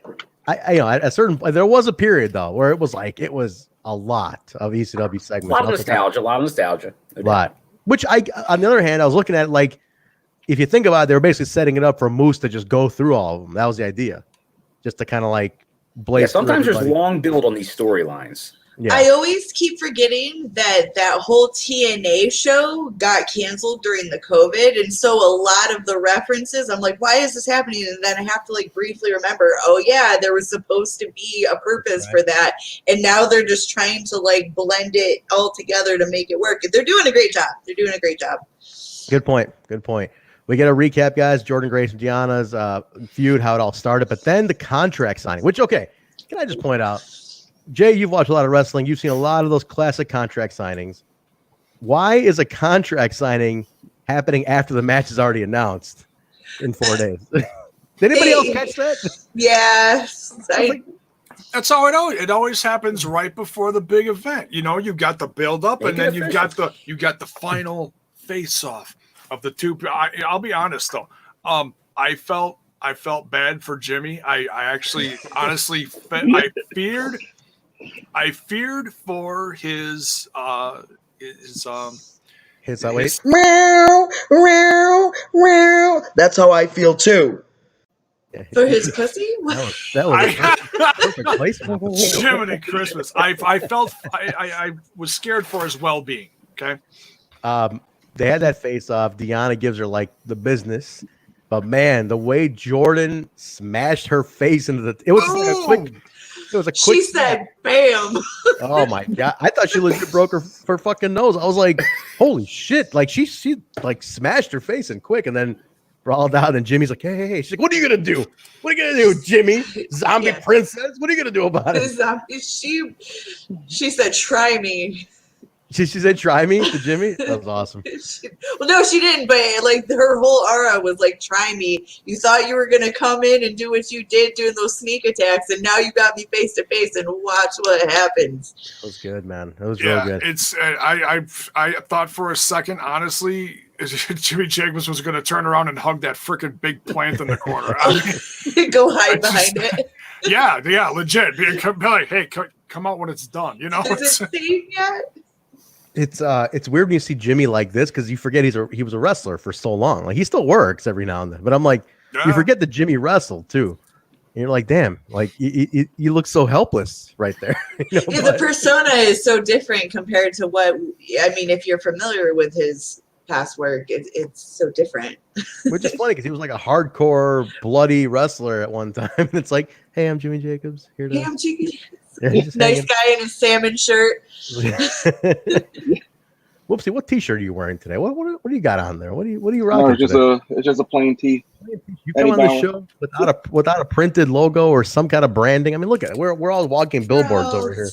at a certain point, there was a period though where it was like it was a lot of ECW segments. A lot of nostalgia. A lot. Which on the other hand, I was looking at like, if you think about it, they were basically setting it up for Moose to just go through all of them. That was the idea, just to kind of like blaze. Yeah, sometimes there's long build on these storylines. Yeah. I always keep forgetting that whole TNA show got canceled during the COVID, and so a lot of the references, I'm like, why is this happening? And then I have to like briefly remember, oh yeah, there was supposed to be a purpose for that, and now they're just trying to like blend it all together to make it work. They're doing a great job. Good point. We get a recap, guys. Jordan Grace and Gianna's feud, how it all started, but then the contract signing, which, okay, can I just point out, Jay, you've watched a lot of wrestling. You've seen a lot of those classic contract signings. Why is a contract signing happening after the match is already announced in 4 days? Did anybody else catch that? Yeah. That's how it always happens right before the big event. You've got the build up, and then you've got the final face off of the two. I'll be honest though. I felt bad for Jimmy. I actually honestly I feared for his meow. That's how I feel too. For his pussy? That was perfect placement. Jiminy Christmas. I felt I was scared for his well-being. Okay. They had that face off. Deanna gives her like the business, but man, the way Jordan smashed her face into it was a quick. She said, "Bam!" Oh my god! I thought she legit broke her fucking nose. I was like, "Holy shit!" Like she like smashed her face in quick, and then brawled out. And Jimmy's like, "Hey!" She's like, "What are you gonna do? What are you gonna do, Jimmy? Zombie princess? What are you gonna do about it?" She said, "Try me." She said, "Try me" to Jimmy. That was awesome. Well, no, she didn't. But like her whole aura was like, "Try me." You thought you were gonna come in and do what you did, doing those sneak attacks, and now you got me face to face, and watch what happens. It was good, man. It was real good. It's I thought for a second, honestly, Jimmy Jacobs was going to turn around and hug that freaking big plant in the corner. Go hide behind it. Yeah, legit. Be like, hey, come out when it's done. Is it safe yet? It's weird when you see Jimmy like this because you forget he was a wrestler for so long. Like he still works every now and then, but I'm like, you forget that Jimmy wrestled too. And you're like, damn, like you look so helpless right there. The persona is so different compared to if you're familiar with his past work, it's so different. Which is funny because he was like a hardcore bloody wrestler at one time. And it's like, hey, I'm Jimmy Jacobs here to. Hey, I'm Jimmy Jacobs. Yeah, nice guy in his salmon shirt. Whoopsie, what T-shirt are you wearing today? What do you got on there? What are you rocking? It's just a plain tee. You come on the show without a printed logo or some kind of branding. I mean, look at it. We're all walking billboards over here.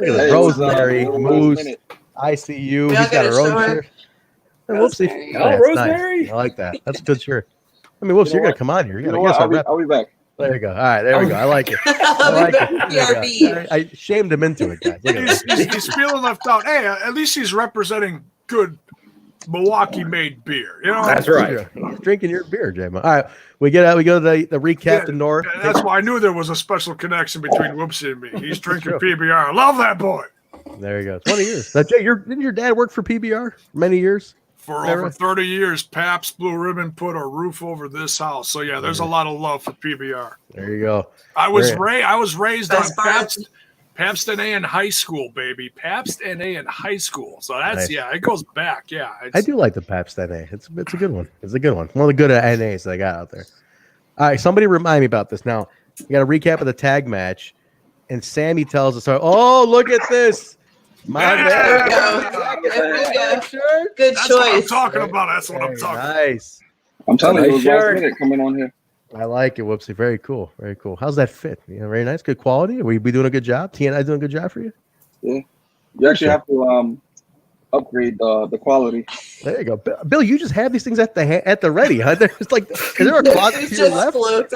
Look at this. Rosemary, Moose, ICU. He's got her own shirt. Hey, Whoopsie. Oh, Rosemary. Nice. I like that. That's a good shirt. I mean, Whoopsie, you're gonna come on here. I'll be back. There you go. All right, there we go. I like it. I shamed him into it, guys. He's feeling left out. Hey, at least he's representing good Milwaukee-made beer. That's right. He's drinking your beer, J-Mo. All right, we get out. We go to the recap to North. That's why I knew there was a special connection between Whupsie and me. He's drinking PBR. I love that boy. There you go. 20 years. Now, Jay, didn't your dad work for PBR many years? For over 30 years, Pabst Blue Ribbon put a roof over this house. So yeah, there's a lot of love for PBR. There you go. I was raised on Pabst NA in high school, baby. Pabst NA in high school. So that's it goes back. Yeah, I do like the Pabst NA. It's a good one. It's a good one. One of the good NAs they got out there. All right, somebody remind me about this. Now, we got a recap of the tag match, and Sammy tells us, "Oh, look at this! My There we man, go. Good That's choice. what I'm talking about. That's what I'm talking about. nice." I'm telling you, it was last Shirt. minute coming on here. I like it, Whupsie. Very cool. Very cool. How's that fit? Very nice. Good quality. Are we doing a good job? TNI doing a good job for you? Yeah. You actually have to upgrade the quality. There you go, Bill. You just have these things at the ready, huh? There's like, is there a closet to your left?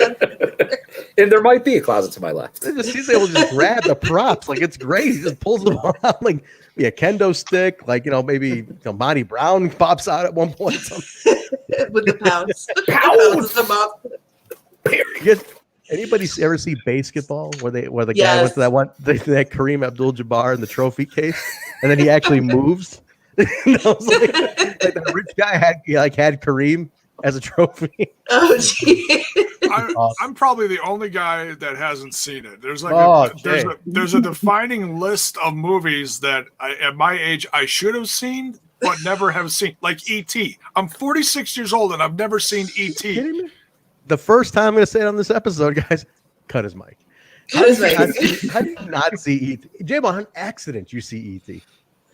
And there might be a closet to my left. He's able to just grab the props, like it's great. He just pulls them out, like a kendo stick, like maybe Monty Brown pops out at one point. With the pounds. Pounds them up. Anybody ever see Basketball where the guy went to that Kareem Abdul-Jabbar in the trophy case, and then he actually moves? Like the rich guy had Kareem as a trophy. Oh, gee. I'm probably the only guy that hasn't seen it. There's there's a defining list of movies that at my age I should have seen but never have seen, like E.T. I'm 46 years old and I've never seen E.T. The first time I'm going to say it on this episode, guys, cut his mic. How do you not see E.T.? Jaybone, on accident you see E.T.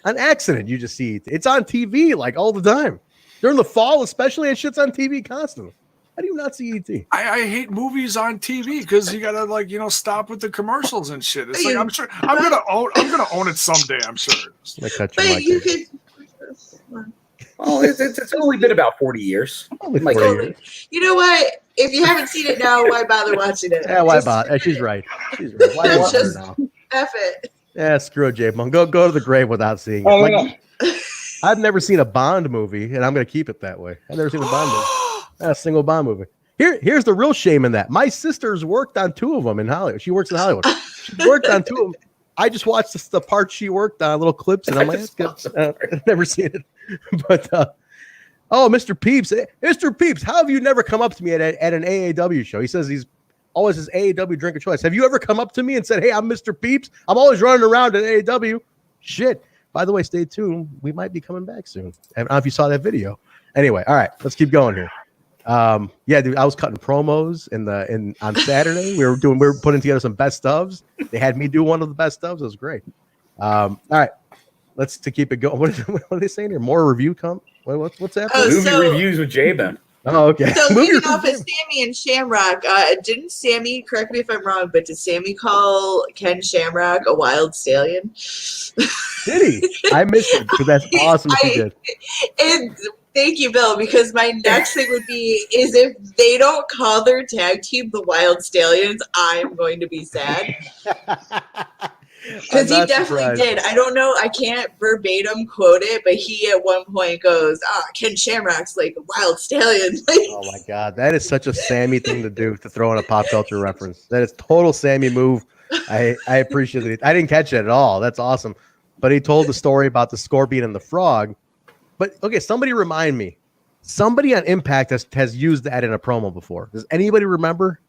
On accident you just see E.T. It's on TV like all the time. During the fall, especially, and shit's on TV constantly. How do you not see E.T.? I hate movies on TV because you gotta stop with the commercials and shit. It's like I'm sure I'm gonna own it someday. I'm sure. Cut your mic. Well, it's only been about 40 years. Only 40 years. You know what? If you haven't seen it now, why bother watching it? Yeah, why bother? She's right. She's right. Why bother Just now? F it. Yeah, screw it, Jaybone. Go to the grave without seeing it. I've never seen a Bond movie, and I'm going to keep it that way. I've never seen a Bond movie. Not a single Bond movie. Here's the real shame in that. My sister's worked on 2 of them in Hollywood. She works in Hollywood. She worked on 2 of them. I just watched the parts she worked on, little clips, and I'm like, that's good. I've never seen it. But, Mr. Peeps. Mr. Peeps, how have you never come up to me at an AAW show? He says he's always his AAW drink of choice. Have you ever come up to me and said, hey, I'm Mr. Peeps? I'm always running around at AAW. Shit. By the way, stay tuned. We might be coming back soon. I don't know if you saw that video. Anyway, all right, let's keep going here. Dude, I was cutting promos on Saturday. We were putting together some best ofs. They had me do one of the best ofs. It was great. All right, to keep it going. What are they saying here? More review come? What's happening? Movie reviews with Jaybone. Oh, okay. So leading off as Sammy and Shamrock, didn't Sammy, correct me if I'm wrong, but did Sammy call Ken Shamrock a wild stallion? Did he? I missed it because that's awesome if he did. And thank you, Bill, because my next thing would be is if they don't call their tag team the Wild Stallions, I'm going to be sad. Because he definitely did. I don't know. I can't verbatim quote it, but he at one point goes, Ken Shamrock's like a wild stallion. Oh, my God. That is such a Sammy thing to do, to throw in a pop culture reference. That is total Sammy move. I appreciate it. I didn't catch it at all. That's awesome. But he told the story about the scorpion and the frog. But, okay, somebody remind me. Somebody on Impact has used that in a promo before. Does anybody remember?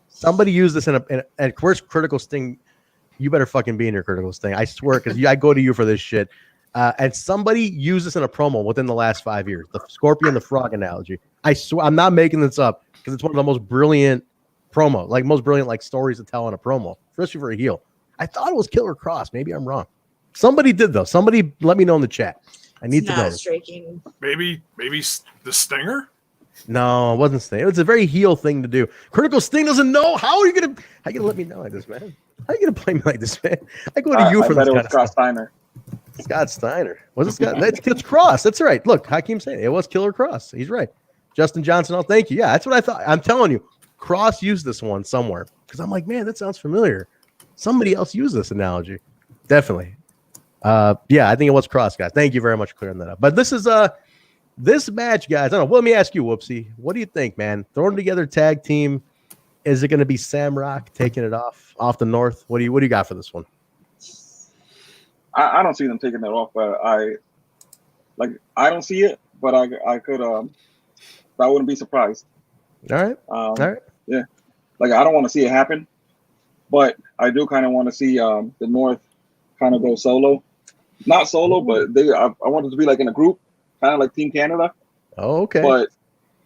Somebody used this in a Critical Sting. You better fucking be in your Critical Sting. I swear, because I go to you for this shit. And somebody used this in a promo within the last 5 years. The scorpion, the frog analogy. I swear, I'm not making this up because it's one of the most brilliant stories to tell in a promo, especially for a heel. I thought it was Killer Cross. Maybe I'm wrong. Somebody did, though. Somebody let me know in the chat. I need to know. Striking. Maybe the Stinger? No, it wasn't Sting. It was a very heel thing to do. Critical Sting doesn't know. How are you gonna let me know like this, man? How are you gonna play me like this, man? I go to you for this kind of Scott stuff. Steiner. Scott Steiner. Was it Scott? It's Cross. That's right. Look, Hakeem saying it was Killer Cross. He's right. Justin Johnson. Oh, thank you. Yeah, that's what I thought. I'm telling you, Cross used this one somewhere because I'm like, man, that sounds familiar. Somebody else used this analogy. Definitely. Yeah, I think it was Cross, guys. Thank you very much for clearing that up. But this is this match, guys. I don't know. Well, let me ask you, Whupsie. What do you think, man? Throwing together tag team. Is it going to be Sam Rock taking it off the North? What do you got for this one? I don't see them taking it off, but I don't see it, but I could I wouldn't be surprised. All right. All right. Yeah. Like I don't want to see it happen, but I do kind of want to see the North kind of go solo. Not solo, but I want it to be like in a group, kind of like Team Canada. Oh, okay. But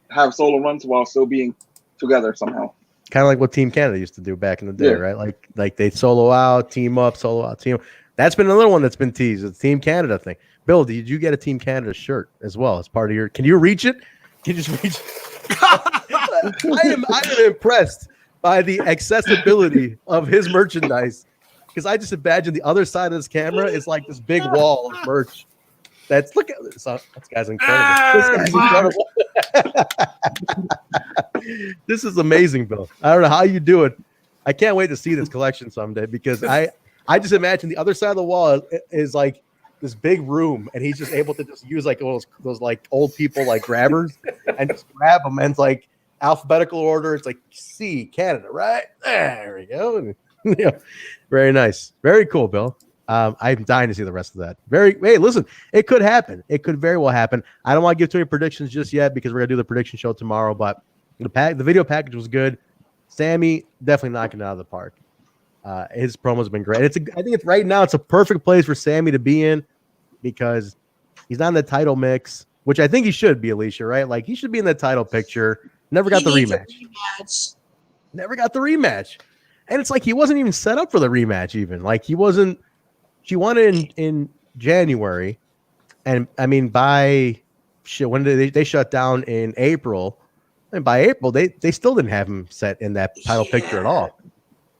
have solo runs while still being together somehow. Kind of like what Team Canada used to do back in the day, right? Like they solo out, team up, solo out, team up. That's been another one that's been teased. The Team Canada thing. Bill, did you get a Team Canada shirt as well as part of your? Can you reach it? Can you just reach it? I am impressed by the accessibility of his merchandise, because I just imagine the other side of this camera is like this big wall of merch. Look at this. This guy's incredible. This guy's incredible. This is amazing, Bill. I don't know how you do it. I can't wait to see this collection someday, because I just imagine the other side of the wall is like this big room, and he's just able to just use like those like old people like grabbers and just grab them, and it's like alphabetical order. It's like C, Canada, right? There we go. Yeah, very nice. Very cool, Bill. I'm dying to see the rest of that. Hey, listen, it could happen. It could very well happen. I don't want to give too many predictions just yet, because we're gonna do the prediction show tomorrow. But the video package was good. Sammy definitely knocking it out of the park. His promo's been great. I think it's right now. It's a perfect place for Sammy to be in, because he's not in the title mix, which I think he should be, Alicia. Right? Like, he should be in the title picture. Never got the rematch. Never got the rematch. And it's like he wasn't even set up for the rematch. Even like he wasn't. She won it in January, and I mean when did they shut down in April, and by April they still didn't have him set in that title picture at all.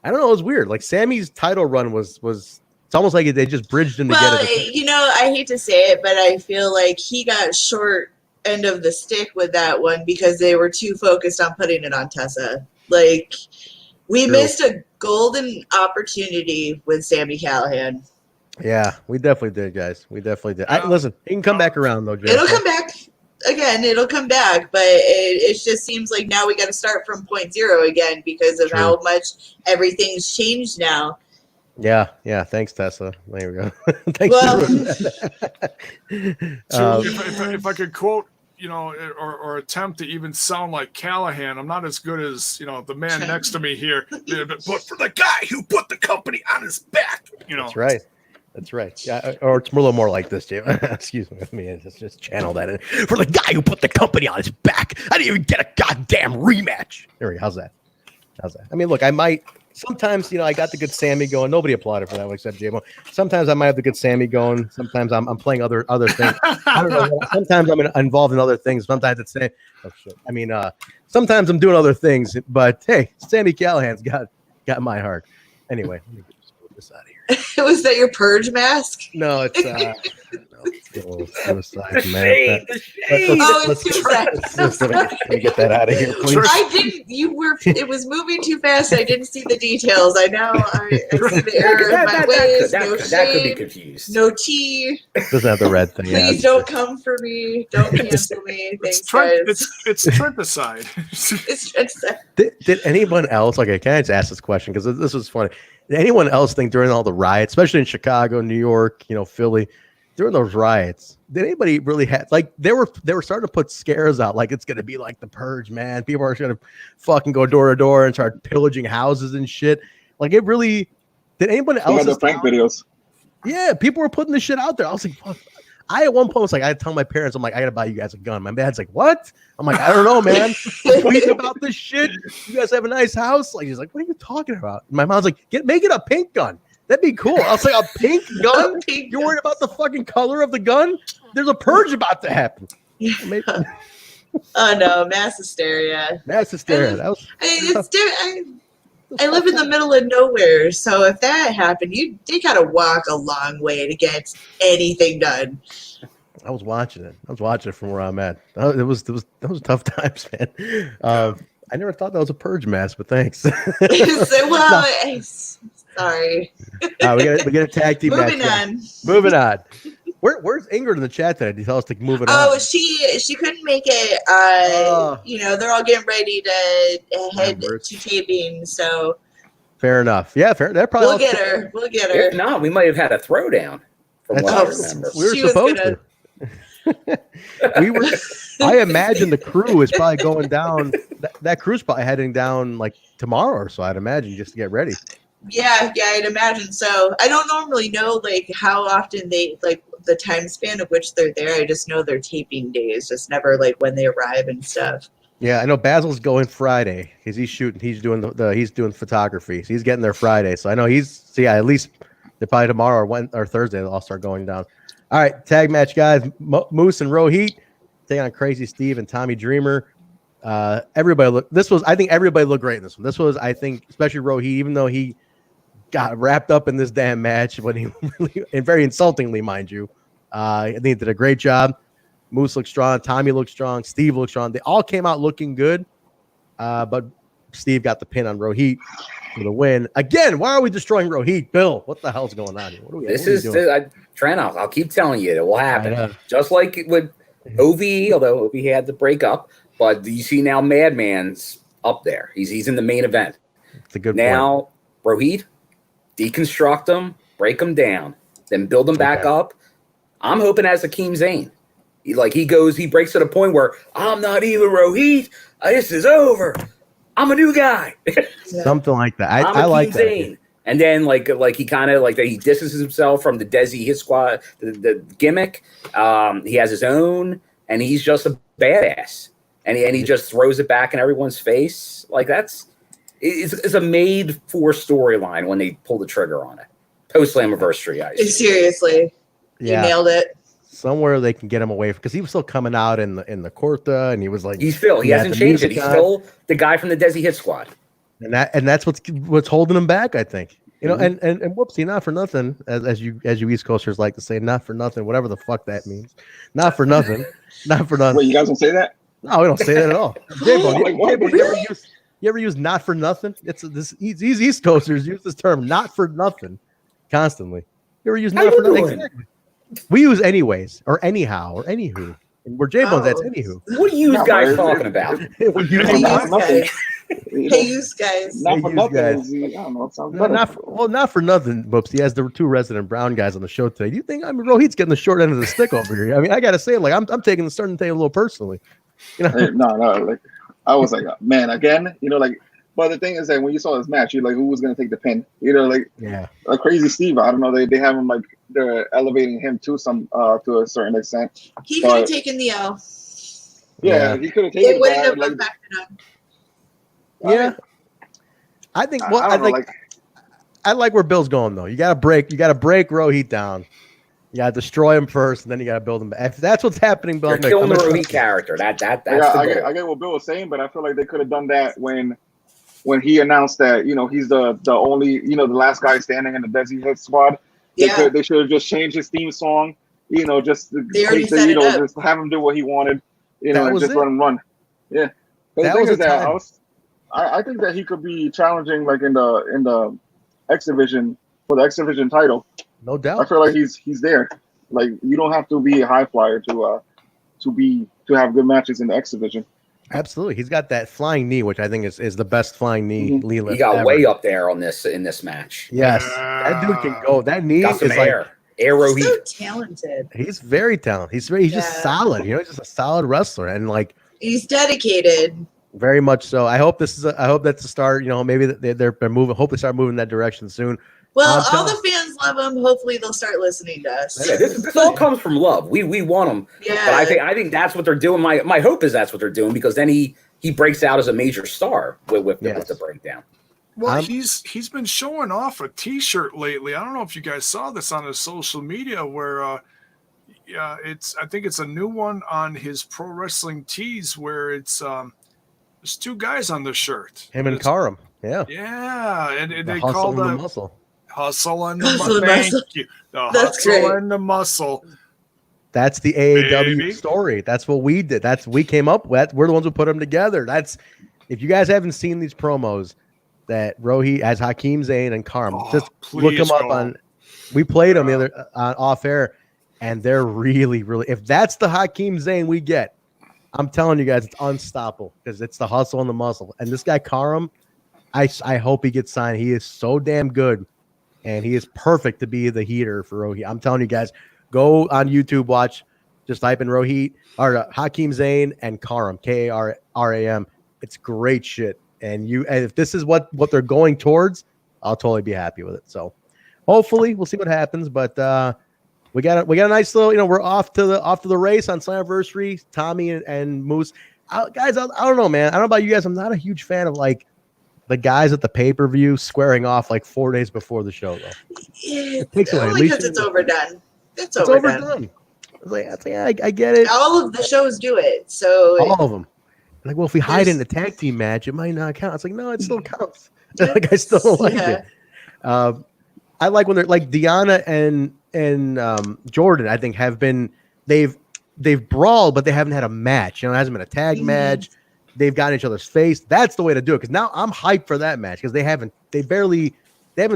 I don't know, it was weird. Like, Sammy's title run was it's almost like they just bridged him together. Well, I hate to say it, but I feel like he got short end of the stick with that one, because they were too focused on putting it on Tessa. Like, we missed a golden opportunity with Sami Callihan. Yeah, we definitely did, guys. We definitely did. Listen, he can come back around, though, Jeff. It'll come back. Again, it'll come back, but it just seems like now we got to start from 0 again, because of how much everything's changed now. Yeah. Thanks, Tessa. There we go. Thanks. So if I could quote, or attempt to even sound like Callahan, I'm not as good as the man next to me here. But for the guy who put the company on his back, That's right. Yeah, or it's a little more like this, Jay. Excuse me. Let me just channel that in. For the guy who put the company on his back, I didn't even get a goddamn rematch. There we go. How's that? I mean, look, I might sometimes, I got the good Sammy going. Nobody applauded for that one except Jaybone. Sometimes I might have the good Sammy going. Sometimes I'm playing other things. I don't know. Sometimes I'm involved in other things. Sometimes it's saying, oh shit. I mean, sometimes I'm doing other things. But hey, Sami Callihan's got my heart. Anyway, let me just put this out of here. Was that your purge mask? No, it's suicide, man. The shade. It's suicide. Let me get that out of here, please. I didn't. It was moving too fast. I didn't see the details. I see the error in my ways. No shade. That could be confused. No tea. Doesn't have the red thing. Please don't come for me. Don't cancel me. Thanks, guys. It's Trenticide. It's Trenticide. Did anyone else? Okay, can I just ask this question, because this was funny. Did anyone else think during all the riots, especially in Chicago, New York, Philly, during those riots, did anybody really have they were starting to put scares out, like it's gonna be like the purge, man? People are gonna fucking go door to door and start pillaging houses and shit. Like, it really did anyone else? The prank videos. Yeah, people were putting this shit out there. I was like, fuck. I at one point was like, I had to tell my parents, I'm like, I gotta buy you guys a gun. My dad's like, what? I'm like, I don't know, man. Tweeting about this shit. You guys have a nice house. Like, he's like, what are you talking about? And my mom's like, make it a pink gun. That'd be cool. I was like, a pink gun? You're worried about the fucking color of the gun? There's a purge about to happen. Oh no, mass hysteria. Mass hysteria. I live in the middle of nowhere, so if that happened, they gotta walk a long way to get anything done. I was watching it from where I'm at. It was tough times, man. I never thought that was a purge mask, but thanks. Sorry. We got a tag team match. Moving on. Where's Ingrid in the chat today? Did you tell us to move it on? Oh, she couldn't make it. They're all getting ready to head to taping, so. Fair enough. Yeah, fair. That probably. We'll get her. If not, we might have had a throwdown. From what I remember. We were supposed to. I imagine the crew is probably going down. That crew's probably heading down like tomorrow or so. I'd imagine, just to get ready. Yeah, I'd imagine so. I don't normally know like how often they like the time span of which they're there. I just know their taping days, just never like when they arrive and stuff. Yeah, I know Basil's going Friday because he's shooting. He's doing he's doing photography. So he's getting there Friday. So I know at least they're probably tomorrow or Thursday they'll all start going down. All right, tag match guys. Moose and Rohit taking on Crazy Steve and Tommy Dreamer. I think everybody looked great in this one. This was, I think, especially Rohit, even though he got wrapped up in this damn match when he really, and very insultingly, mind you. I think he did a great job. Moose looked strong. Tommy looked strong. Steve looked strong. They all came out looking good. But Steve got the pin on Rohit for the win. Again, why are we destroying Rohit? Bill, what the hell's going on here? Trent, I'll keep telling you, it will happen. Just like with OVE, although OVE had to break up. But you see now Madman's up there. He's in the main event. It's a good now, point. Rohit, deconstruct him, break him down, then build him back up. I'm hoping as Hakeem Zayn. He breaks to the point where I'm not even Rohit. This is over. I'm a new guy. Something like that. I like that. Zayn. And then he kind of he distances himself from the Desi Hit Squad, the gimmick. He has his own, and he's just a badass. And he just throws it back in everyone's face. It's a made for storyline when they pull the trigger on it. Post Slammiversary, guys. Seriously, you nailed it. Somewhere they can get him away because he was still coming out in the Kurta, and he was like, he hasn't changed it. He's still the guy from the Desi Hit Squad, and that's what's holding him back, I think. You know, and Whupsie, not for nothing, as you East Coasters like to say, not for nothing, whatever the fuck that means, not for nothing, not for nothing. Wait, you guys don't say that? No, we don't say that at all. Jaybone, you ever use not for nothing? These East Coasters use this term, not for nothing, constantly. You ever use not for nothing? Exactly. We use anyways, or anyhow, or anywho. And where Jaybone's that's anywho. What are you guys talking about? Hey, you guys. Not for nothing. I don't know. It sounds better. Not for nothing, Whupsie. As the two resident Brown guys on the show today, do you think Rohit's getting the short end of the stick over here? I mean, I gotta say, I'm taking the starting to take a little personally. You know? No. I was like, man, again, But the thing is that when you saw this match, you're like, who was gonna take the pin? Like Crazy Steve. I don't know. They have him they're elevating him to a certain extent. He could have taken the L. Yeah, he could have taken it. It wouldn't have affected him. Yeah, I think. Well, I like where Bill's going though. You gotta break Rohit down. You gotta destroy him first, and then you gotta build him back. If that's what's happening, Bill, you're killing the Rohit character. That's the goal. I get what Bill was saying, but I feel like they could have done that when he announced that he's the only the last guy standing in the Desi Hit Squad. They should have just changed his theme song. Just just have him do what he wanted. And just let him run. Yeah. But the thing is that I think that he could be challenging in the X Division for the X Division title. No doubt. I feel like he's there. You don't have to be a high flyer to have good matches in the X Division. Absolutely, he's got that flying knee, which I think is the best flying knee. He got way up there in this match. Yes, that dude can go. That knee is Rohit. He's so talented. He's very talented. He's just solid. He's just a solid wrestler, and he's dedicated. Very much so. I hope that's the start. Maybe they're moving. Hope they start moving that direction soon. Well, all the fans love him. Hopefully, they'll start listening to us. Yeah, this all comes from love. We want him. Yeah. But I think that's what they're doing. My hope is that's what they're doing because then he breaks out as a major star with the breakdown. Well, he's been showing off a T-shirt lately. I don't know if you guys saw this on his social media where I think it's a new one on his Pro Wrestling Tees where it's there's two guys on the shirt. Him and Karam. Yeah. Yeah, and they call the muscle. Hustle and the muscle. Thank you. The hustle and the muscle. That's the AAW story. That's what we did. We came up with. We're the ones who put them together. If you guys haven't seen these promos that Rohit as Hakeem Zayn and Karam, just look them up on. We played them the other off air, and they're really, really. If that's the Hakeem Zayn we get, I'm telling you guys, it's unstoppable because it's the hustle and the muscle. And this guy Karam, I hope he gets signed. He is so damn good. And he is perfect to be the heater for Rohit. I'm telling you guys, go on YouTube, watch, just type in Rohit or Hakeem Zayn and Karam, Karam. It's great shit. And if this is what they're going towards, I'll totally be happy with it. So hopefully we'll see what happens. But we got a nice little, we're off to the race on Slammiversary. Tommy and Moose. guys, I don't know, man. I don't know about you guys. I'm not a huge fan of like the guys at the pay-per-view squaring off like 4 days before the show, though. Yeah, It takes away. only because it's overdone. It's overdone. I get it. All of the shows do it, so All of them. Like, well, if we hide in the tag team match, it might not count. It's like, no, it still counts. Like, I still don't like it. I like when they're like Deanna and Jordan. I think have been they've brawled, but they haven't had a match. You know, it hasn't been a tag match. They've gotten each other's face. That's the way to do it. Because now I'm hyped for that match because they haven't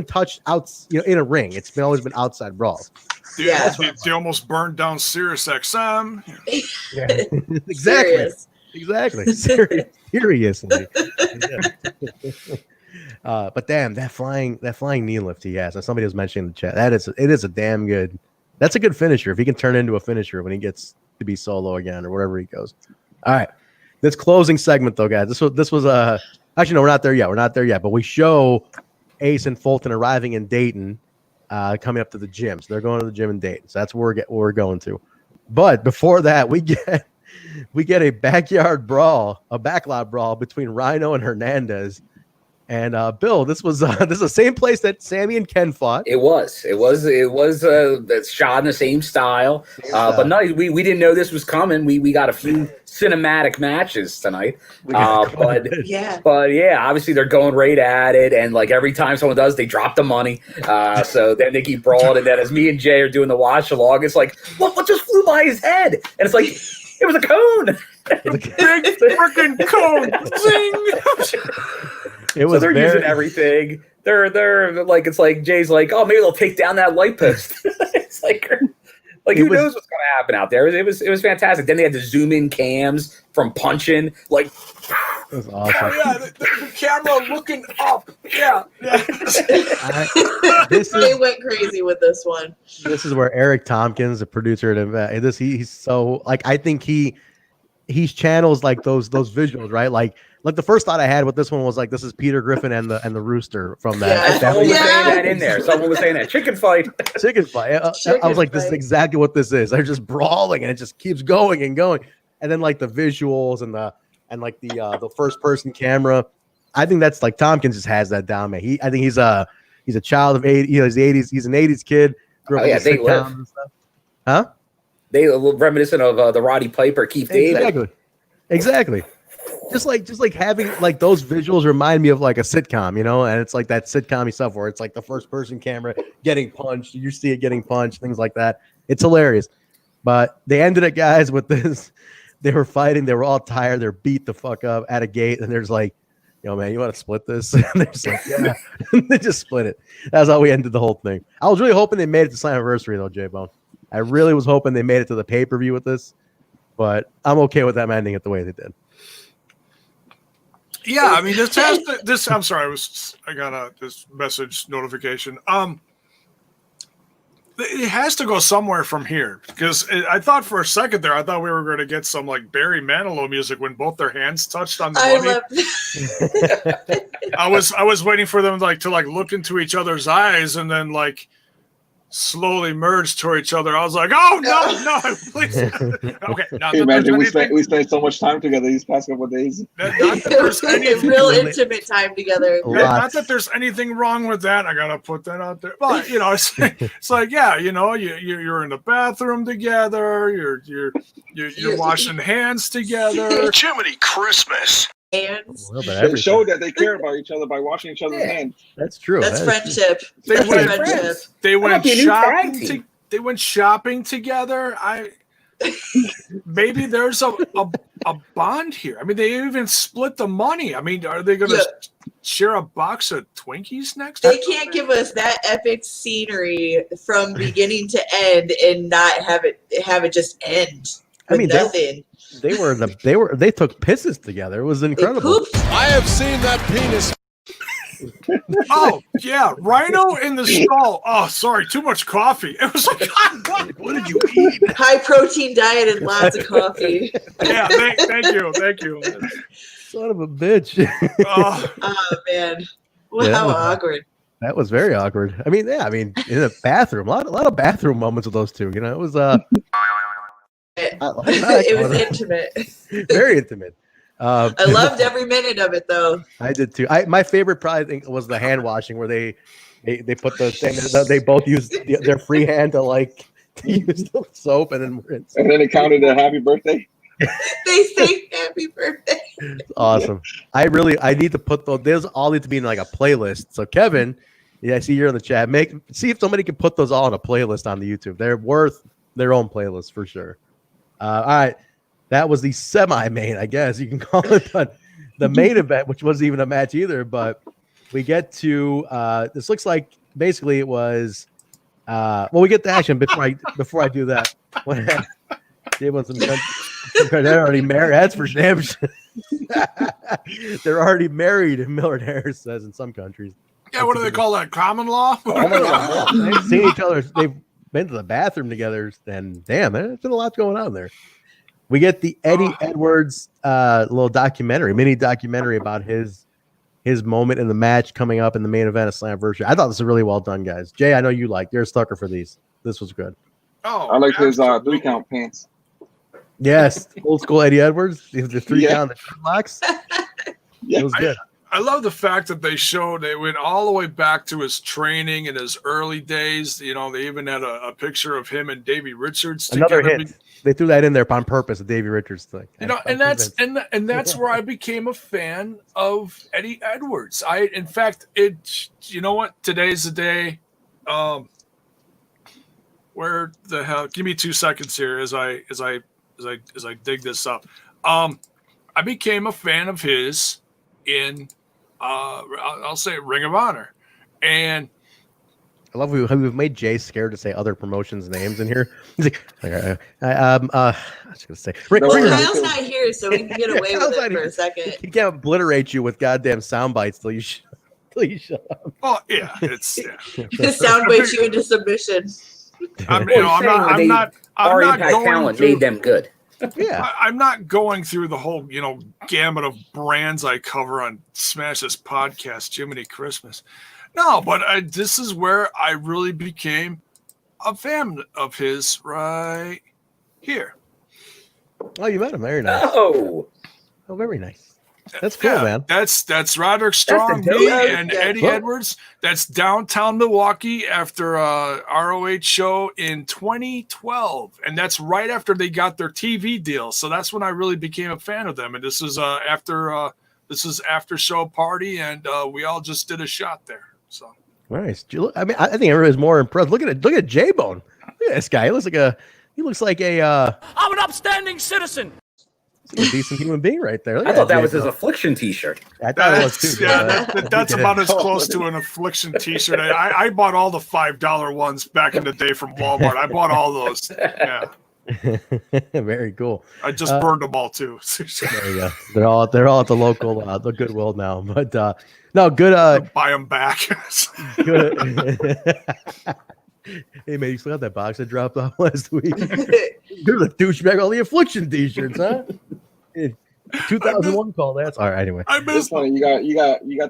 touched out, you know, in a ring. It's always been outside brawls. They almost burned down Sirius XM. Yeah. Exactly. Exactly. Seriously. But damn, that flying knee lift he has. Somebody was mentioning in the chat. It is a damn good. That's a good finisher. If he can turn into a finisher when he gets to be solo again or wherever he goes. All right. This closing segment though, guys. This was actually no, we're not there yet. But we show Ace and Fulton arriving in Dayton, coming up to the gym. So they're going to the gym in Dayton. So that's where we're going to. But before that, we get a backyard brawl, a backlot brawl between Rhino and Hernandez. And Bill, this is the same place that Sammy and Ken fought. It was shot in the same style. But no, we didn't know this was coming. We got a few cinematic matches tonight. But yeah, obviously they're going right at it, and like every time someone does, they drop the money. So then they keep brawling, and then as me and Jay are doing the watch along, it's like, what just flew by his head? And it's like, it was a cone. Big freaking cone. Zing. So they're using everything. They're like, it's like Jay's like, oh, maybe they'll take down that light post. It's like who knows what's going to happen out there? It was fantastic. Then they had the zoom in cams from punching. Like, that was awesome. Yeah, the camera looking up. Yeah. They went crazy with this one. This is where Eric Tompkins, the producer at Impact, he's so like, I think he channels like those visuals, right? Like the first thought I had with this one was like, this is Peter Griffin and the rooster from that. Yeah. Someone was saying that in there. Someone was saying that chicken fight. I was like, this is exactly what this is. They're just brawling and it just keeps going and going. And then like the visuals and the first person camera. I think that's like Tompkins just has that down, man. I think he's a child of 80s. You know, he's 80s. He's an 80s kid. Grew up they live. And stuff. Huh? They reminiscent of the Roddy Piper, Keith David. Exactly. Just like having like those visuals remind me of like a sitcom, you know, and it's like that sitcom stuff where it's like the first person camera getting punched, you see it getting punched, things like that. It's hilarious. But they ended it, guys, with this. They were fighting, they were all tired, they're beat the fuck up at a gate, and there's like, yo, man, you want to split this? And they're just like, yeah. They just split it. That's how we ended the whole thing. I was really hoping they made it to Slammiversary though, Jaybone. I really was hoping they made it to the pay-per-view with this, but I'm okay with them ending it the way they did. Yeah, I mean, this. I'm sorry, I got this message notification. It has to go somewhere from here because I thought for a second there, I thought we were going to get some like Barry Manilow music when both their hands touched on the money. I was waiting for them to look into each other's eyes and then like slowly merge toward each other. I was like, oh no, please. Okay, hey, imagine we spent so much time together these past couple of days. Not that there's real intimate time together. Not that there's anything wrong with that. I gotta put that out there. But you know, it's like, yeah, you know, you're in the bathroom together. You're washing hands together. Jiminy Christmas. Hands. They showed that they care about each other by washing each other's hands. That's true. That's friendship. They went shopping. They went shopping together. Maybe there's a bond here. I mean, they even split the money. I mean, are they going to share a box of Twinkies next? They can't give us that epic scenery from beginning to end and not have it just end. I mean, they took pisses together. It was incredible. I have seen that penis. Oh yeah, Rhino in the skull. Oh, sorry, too much coffee. It was like, what did you eat? High protein diet and lots of coffee. Yeah, thank you. Son of a bitch. Oh man, well, how awkward. That was very awkward. I mean, in a bathroom, a lot of bathroom moments with those two. You know, it was it was intimate. Very intimate. I loved every minute of it, though. I did too. My favorite probably think was the hand washing where they put the thing. They both used their free hand to use the soap and then rinse. And then it counted a happy birthday. They say happy birthday. Awesome. I need to put those. Those all need to be in like a playlist. So Kevin, I see you're in the chat. See if somebody can put those all in a playlist on the YouTube. They're worth their own playlist for sure. All right, that was the semi-main, I guess you can call it, but the main event, which wasn't even a match either. But we get to this. Looks like basically it was. We get to action before I do that. They're already married. That's for damn sure. They're already married. Millard Harris says in some countries. Yeah, what do they call that? Common law? They've seen each other. They've been to the bathroom together, and damn, there's been a lot going on there. We get the Eddie Edwards little mini documentary about his moment in the match coming up in the main event of Slammiversary. I thought this was really well done, guys. Jay, I know you you're a sucker for these. This was good. Oh, I like his 3-count pants. Yes, old school Eddie Edwards. The 3-count locks. Yeah, it was good. I love the fact that they went all the way back to his training in his early days. You know, they even had a picture of him and Davey Richards. Another hit. They threw that in there on purpose, the Davey Richards thing. You know, and that's where I became a fan of Eddie Edwards. In fact, you know what? Today's the day. Where the hell? Give me 2 seconds here as I dig this up. I became a fan of his in I'll say Ring of Honor, and I love how we've made Jay scared to say other promotions' names in here. He's like, I was gonna say. Kyle's not here, so we can get away with it for a second. He can't obliterate you with goddamn sound bites till you shut up. Oh yeah, it's Sound bites you into submission. I'm not going talent through, made them good. Yeah, I'm not going through the whole gamut of brands I cover on Smash This Podcast, Jiminy Christmas. No, but this is where I really became a fan of his right here. Oh, you met him. Very nice. Oh, very nice. That's cool, man. That's Roderick Strong, me, and Eddie Edwards. That's downtown Milwaukee after a ROH show in 2012, and that's right after they got their TV deal. So that's when I really became a fan of them. And this is after show party, and we all just did a shot there. So nice. I mean, I think everybody's more impressed. Look at Jaybone. Look at this guy. He looks like a. I'm an upstanding citizen. A decent human being right there. I thought that was his Affliction T-shirt. I thought it was too. Yeah, that's about as close to an Affliction T-shirt. I bought all the $5 ones back in the day from Walmart. I bought all those. Yeah. Very cool. I just burned them all too. There you go. They're all at the local the Goodwill now. But no, good. Buy them back. Good. Hey man, you still got that box I dropped off last week? You're the douchebag. All the Affliction T-shirts, huh? 2001 call. That's all right. Anyway, I missed. Funny. You got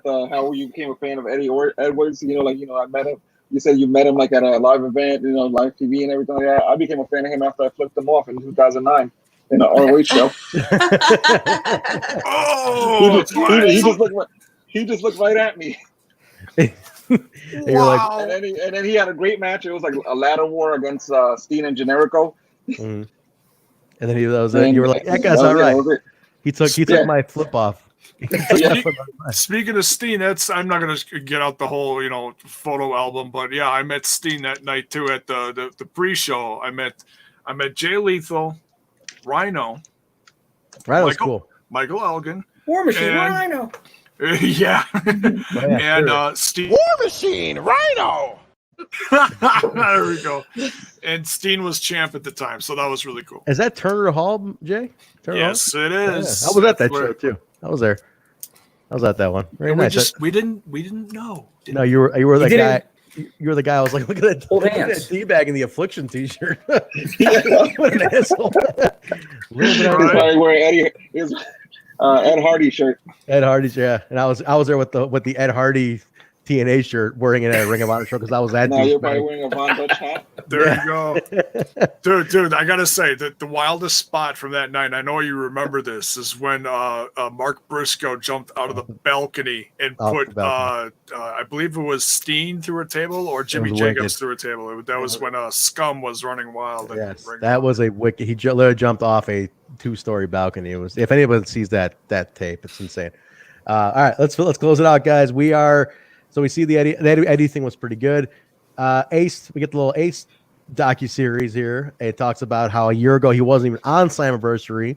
the how you became a fan of Eddie Edwards. I met him. You said you met him like at a live event, live TV and everything like that. I became a fan of him after I flipped him off in 2009 in the ROH show. He just looked right at me. Wow. And then he had a great match. It was like a ladder war against Steen and Generico. Mm-hmm. And then you were like, that guy's all right. He took my flip off. Speaking of Steen, I'm not gonna get out the whole photo album, but yeah, I met Steen that night too at the pre-show. I met Jay Lethal, Rhino. Rhino's cool. Michael Elgin, War Machine, Rhino. Yeah, and Steen. War Machine, Rhino. There we go. And Steen was champ at the time, so that was really cool. Is that Turner Hall, Jay? Yes, it is. Yeah. I was at that show too. I was there. I was at that one. Very nice. We didn't know. No, you were that guy. You were the guy. I was like, look at that D-bag in the Affliction T-shirt. What an asshole. Probably wearing Eddie. Ed Hardy shirt. Ed Hardy's, yeah. And I was there with the Ed Hardy TNA shirt wearing it at a Ring of Honor show because I was at. Now you're probably wearing a Von Dutch hat. There you go. Dude, I gotta say that the wildest spot from that night, I know you remember this, is when Mark Briscoe jumped out of the balcony and put I believe it was Steen through a table or Jimmy Jacobs through a table. That was when Scum was running wild. Yes, that was a wicked. He literally jumped off a 2-story balcony. It was, if anybody sees that tape, it's insane. All right, let's close it out, guys. So we see the Eddie thing was pretty good. Ace, we get the little Ace docuseries here. It talks about how a year ago he wasn't even on Slammiversary. A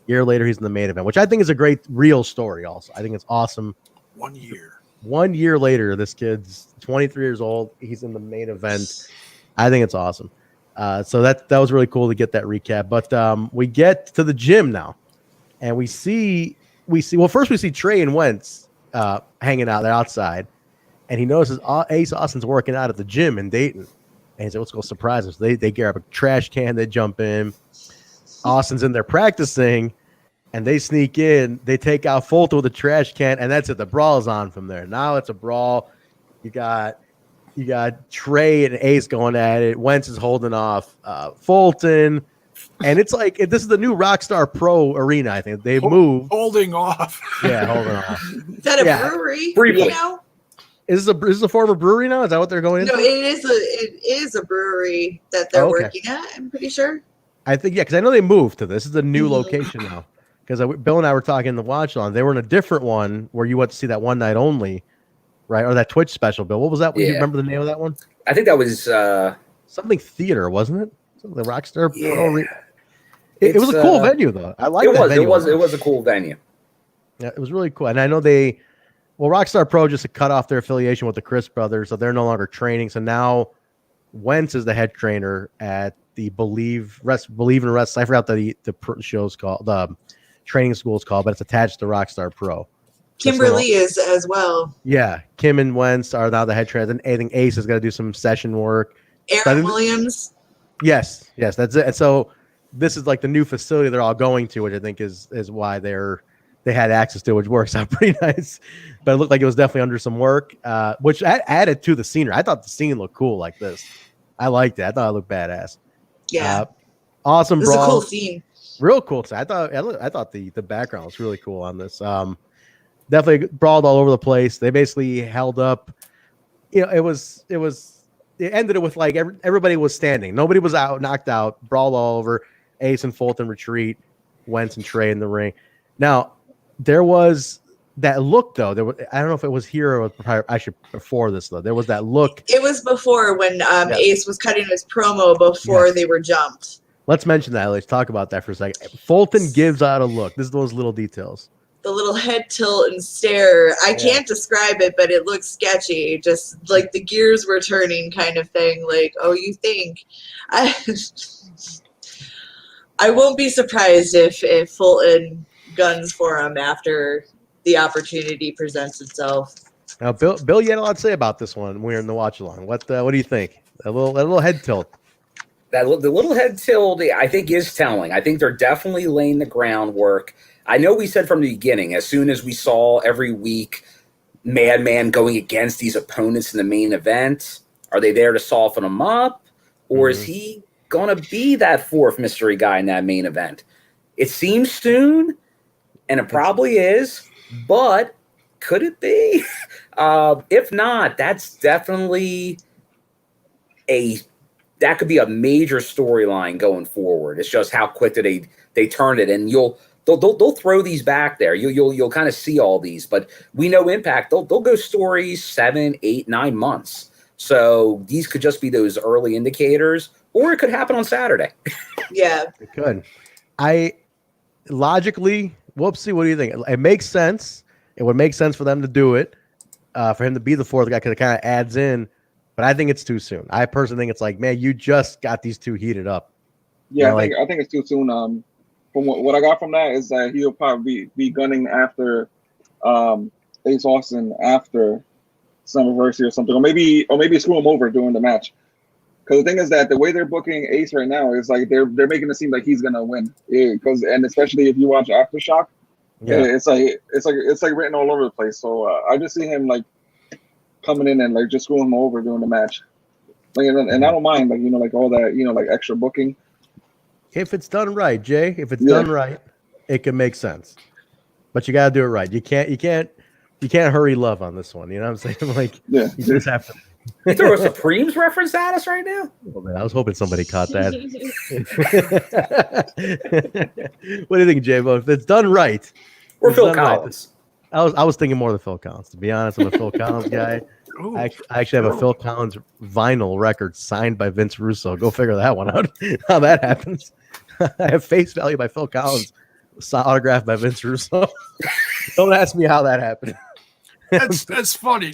year later, he's in the main event, which I think is a great real story also. I think it's awesome. 1 year. 1 year later, this kid's 23 years old. He's in the main event. I think it's awesome. So that was really cool to get that recap. But we get to the gym now, and we see well, first we see Trey and Wentz hanging out there outside. And he notices Ace Austin's working out at the gym in Dayton. And he said, let's go surprise him. So they grab a trash can, they jump in. Austin's in there practicing, and they sneak in. They take out Fulton with a trash can, and that's it. The brawl is on from there. Now it's a brawl. You got Trey and Ace going at it. Wentz is holding off Fulton. And it's like, this is the new Rockstar Pro arena, I think. They moved. Holding off. Yeah, holding off. Is that a brewery? Briefly. You know? Is this a former brewery now? Is that what they're going into? No, it is a brewery that they're working at, I'm pretty sure. I think, because I know they moved to this. This is a new location now. Because Bill and I were talking in the watch on. They were in a different one where you went to see that one night only, right? Or that Twitch special, Bill. What was that? Do you remember the name of that one? I think that was something theater, wasn't it? Something the Rockstar Pro. It was a cool venue, though. I like that venue. It was a cool venue. Yeah, it was really cool. And I know Rockstar Pro just cut off their affiliation with the Chris brothers, so they're no longer training. So now Wentz is the head trainer at the Believe in Rest. I forgot the show's called, the training school's called, but it's attached to Rockstar Pro. Kimberly is as well. Yeah, Kim and Wentz are now the head trainers, and I think Ace is going to do some session work. Aaron Williams. Yes, that's it. And so this is like the new facility they're all going to, which I think is why they had access to, which works out pretty nice. But it looked like it was definitely under some work, which added to the scenery. I thought the scene looked cool like this. I liked it. I thought it looked badass. Yeah. Awesome brawl. This is a cool scene. Real cool. I thought the background was really cool on this. Definitely brawled all over the place. They basically held up. You know, it ended it with like everybody was standing. Nobody was knocked out. Brawled all over. Ace and Fulton retreat. Wentz and Trey in the ring. Now, there was that look, though. I don't know if it was here or actually before this, though. There was that look. It was before when Ace was cutting his promo before they were jumped. Let's mention that. Let's talk about that for a second. Fulton gives out a look. This is those little details. The little head tilt and stare. I can't describe it, but it looks sketchy. Just like the gears were turning kind of thing. Like, oh, you think? I won't be surprised if Fulton guns for him after the opportunity presents itself. Now, Bill, you had a lot to say about this one. We're in the watch along. What do you think? A little head tilt. The little head tilt, I think, is telling. I think they're definitely laying the groundwork. I know we said from the beginning, as soon as we saw every week Madman going against these opponents in the main event, are they there to soften them up, or is he gonna be that fourth mystery guy in that main event? It seems soon. And it probably is, but could it be? If not, that's definitely that could be a major storyline going forward. It's just how quick did they turn it, and they'll throw these back there. You'll kind of see all these, but we know Impact. They'll go stories 7, 8, 9 months. So these could just be those early indicators, or it could happen on Saturday. Yeah, it could. Logically. Whupsie, what do you think? It makes sense. It would make sense for them to do it, for him to be the fourth guy, because it kind of adds in. But I think it's too soon. I personally think it's like, man, you just got these two heated up. Yeah, I think it's too soon. From what I got from that is that he'll probably be gunning after Ace Austin after Slammiversary or something, or maybe screw him over during the match. Because the thing is that the way they're booking Ace right now is like they're making it seem like he's gonna win. And especially if you watch Aftershock, it's like written all over the place. So I just see him like coming in and like just screwing him over during the match. Like, and I don't mind, like, you know, like all that, you know, like extra booking. If it's done right, Jay, if it's done right, it can make sense. But you gotta do it right. You can't hurry love on this one. You know what I'm saying? Like, you just have to. You throw a Supremes reference at us right now? Oh, man, I was hoping somebody caught that. What do you think, Jaybone? If it's done right, or Phil Collins. Right, I was thinking more of the Phil Collins. To be honest, I'm a Phil Collins guy. I actually have a Phil Collins vinyl record signed by Vince Russo. Go figure that one out. How that happens. I have Face Value by Phil Collins, autographed by Vince Russo. Don't ask me how that happened. That's funny.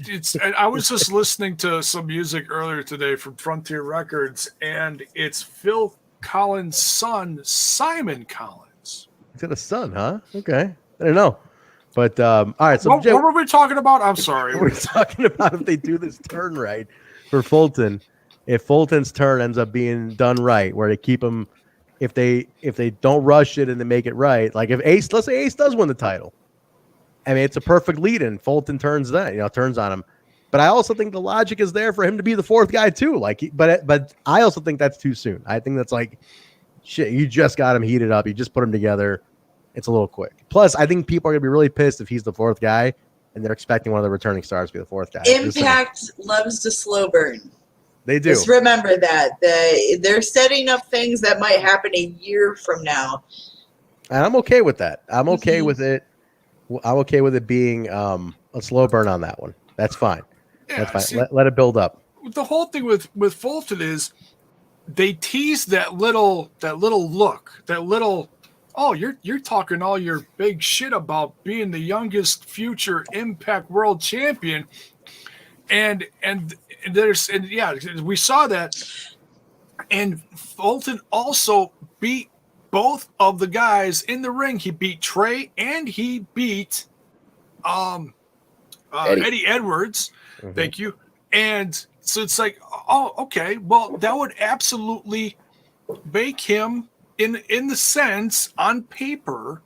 I was just listening to some music earlier today from Frontier Records, and it's Phil Collins' son, Simon Collins. He's got a son, huh? Okay, I don't know. But all right, so what were we talking about? I'm sorry. We're talking about if they do this turn right for Fulton. If Fulton's turn ends up being done right, where they keep him, if they don't rush it and they make it right, like if Ace, let's say Ace does win the title. I mean, it's a perfect lead-in. Fulton turns on him. But I also think the logic is there for him to be the fourth guy too. But I also think that's too soon. I think that's like, shit, you just got him heated up. You just put him together. It's a little quick. Plus, I think people are going to be really pissed if he's the fourth guy and they're expecting one of the returning stars to be the fourth guy. Impact loves to slow burn. They do. Just remember that. They're setting up things that might happen a year from now. And I'm okay with that. I'm okay with it. I'm okay with it being a slow burn on that one. That's fine. Yeah, that's fine. Let it build up. The whole thing with Fulton is they tease that little look, that little, oh, you're talking all your big shit about being the youngest future Impact World Champion, and we saw that, and Fulton also beat both of the guys in the ring. He beat Trey and he beat Eddie Edwards. Mm-hmm. Thank you. And so it's like, oh, okay, well, that would absolutely make him, in the sense, on paper,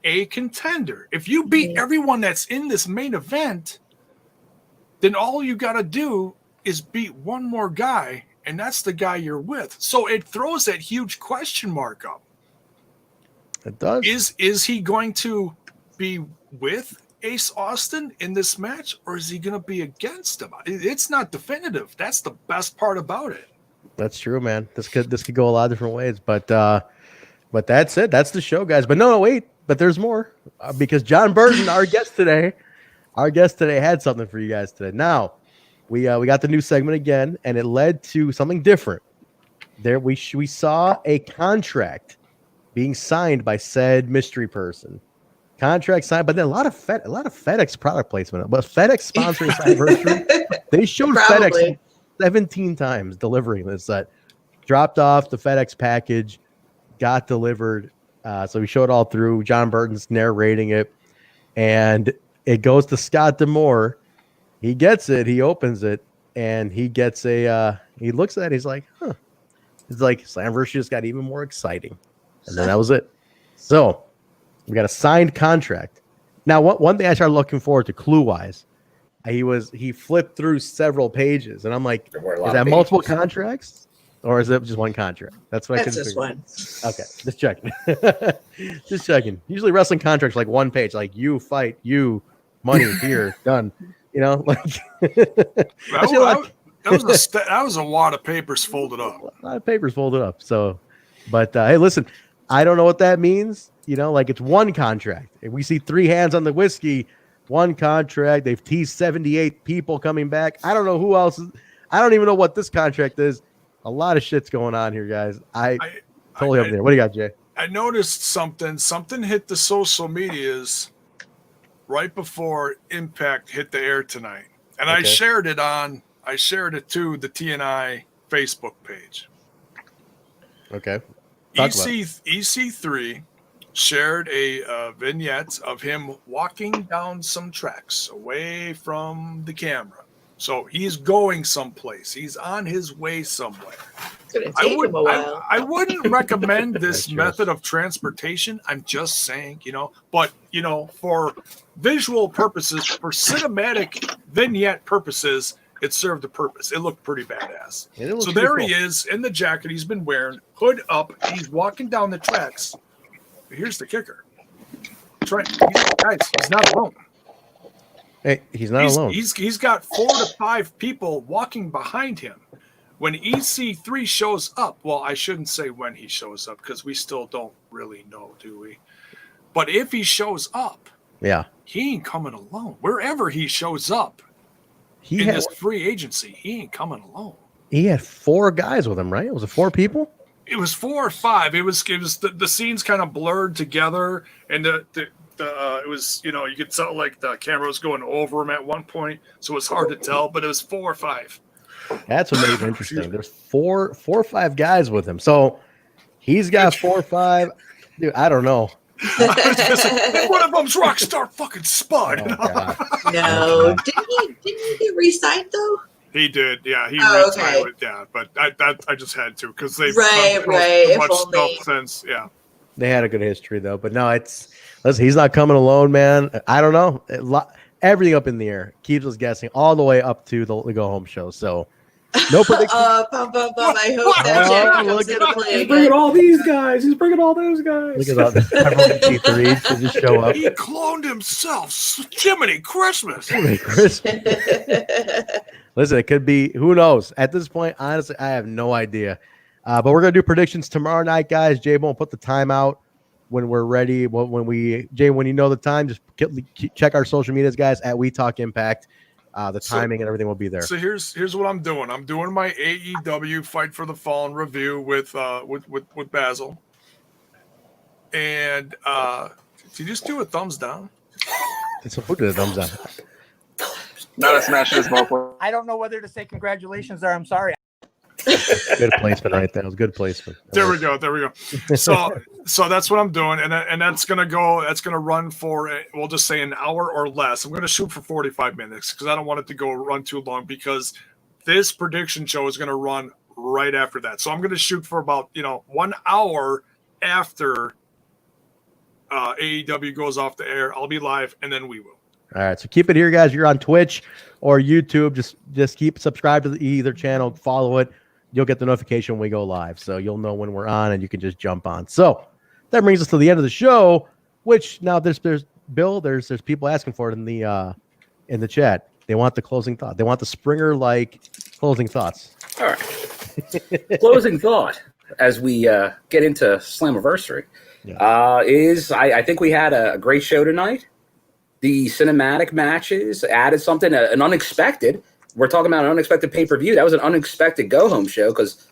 a contender. If you beat everyone that's in this main event, then all you got to do is beat one more guy, and that's the guy you're with. So it throws that huge question mark up. It does. Is he going to be with Ace Austin in this match, or is he going to be against him? It's not definitive. That's the best part about it. That's true, man. This could go a lot of different ways, but that's it. That's the show, guys. But no, wait. But there's more because John Burton, our guest today, had something for you guys today. Now, we got the new segment again, and it led to something different. There, we saw a contract being signed by said mystery person. Contract signed, but then a lot of FedEx product placement. But FedEx sponsoring Slammiversary, they showed FedEx 17 times delivering this. Dropped off the FedEx package, got delivered. So we showed all through. John Burton's narrating it, and it goes to Scott D'Amore. He gets it. He opens it, and he gets he looks at it. He's like, huh. It's like Slammiversary just got even more exciting. And then that was it. So we got a signed contract. Now, one thing I started looking forward to clue-wise, he flipped through several pages, and I'm like, is that multiple contracts, or is it just one contract? That's what I couldn't figure. One. Okay, just checking. Just checking. Usually wrestling contracts are like one page, like you fight, you money here, done. You know, like that was a wad of papers folded up. A lot of papers folded up. So, but hey, listen. I don't know what that means. You know, like it's one contract. If we see 3 hands on the whiskey, one contract. They've teased 78 people coming back. I don't know who else. I don't even know what this contract is. A lot of shit's going on here, guys. I totally up there. What do you got, Jay? I noticed something. Something hit the social medias right before Impact hit the air tonight. And okay. I shared it to the TNI Facebook page. Okay. EC3 shared a vignette of him walking down some tracks away from the camera. So he's going someplace. He's on his way somewhere. It's gonna take him a while. I wouldn't recommend this method of transportation. I'm just saying, but for visual purposes, for cinematic vignette purposes, it served a purpose. It looked pretty badass. So there he is in the jacket he's been wearing, hood up. He's walking down the tracks. Here's the kicker. Trent, he's not alone. Hey, he's not alone. He's got 4 to 5 people walking behind him. When EC3 shows up, well, I shouldn't say when he shows up because we still don't really know, do we? But if he shows up, he ain't coming alone. Wherever he shows up in this free agency, he ain't coming alone. He had 4 guys with him, right? Was it 4 people? It was 4 or 5. It was the scenes kind of blurred together, and it was you could tell like the camera was going over him at one point, so it was hard to tell. But it was 4 or 5. That's what made it interesting. There's 4 or 5 guys with him, so he's got 4 or 5. Dude, I don't know. One of them's Rockstar fucking Spud. No, didn't he get re-signed though? He did, yeah. He okay. It, yeah. But I just had to because they've done too much stuff since, They had a good history though, but no, listen, he's not coming alone, man. I don't know. Everything up in the air keeps us guessing all the way up to the go home show. So no prediction. I hope that Jack comes into play. He's bringing all these guys. He's bringing all those guys. Look at all this. Everyone G3 to just show up. He cloned himself. Jiminy Christmas. Listen, it could be. Who knows? At this point, honestly, I have no idea. But we're gonna do predictions tomorrow night, guys. Jay won't put the time out when we're ready. When you know the time, just check our social medias, guys, at We Talk Impact. The timing and everything will be there. So here's what I'm doing. I'm doing my AEW Fight for the Fallen review with Basil. And did you just do a thumbs down? Who did a thumbs down? Not a smash this ball. I don't know whether to say congratulations or I'm sorry. Good placement right there. It was good placement. There we go. So that's what I'm doing, and that's gonna run for we'll just say an hour or less. I'm gonna shoot for 45 minutes because I don't want it to run too long because this prediction show is gonna run right after that. So I'm gonna shoot for about 1 hour after AEW goes off the air. I'll be live, and then we will. All right, so keep it here, guys. You're on Twitch or YouTube. Just keep subscribed to either channel. Follow it. You'll get the notification when we go live, so you'll know when we're on, and you can just jump on. So that brings us to the end of the show. Which now there's Bill. There's people asking for it in the chat. They want the closing thought. They want the Springer-like closing thoughts. All right. Closing thought as we get into Slammiversary is I think we had a great show tonight. The cinematic matches added something, an unexpected. We're talking about an unexpected pay-per-view. That was an unexpected go-home show because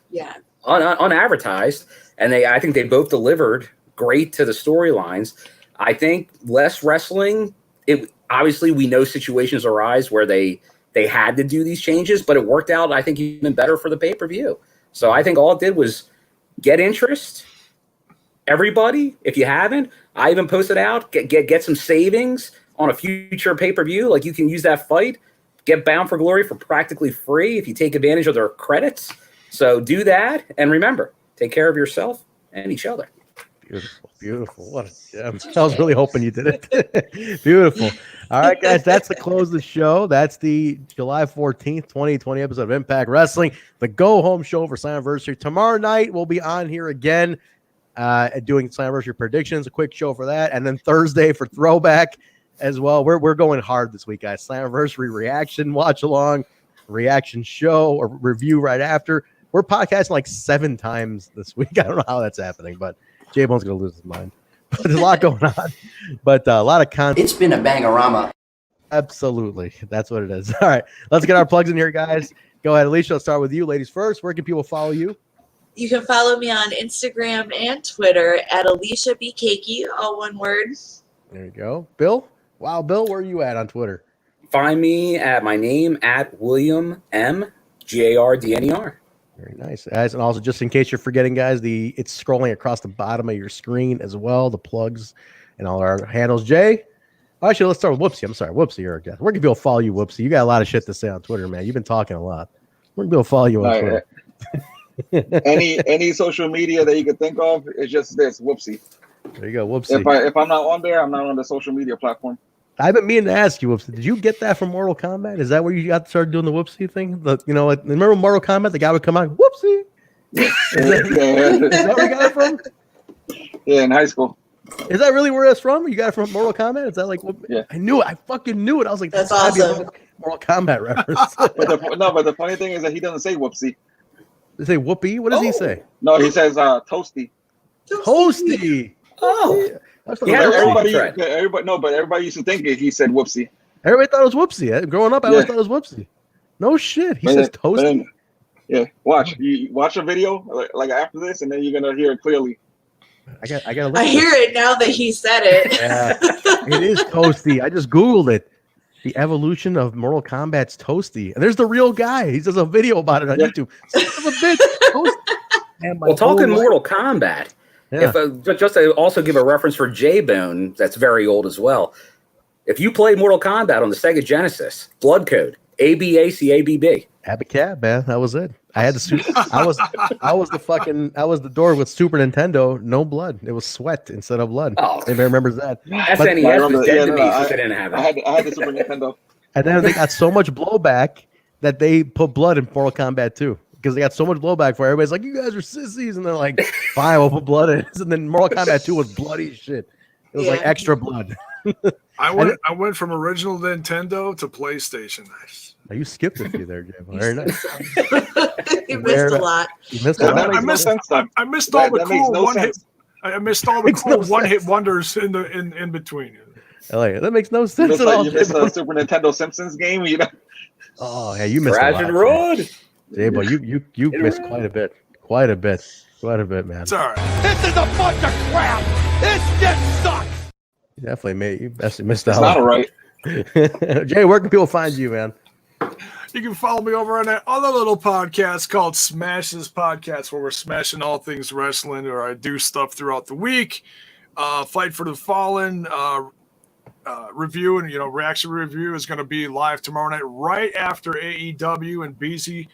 unadvertised, and I think they both delivered great to the storylines. I think less wrestling. Obviously we know situations arise where they had to do these changes, but it worked out. I think even better for the pay-per-view. So I think all it did was get interest. Everybody, if you haven't, I even posted out get some savings on a future pay-per-view. Like you can use that fight, get Bound for Glory for practically free if you take advantage of their credits. So do that. And remember, take care of yourself and each other. Beautiful. What a gem. I was really hoping you did it. Beautiful. All right, guys, that's the close of the show. That's the July 14th, 2020 episode of Impact Wrestling, the go-home show for Slammiversary. Tomorrow night, we'll be on here again doing Slammiversary predictions, a quick show for that. And then Thursday for Throwback as well. We're going hard this week, guys. Slammiversary reaction, watch along, reaction show, or review right after. We're podcasting like 7 times this week. I don't know how that's happening, but Jaybone's going to lose his mind. But there's a lot going on, but a lot of content. It's been a bangorama. Absolutely. That's what it is. All right, let's get our plugs in here, guys. Go ahead, Alisha. Let's start with you. Ladies first. Where can people follow you? You can follow me on Instagram and Twitter at Alisha B. Cakey, all one word. There you go. Bill? Wow, Bill, where are you at on Twitter? Find me at my name at William M. Gardner. Very nice, guys. And also, just in case you're forgetting, guys, it's scrolling across the bottom of your screen as well, the plugs and all our handles. Jay? Actually, let's start with Whupsie. I'm sorry, Whupsie, you're a guest. Where can people follow you, Whupsie? You got a lot of shit to say on Twitter, man. You've been talking a lot. Where can people follow you on Twitter? Any social media that you could think of, it's just this Whupsie. There you go, Whupsie. If I'm not on there, I'm not on the social media platform. I've been meaning to ask you, Whupsie, did you get that from Mortal Kombat? Is that where you got started doing the Whupsie thing? Like, remember Mortal Kombat? The guy would come out, Whupsie. Is that where you got it from? Yeah, in high school. Is that really where that's from? You got it from Mortal Kombat? Is that like? Yeah. I knew it. I fucking knew it. I was like, That's gotta be a awesome. Mortal Kombat reference. but the funny thing is that he doesn't say Whupsie. They say whoopee. What does he say? No, he says toasty. Toasty. Oh, everybody used to think he said Whupsie. Everybody thought it was Whupsie. Growing up, I always thought it was Whupsie. No shit. He says toasty. Yeah, watch a video like after this, and then you're gonna hear it clearly. I gotta. I hear it now that he said it. Yeah, it is toasty. I just googled it. The evolution of Mortal Kombat's Toasty, and there's the real guy. He does a video about it on YouTube. Son of a bitch, Toasty. Well, talking Mortal Kombat, Yeah. if just to also give a reference for Jaybone, that's very old as well. If you played Mortal Kombat on the Sega Genesis, Blood Code ABACABB. Abacab, man, that was it. I had the I was the door with Super Nintendo, no blood. It was sweat instead of blood. Oh, anybody remembers that? SNES was dead to me since they didn't have it. I had the Super Nintendo. And then they got so much blowback that they put blood in Mortal Kombat 2 because they got so much blowback for everybody's like, you guys are sissies, and they're like, fine, we'll put blood in. And then Mortal Kombat 2 was bloody shit. It was like extra blood. I went from original Nintendo to PlayStation. Now you skipped a few there, Jim. Very nice. You missed a lot. You missed a lot. I missed all the cool one hit. I missed all the cool one hit wonders in between. That makes no sense at all. You missed a Super Nintendo Simpsons game, you know. Oh yeah, you missed Crash a lot. and Road. Jay-Boy, you missed quite a bit, man. It's all right. This is a bunch of crap. This shit sucks. You definitely missed It's out. not all right. Jay, where can people find you, man? You can follow me over on that other little podcast called Smash This Podcast, where we're smashing all things wrestling, or I do stuff throughout the week. Fight for the Fallen review and reaction review is going to be live tomorrow night, right after AEW, and BZ,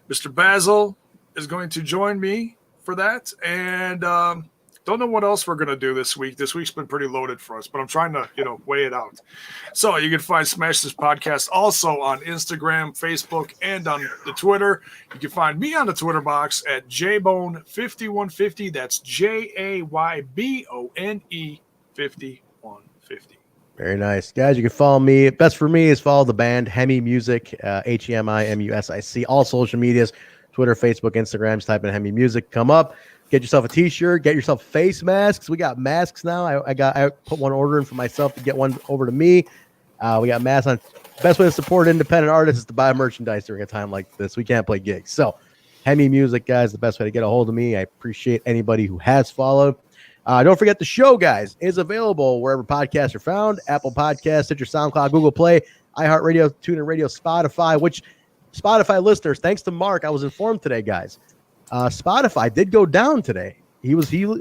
Mr. Basil, is going to join me for that. And don't know what else we're going to do this week. This week's been pretty loaded for us, but I'm trying to, weigh it out. So you can find Smash This Podcast also on Instagram, Facebook, and on the Twitter. You can find me on the Twitter box at Jaybone5150. That's JAYBONE 5150. Very nice. Guys, you can follow me. Best for me is follow the band Hemi Music, HEMIMUSIC, all social medias, Twitter, Facebook, Instagram. Just type in Hemi Music, come up. Get yourself a t-shirt, get yourself face masks. We got masks now. I put one order in for myself to get one over to me. We got masks on. Best way to support independent artists is to buy merchandise during a time like this. We can't play gigs. So Hemi Music, guys, the best way to get a hold of me. I appreciate anybody who has followed. Don't forget the show, guys, is available wherever podcasts are found. Apple Podcasts, Stitcher, SoundCloud, Google Play, iHeartRadio, TuneIn Radio, Spotify, which Spotify listeners, thanks to Mark, I was informed today, guys. Spotify did go down today.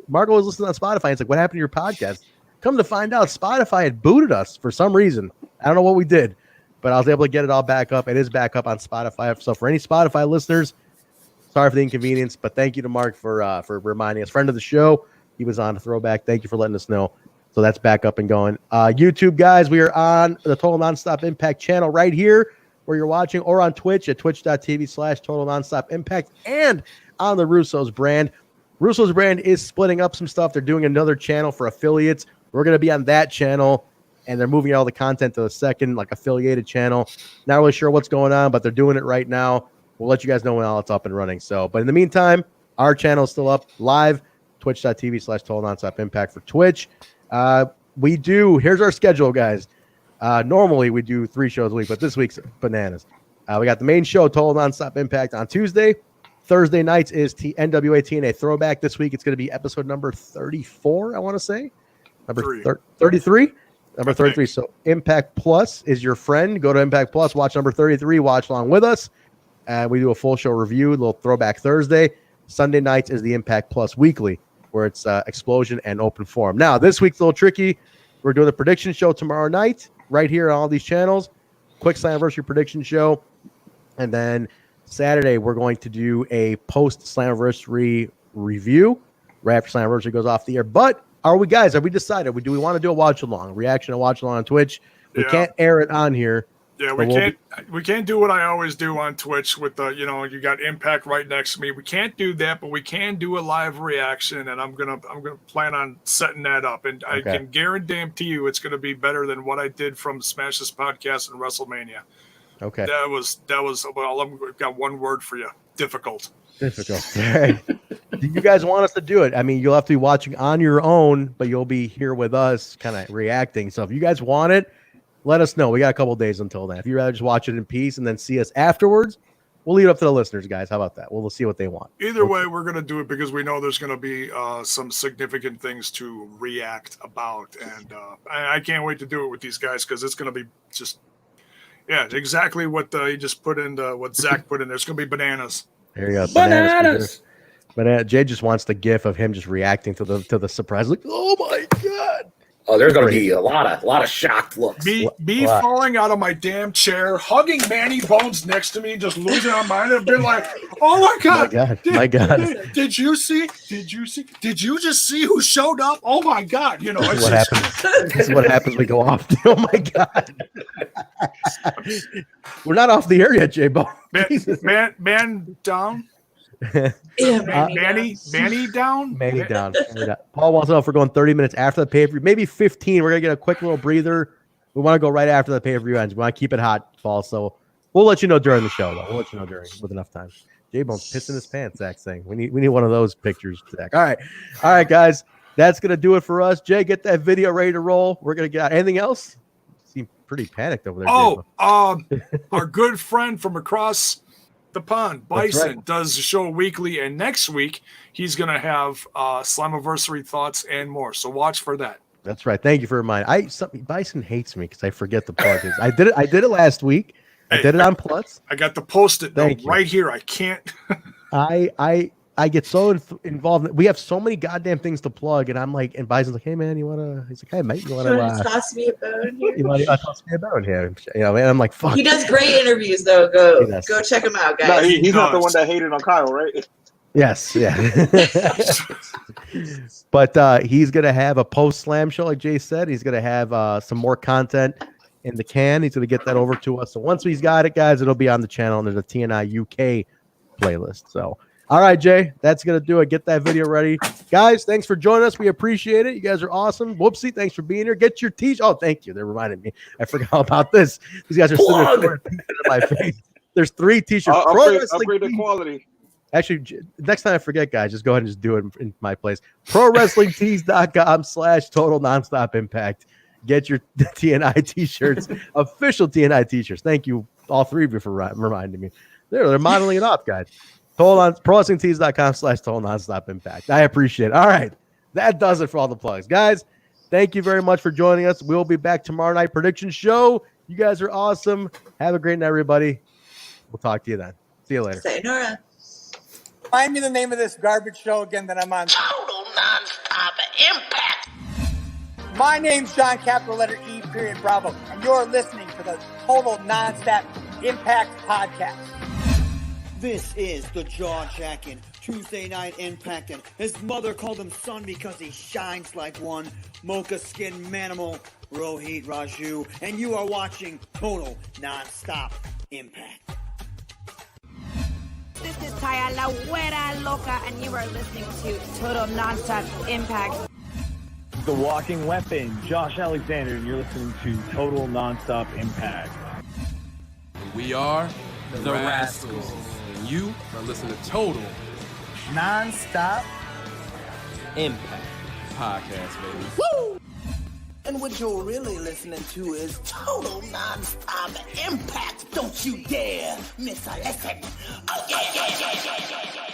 Marco was listening on Spotify. It's like, what happened to your podcast? Come to find out, Spotify had booted us for some reason. I don't know what we did, but I was able to get it all back up. It is back up on Spotify. So for any Spotify listeners, sorry for the inconvenience, but thank you to Mark for reminding us. Friend of the show, he was on a throwback. Thank you for letting us know. So that's back up and going. YouTube, guys, we are on the Total Nonstop Impact channel right here where you're watching, or on Twitch at twitch.tv/Total Nonstop Impact, and on the Russo's brand. Russo's brand is splitting up some stuff. They're doing another channel for affiliates. We're going to be on that channel, and they're moving all the content to the second, affiliated channel. Not really sure what's going on, but they're doing it right now. We'll let you guys know when all it's up and running. So, but in the meantime, our channel is still up live, twitch.tv/Total Nonstop Impact for Twitch. Here's our schedule, guys. Normally we do 3 shows a week, but this week's bananas. We got the main show, Total Nonstop Impact, on Tuesday. Thursday nights is NWA TNA Throwback. This week it's going to be episode number 34, I want to say. Number 33? Number 33. So Impact Plus is your friend. Go to Impact Plus, watch number 33, watch along with us. We do a full show review, a little Throwback Thursday. Sunday nights is the Impact Plus Weekly, where it's Explosion and Open Forum. Now, this week's a little tricky. We're doing the prediction show tomorrow night, right here on all these channels. Quick Slammiversary prediction show. And then Saturday, we're going to do a post-Slammiversary review right after Slammiversary goes off the air. But are we decided? Do we want to do a watch-along, reaction, a watch-along on Twitch? We can't air it on here. Yeah, we can't do what I always do on Twitch with the, you got Impact right next to me. We can't do that, but we can do a live reaction, and I'm gonna plan on setting that up. And I can guarantee you it's gonna be better than what I did from Smash This Podcast and WrestleMania. Okay. That was well, I've got one word for you. Difficult. Difficult. All right. Do you guys want us to do it? I mean, you'll have to be watching on your own, but you'll be here with us kind of reacting. So if you guys want it, let us know. We got a couple days until then. If you'd rather just watch it in peace and then see us afterwards, we'll leave it up to the listeners, guys. How about that? We'll see what they want. Either way, we're going to do it because we know there's going to be some significant things to react about. And I can't wait to do it with these guys because it's going to be just, exactly what he just put in, what Zach put in there. It's going to be bananas. There you go. Bananas. But Jay just wants the gif of him just reacting to the surprise. Like, oh my God. Oh, there's going to be a lot of shocked looks. Me falling out of my damn chair, hugging Manny Bones next to me, just losing my mind, and been like, "Oh my God, my God! Did you see? Did you just see who showed up? Oh my God! This is what happens. This is what happens. We go off. Oh my God! We're not off the air yet, Jaybone. Man down. Manny down. Paul wants to know if we're going 30 minutes after the pay-per-view, maybe 15. We're gonna get a quick little breather. We want to go right after the pay-per-view ends. We want to keep it hot, Paul. So we'll let you know during the show, though. We'll let you know with enough time. J-Bone's pissing his pants, Zach saying. We need one of those pictures, Zach. All right, guys. That's gonna do it for us. Jay, get that video ready to roll. We're gonna get anything else. You seem pretty panicked over there. Our good friend from across the pond, Bison, does the show weekly, and next week he's going to have Slammiversary thoughts and more. So watch for that. That's right. Thank you for reminding. Bison hates me because I forget the plug. I did it last week. I did it on Plus. I got the Post-it note right here. I can't. I get so involved. We have so many goddamn things to plug, and I'm like, and Bison's like, "Hey man, you wanna?" He's like, "Hey mate, you wanna?" Toss me a bone here. You want to toss me a bone here? Man, I'm like, "Fuck." He does great interviews, though. Go check him out, guys. No, he's not the one that hated on Kyle, right? Yes, yeah. But he's gonna have a post-slam show, like Jay said. He's gonna have some more content in the can. He's gonna get that over to us. So once he's got it, guys, it'll be on the channel under the TNI UK playlist. So. All right, Jay, that's going to do it. Get that video ready. Guys, thanks for joining us. We appreciate it. You guys are awesome. Whupsie, thanks for being here. Get your t-shirt. Oh, thank you. They reminded me. I forgot about this. These guys are sitting there in my face. There's 3 t-shirts. Upgrade the quality. Actually, next time I forget, guys, just go ahead and just do it in my place. ProWrestlingTees.com/Total Nonstop Impact. Get your TNI t-shirts, official TNI t-shirts. Thank you, all 3 of you, for reminding me. They're modeling it off, guys. ProWrestlingTees.com/Total Nonstop Impact. I appreciate it. All right. That does it for all the plugs. Guys, thank you very much for joining us. We'll be back tomorrow night. Prediction show. You guys are awesome. Have a great night, everybody. We'll talk to you then. See you later. Sayonara. Find me the name of this garbage show again that I'm on. Total Nonstop Impact. My name's John, capital letter E, period, Bravo. And you're listening to the Total Nonstop Impact podcast. This is the jaw-jacking Tuesday Night Impact, and his mother called him son because he shines like one. Mocha Skin Manimal, Rohit Raju, and you are watching Total Nonstop Impact. This is Taya, la güera loca, and you are listening to Total Nonstop Impact. The Walking Weapon, Josh Alexander, and you're listening to Total Nonstop Impact. We are the Rascals. And you are listening to Total Nonstop Impact Podcast, baby. Woo! And what you're really listening to is Total Nonstop Impact. Don't you dare miss a lesson. Oh, yeah.